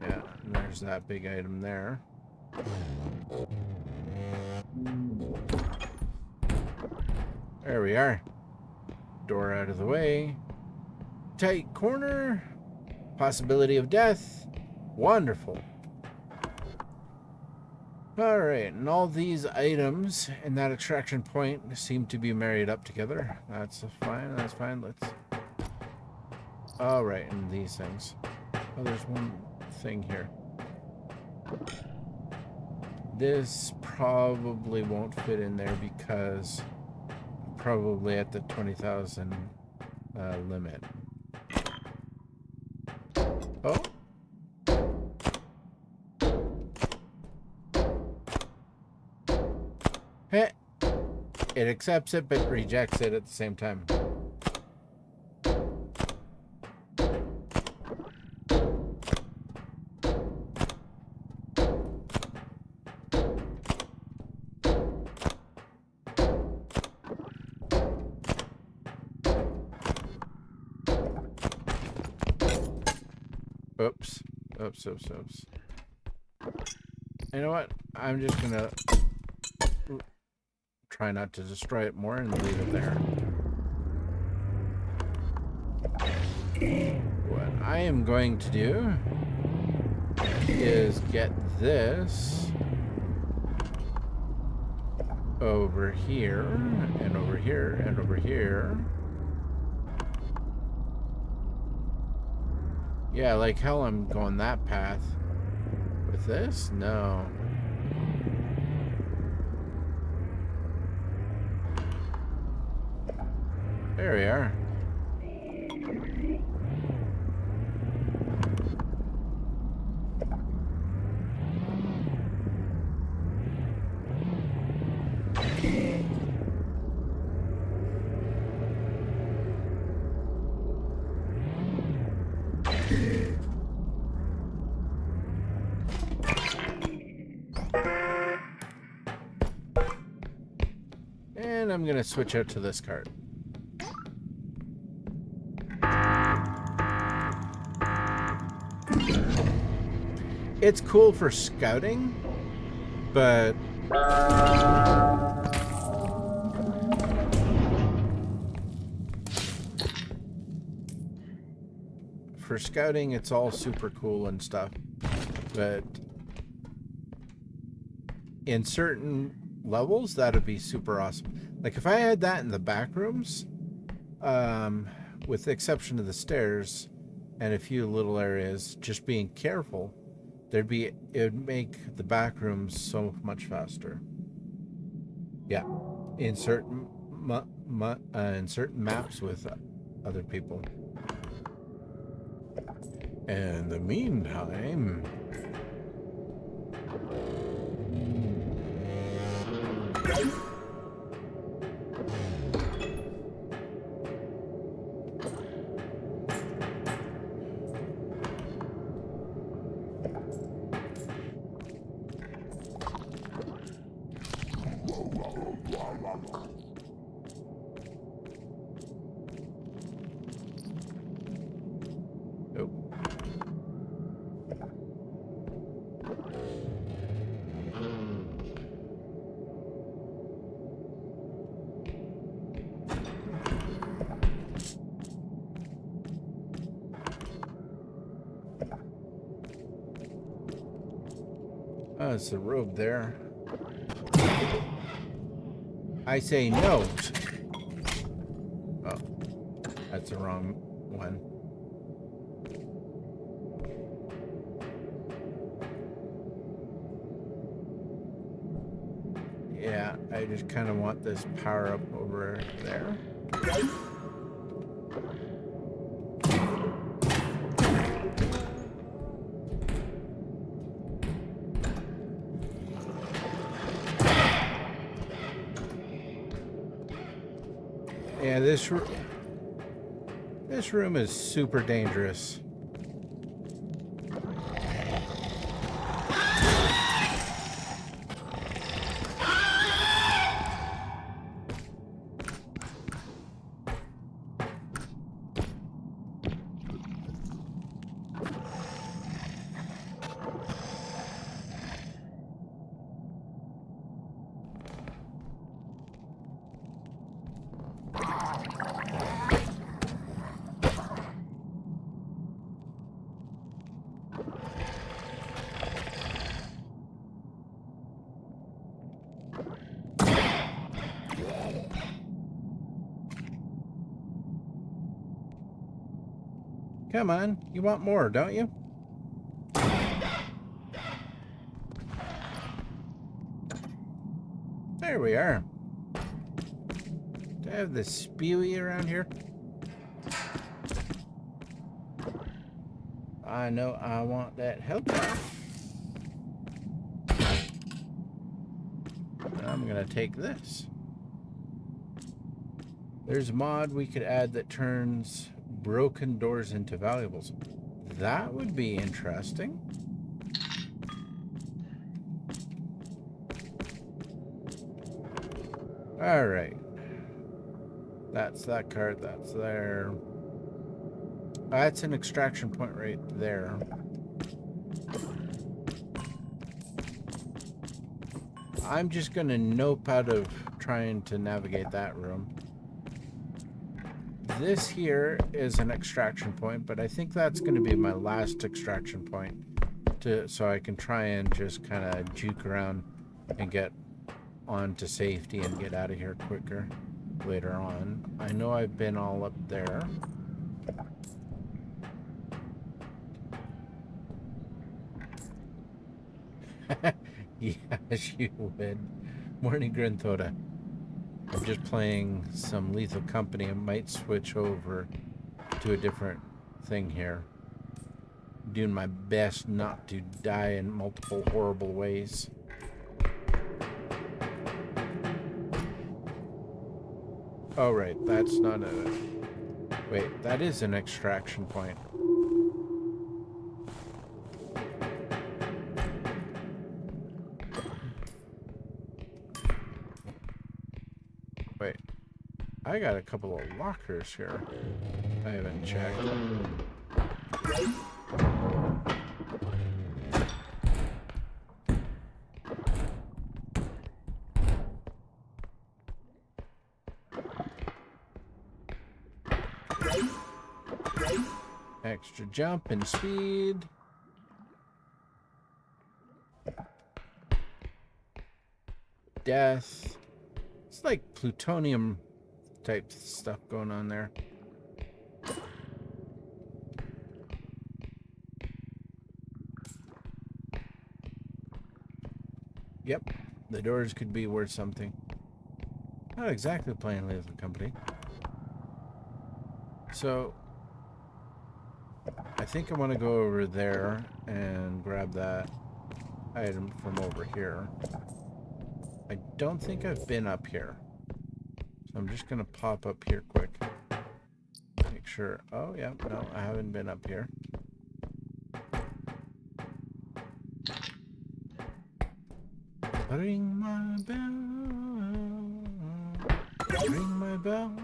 Yeah, and there's that big item there. There we are. Door out of the way. Tight corner. Possibility of death. Wonderful. Alright, and all these items in that extraction point seem to be married up together. That's fine, that's fine. Let's... Alright, and these things. Oh, there's one thing here. This probably won't fit in there because probably at the 20,000 limit. Oh. Heh. It accepts it but rejects it at the same time. Oops. Oops, oops, oops. You know what? I'm just gonna try not to destroy it more and leave it there. What I am going to do is get this over here, and over here, and over here. Yeah, like hell I'm going that path. With this? No. There we are. And I'm gonna switch out to this card. It's cool for scouting, but for scouting it's all super cool and stuff, but in certain levels that would be super awesome. Like, if I had that in the back rooms, with the exception of the stairs and a few little areas, just being careful, it would make the back rooms so much faster. Yeah, in certain maps with other people. In the meantime, oh, it's the robe there. I say no. Oh, that's the wrong one. Yeah, I just kind of want this power up over there. Yeah, this room is super dangerous. Come on, you want more, don't you? There we are. Do I have the spewy around here? I know I want that help. I'm gonna take this. There's a mod we could add that turns broken doors into valuables. That would be interesting. All right. That's that card. That's there. That's an extraction point right there. I'm just going to nope out of trying to navigate that room. This here is an extraction point, but I think that's going to be my last extraction point, so I can try and just kind of juke around and get on to safety and get out of here quicker later on. I know I've been all up there. Yes, you would. Morning, Grinthoda. I'm just playing some Lethal Company. I might switch over to a different thing here. Doing my best not to die in multiple horrible ways. Oh, right. That's not a... Wait, that is an extraction point. Wait. I got a couple of lockers here. I haven't checked. Extra jump and speed. Death. like plutonium type stuff going on there. Yep, the doors could be worth something. Not exactly playing Lethal Company. So, I think I want to go over there and grab that item from over here. I don't think I've been up here. So I'm just going to pop up here quick. Make sure. Oh, yeah. No, I haven't been up here. Ring my bell. Ring my bell.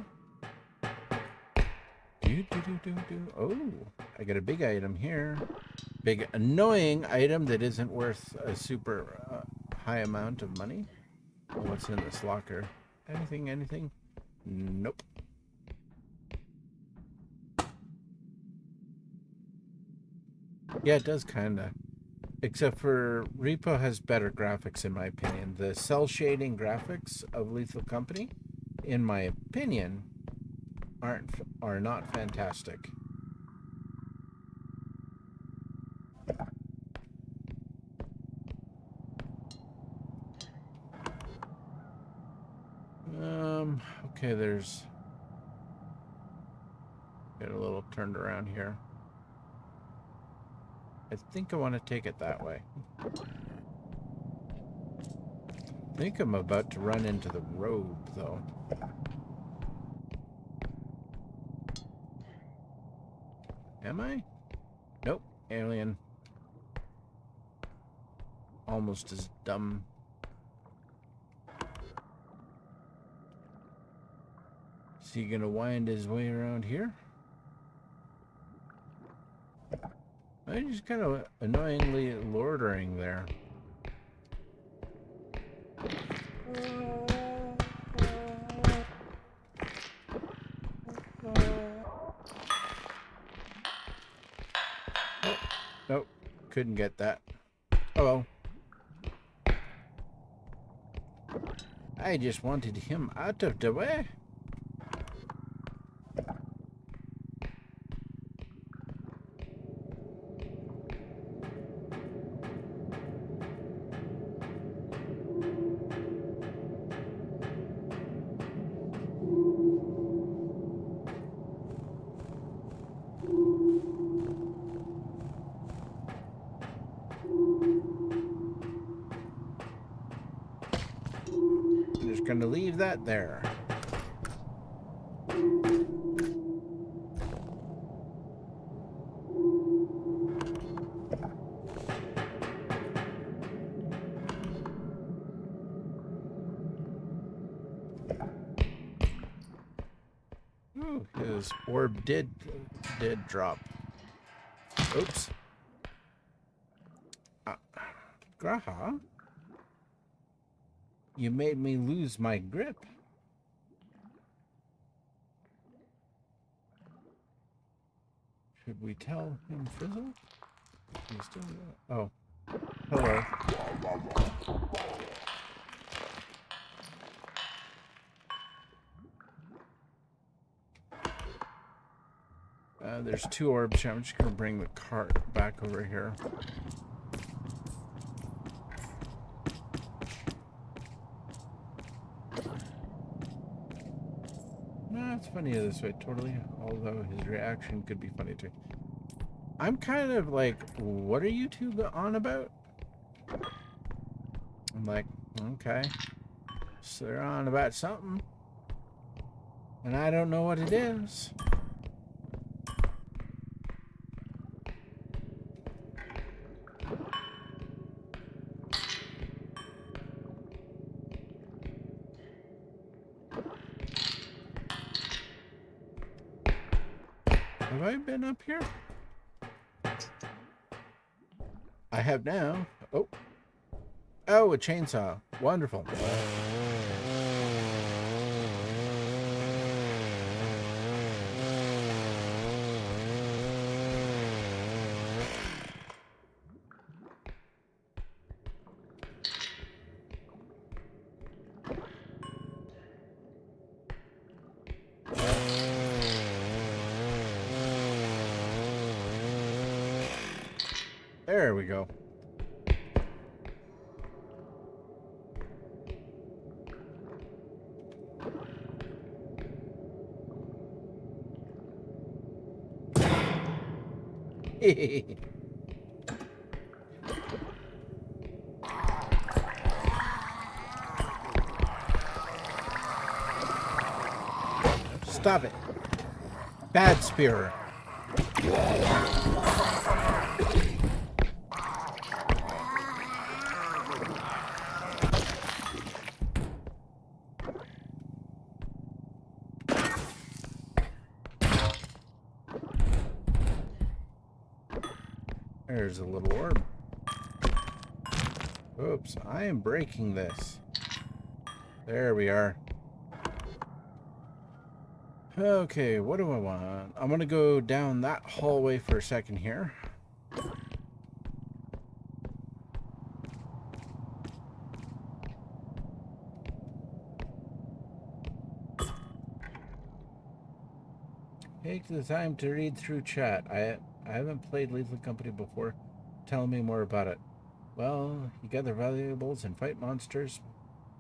Oh, I got a big item here. Big annoying item that isn't worth a super high amount of money. Oh, what's in this locker? Anything? Nope. Yeah, it does kind of. Except for R.E.P.O has better graphics in my opinion. The cell shading graphics of Lethal Company, in my opinion, are not fantastic. Okay, there's get a little turned around here. I think I want to take it that way. I think I'm about to run into the road, though. Am I? Nope. Alien. Almost as dumb. Is he gonna wind his way around here? I'm just kind of annoyingly loitering there. Oh, nope. Couldn't get that. Oh well. I just wanted him out of the way. I'm just gonna leave that there. Ooh, his orb did drop. Oops. Graha? You made me lose my grip. Should we tell him Fizzle? He's still... Oh. Hello. There's 2 orbs here. I'm just going to bring the cart back over here. No, it's funny this way, totally. Although his reaction could be funny too. I'm kind of like, what are you two on about? I'm like, okay. So they're on about something. And I don't know what it is. Have I been up here? I have now. Oh. Oh, a chainsaw. Wonderful. There we go. Stop it. Bad spearer. There's a little orb. Oops, I am breaking this. There we are. Okay, what do I want? I'm gonna go down that hallway for a second here. Take the time to read through chat. I haven't played Lethal Company before. Tell me more about it. Well, you gather valuables and fight monsters.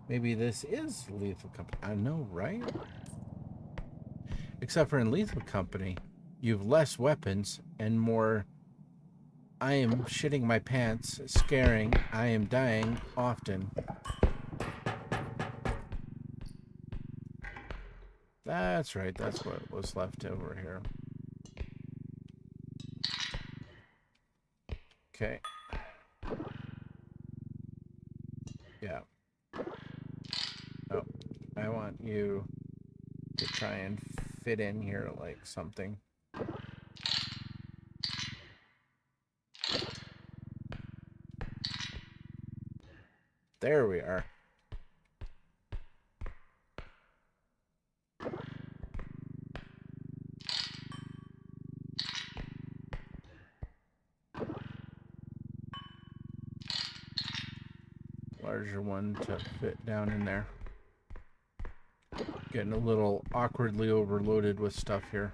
Maybe this is Lethal Company. I know, right? Except for in Lethal Company, you've less weapons and more I am shitting my pants, scaring, I am dying often. That's right, that's what was left over here. Okay. Yeah. Oh, I want you to try and fit in here like something. There we are. Larger one to fit down in there. Getting a little awkwardly overloaded with stuff here.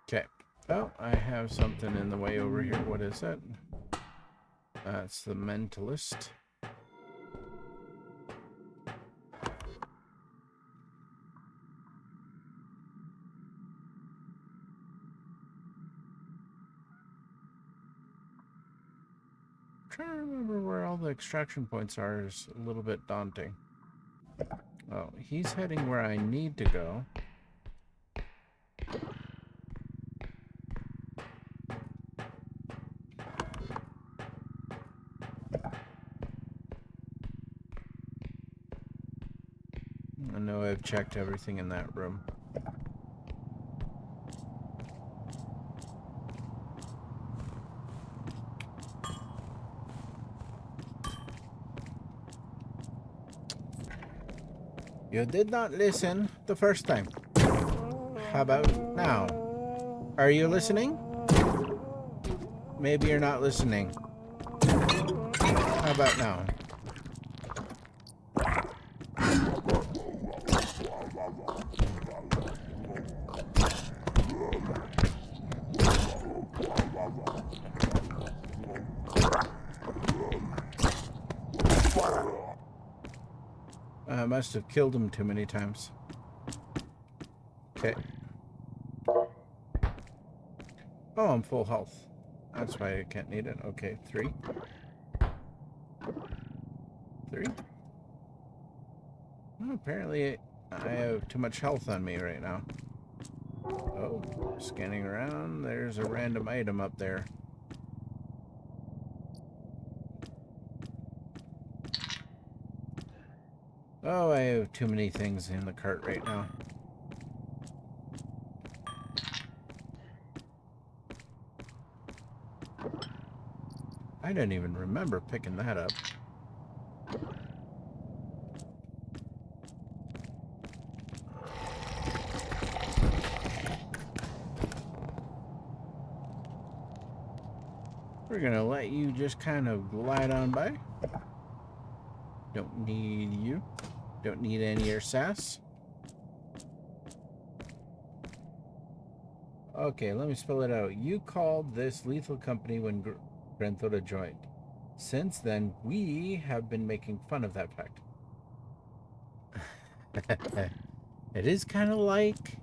Okay. Oh, I have something in the way over here. What is that? That's the Mentalist. Trying to remember where all the extraction points are is a little bit daunting. Oh, he's heading where I need to go. I know I've checked everything in that room. You did not listen the first time. How about now? Are you listening? Maybe you're not listening. How about now? I must have killed him too many times. Okay. Oh, I'm full health. That's why I can't need it. Okay, 3. 3. Well, apparently I have too much health on me right now. Oh, scanning around. There's a random item up there. Oh, I have too many things in the cart right now. I didn't even remember picking that up. We're gonna let you just kind of glide on by. Don't need you. Don't need any of your sass. Okay, let me spell it out. You called this Lethal Company when Grand Theft Auto joined. Since then, we have been making fun of that fact. It is kind of like...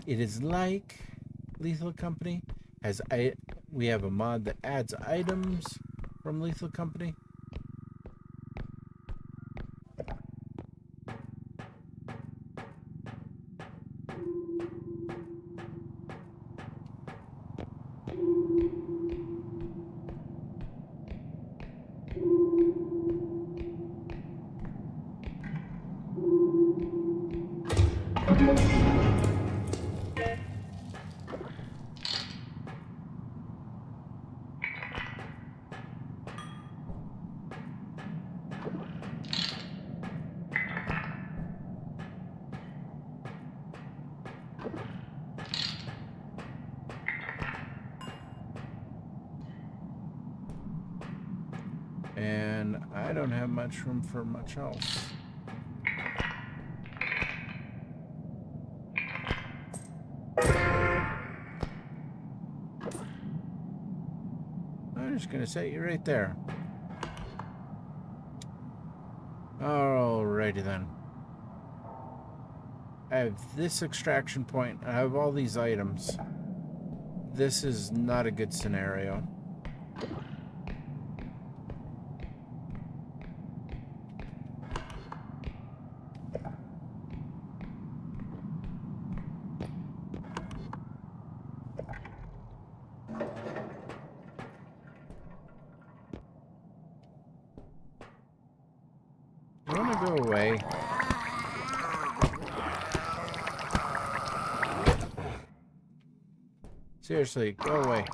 It is like Lethal Company. We have a mod that adds items from Lethal Company. And I don't have much room for much else. I'm just gonna set you right there. Alrighty then. I have this extraction point. I have all these items. This is not a good scenario. You want to go away? Seriously, go away.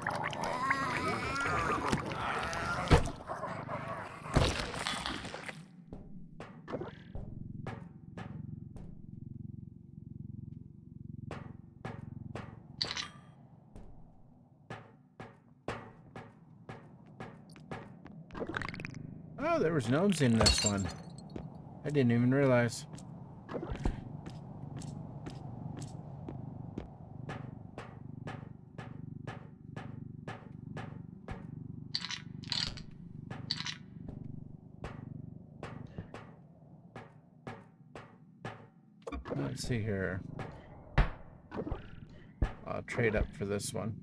Oh, there was gnomes in this one. I didn't even realize. Let's see here. I'll trade up for this one.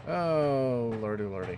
Oh, lordy, lordy.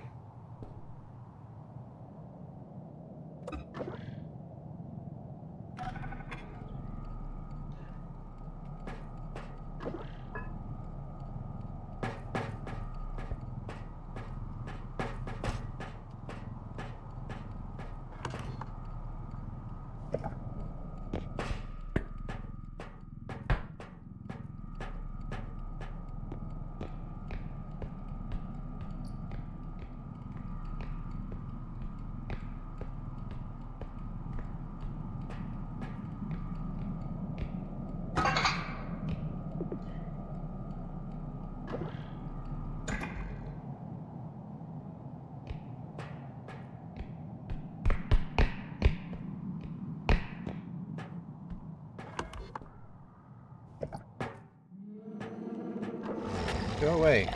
Go away.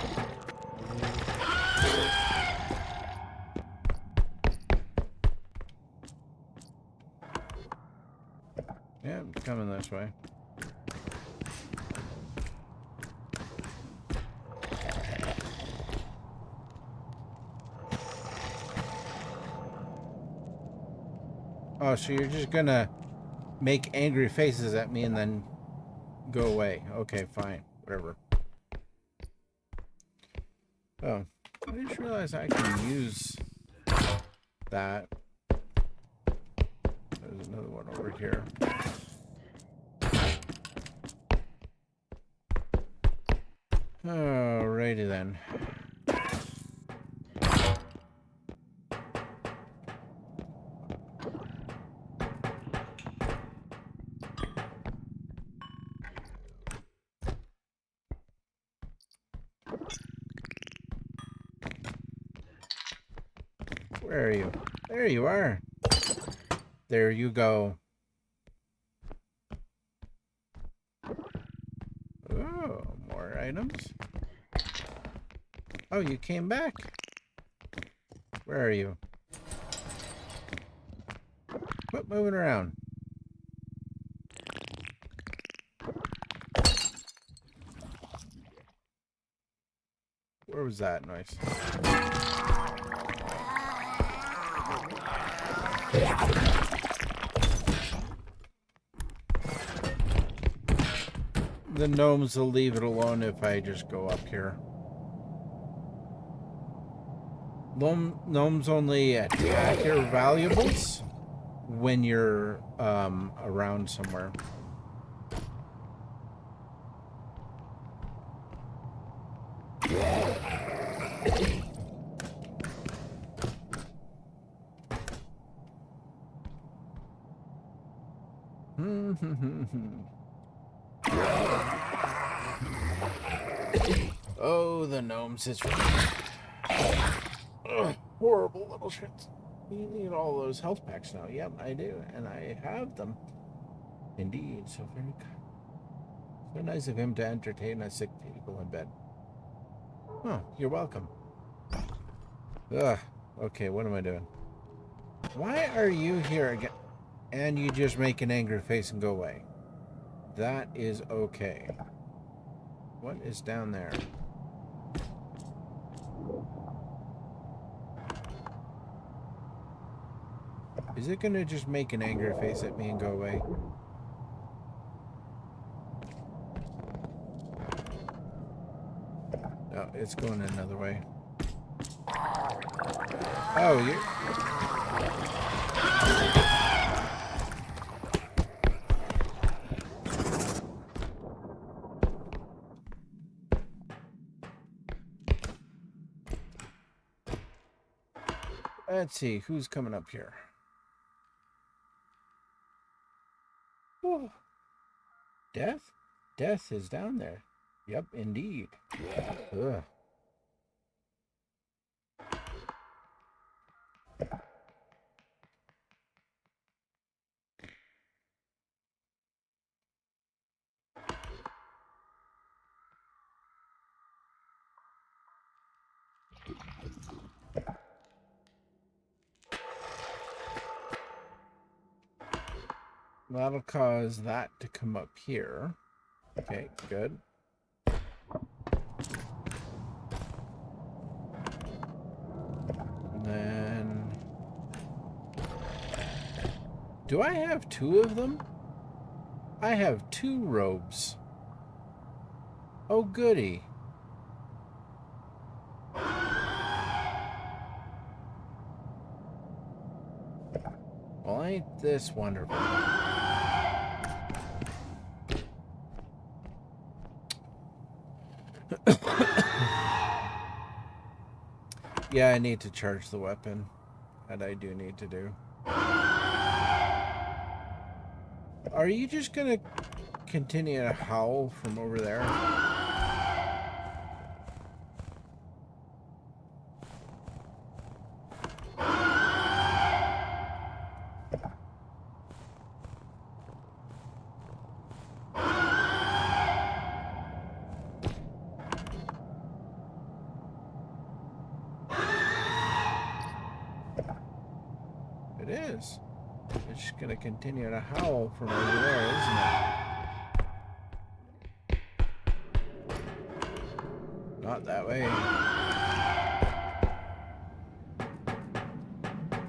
Yeah, I'm coming this way. Oh, so you're just gonna make angry faces at me and then go away. Okay, fine. Whatever. Oh, I just realized I can use that. There's another one over here. Alrighty then. Where are you? There you are. There you go. Oh, more items. Oh, you came back. Where are you? Quit moving around. Where was that noise? The gnomes will leave it alone if I just go up here. Gnomes only attack your valuables when you're around somewhere. Oh, the gnomes, it's horrible little shits. You need all those health packs now. Yep, I do, and I have them. Indeed, so very so nice of him to entertain us sick people in bed. Oh, you're welcome. Ugh. Okay, what am I doing? Why are you here again? And you just make an angry face and go away. That is okay. What is down there? Is it gonna just make an angry face at me and go away? No, it's going another way. Oh, you... Let's see, who's coming up here? Oh. Death? Death is down there. Yep, indeed. Ugh. That'll cause that to come up here. Okay, good. And then... Do I have two of them? I have two robes. Oh, goody. Well, ain't this wonderful? Yeah, I need to charge the weapon. That I do need to do. Are you just gonna continue to howl from over there? It is. It's just gonna continue to howl from over there, isn't it? Not that way.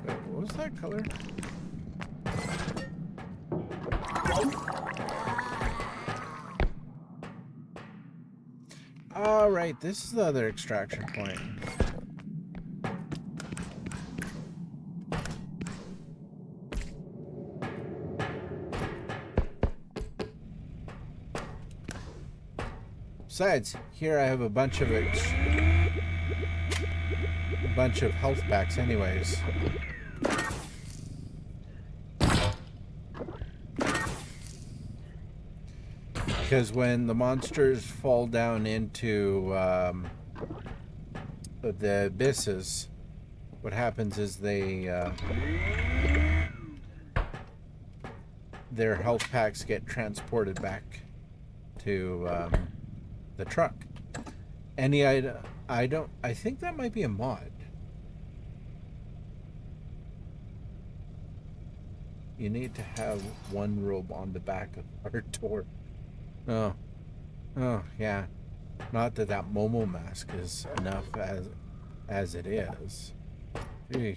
Wait, what was that color? All right, this is the other extraction point. Besides, here I have a bunch of health packs anyways. Because when the monsters fall down into the abysses, what happens is they their health packs get transported back to the truck. Any item? I think that might be a mod. You need to have one robe on the back of our door. Oh, yeah. Not that Momo mask is enough as it is. Gee.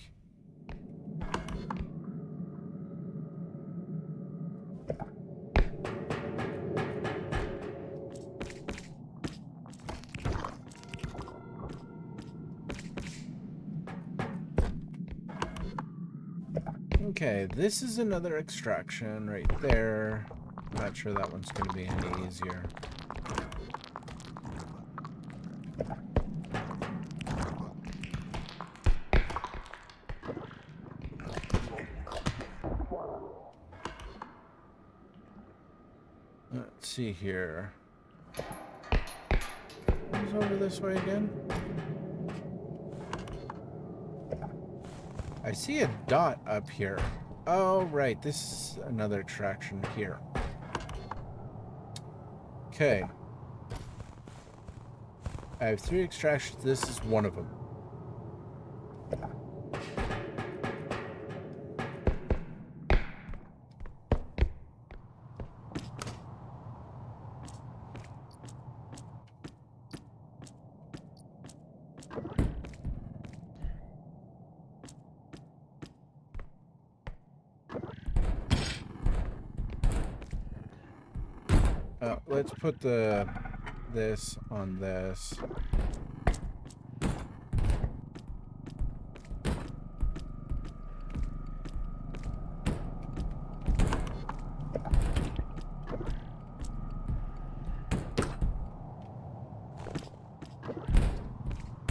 Okay, this is another extraction right there. I'm not sure that one's going to be any easier. Let's see here. Who's over this way again? I see a dot up here. Oh, right. This is another attraction here. Okay. I have 3 extractions. This is one of them. Let's put this on this.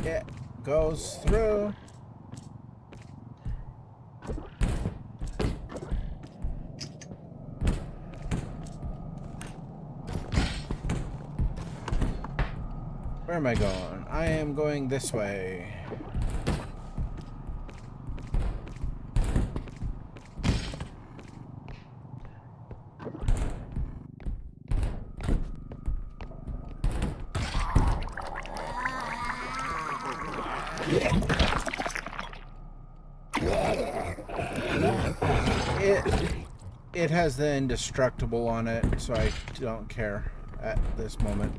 It goes through. Where am I going? I am going this way. It has the indestructible on it, so I don't care at this moment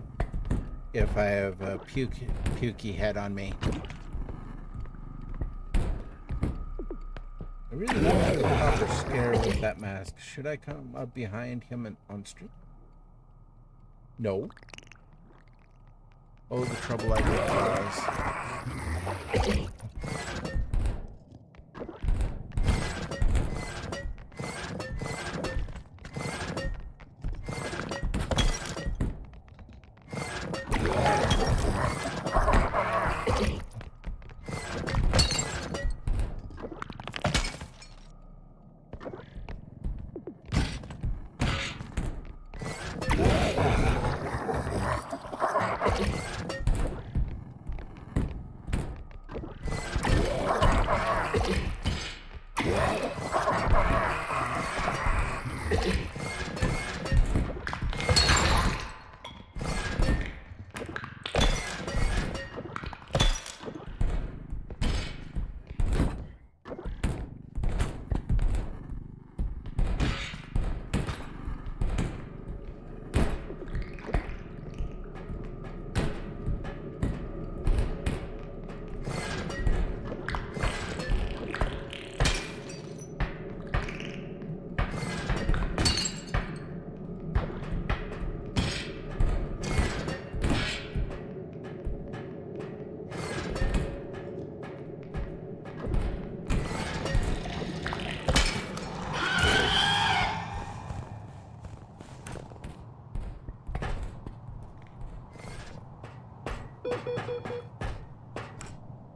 if I have a pukey head on me. I really don't have a proper scare with that mask. Should I come up behind him and on street? No. Oh, the trouble I could cause.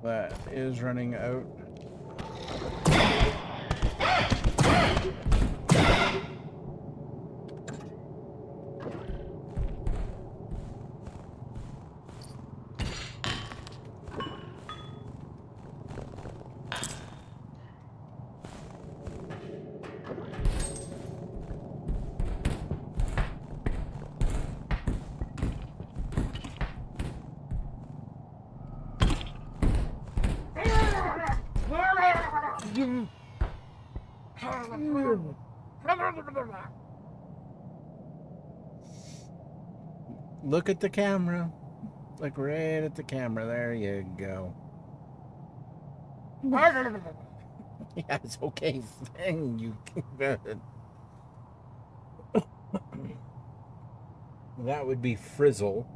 That is running out. Look at the camera. Look right at the camera. There you go. Yeah, it's okay. You that would be Frizzle.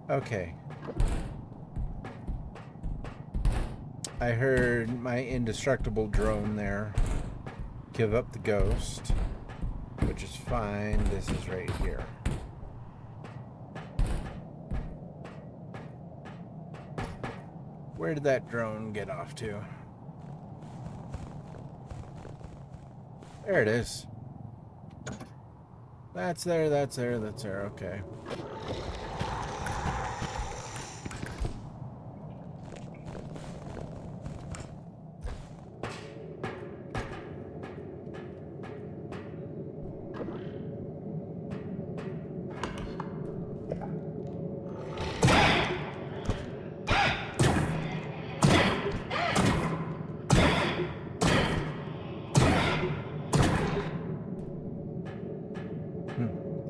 Okay. I heard my indestructible drone there give up the ghost, which is fine. This is right here. Where did that drone get off to? There it is. That's there, that's there, that's there. Okay.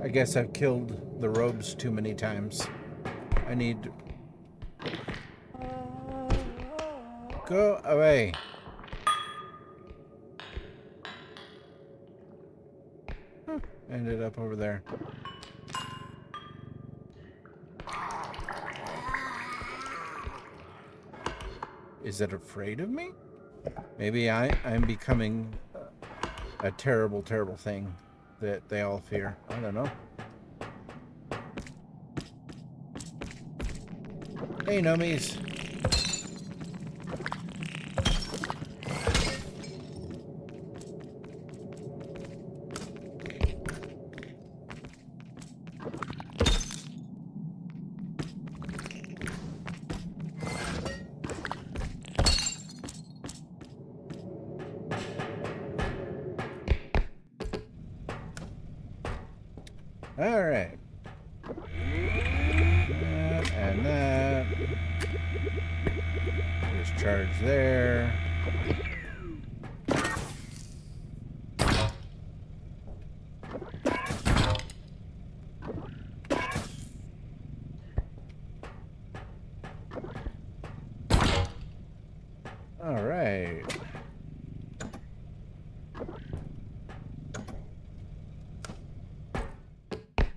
I guess I've killed the robes too many times. I need to go away. Ended up over there. Is it afraid of me? Maybe I'm becoming a terrible, terrible thing that they all fear. I don't know. Hey, Nomies. All right. That and that. Discharge there. All right.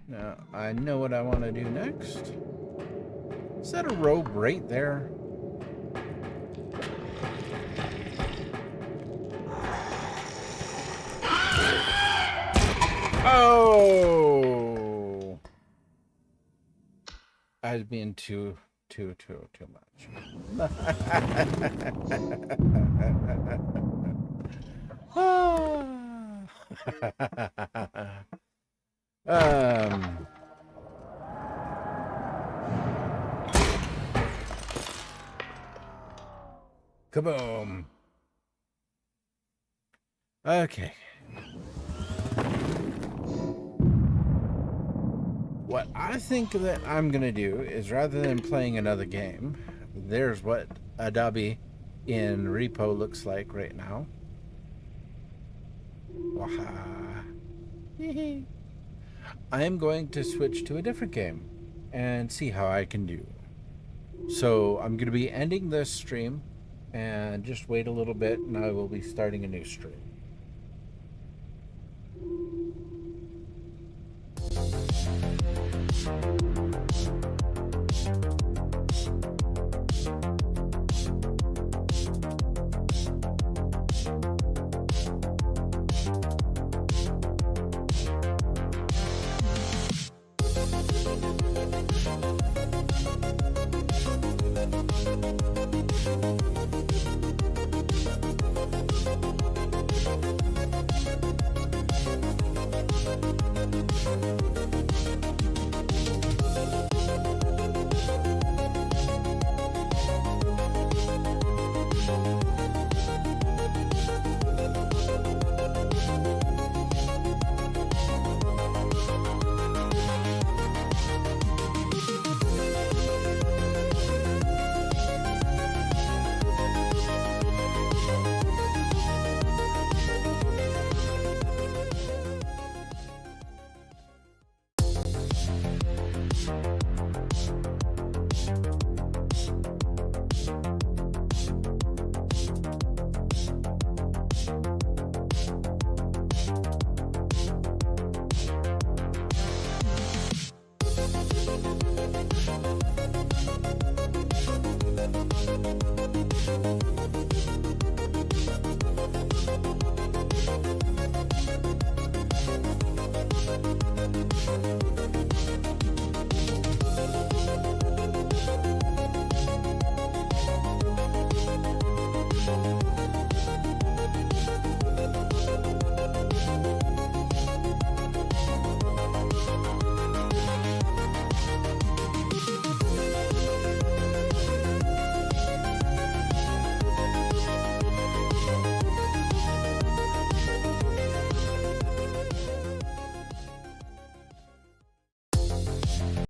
Now, I know what I want to do next. Is that a robe right there? Oh! I was being too much. Kaboom. Okay. What I think that I'm gonna do is, rather than playing another game, there's what Adobe in R.E.P.O looks like right now. Waha. I am going to switch to a different game and see how I can do. So I'm going to be ending this stream and just wait a little bit and I will be starting a new stream.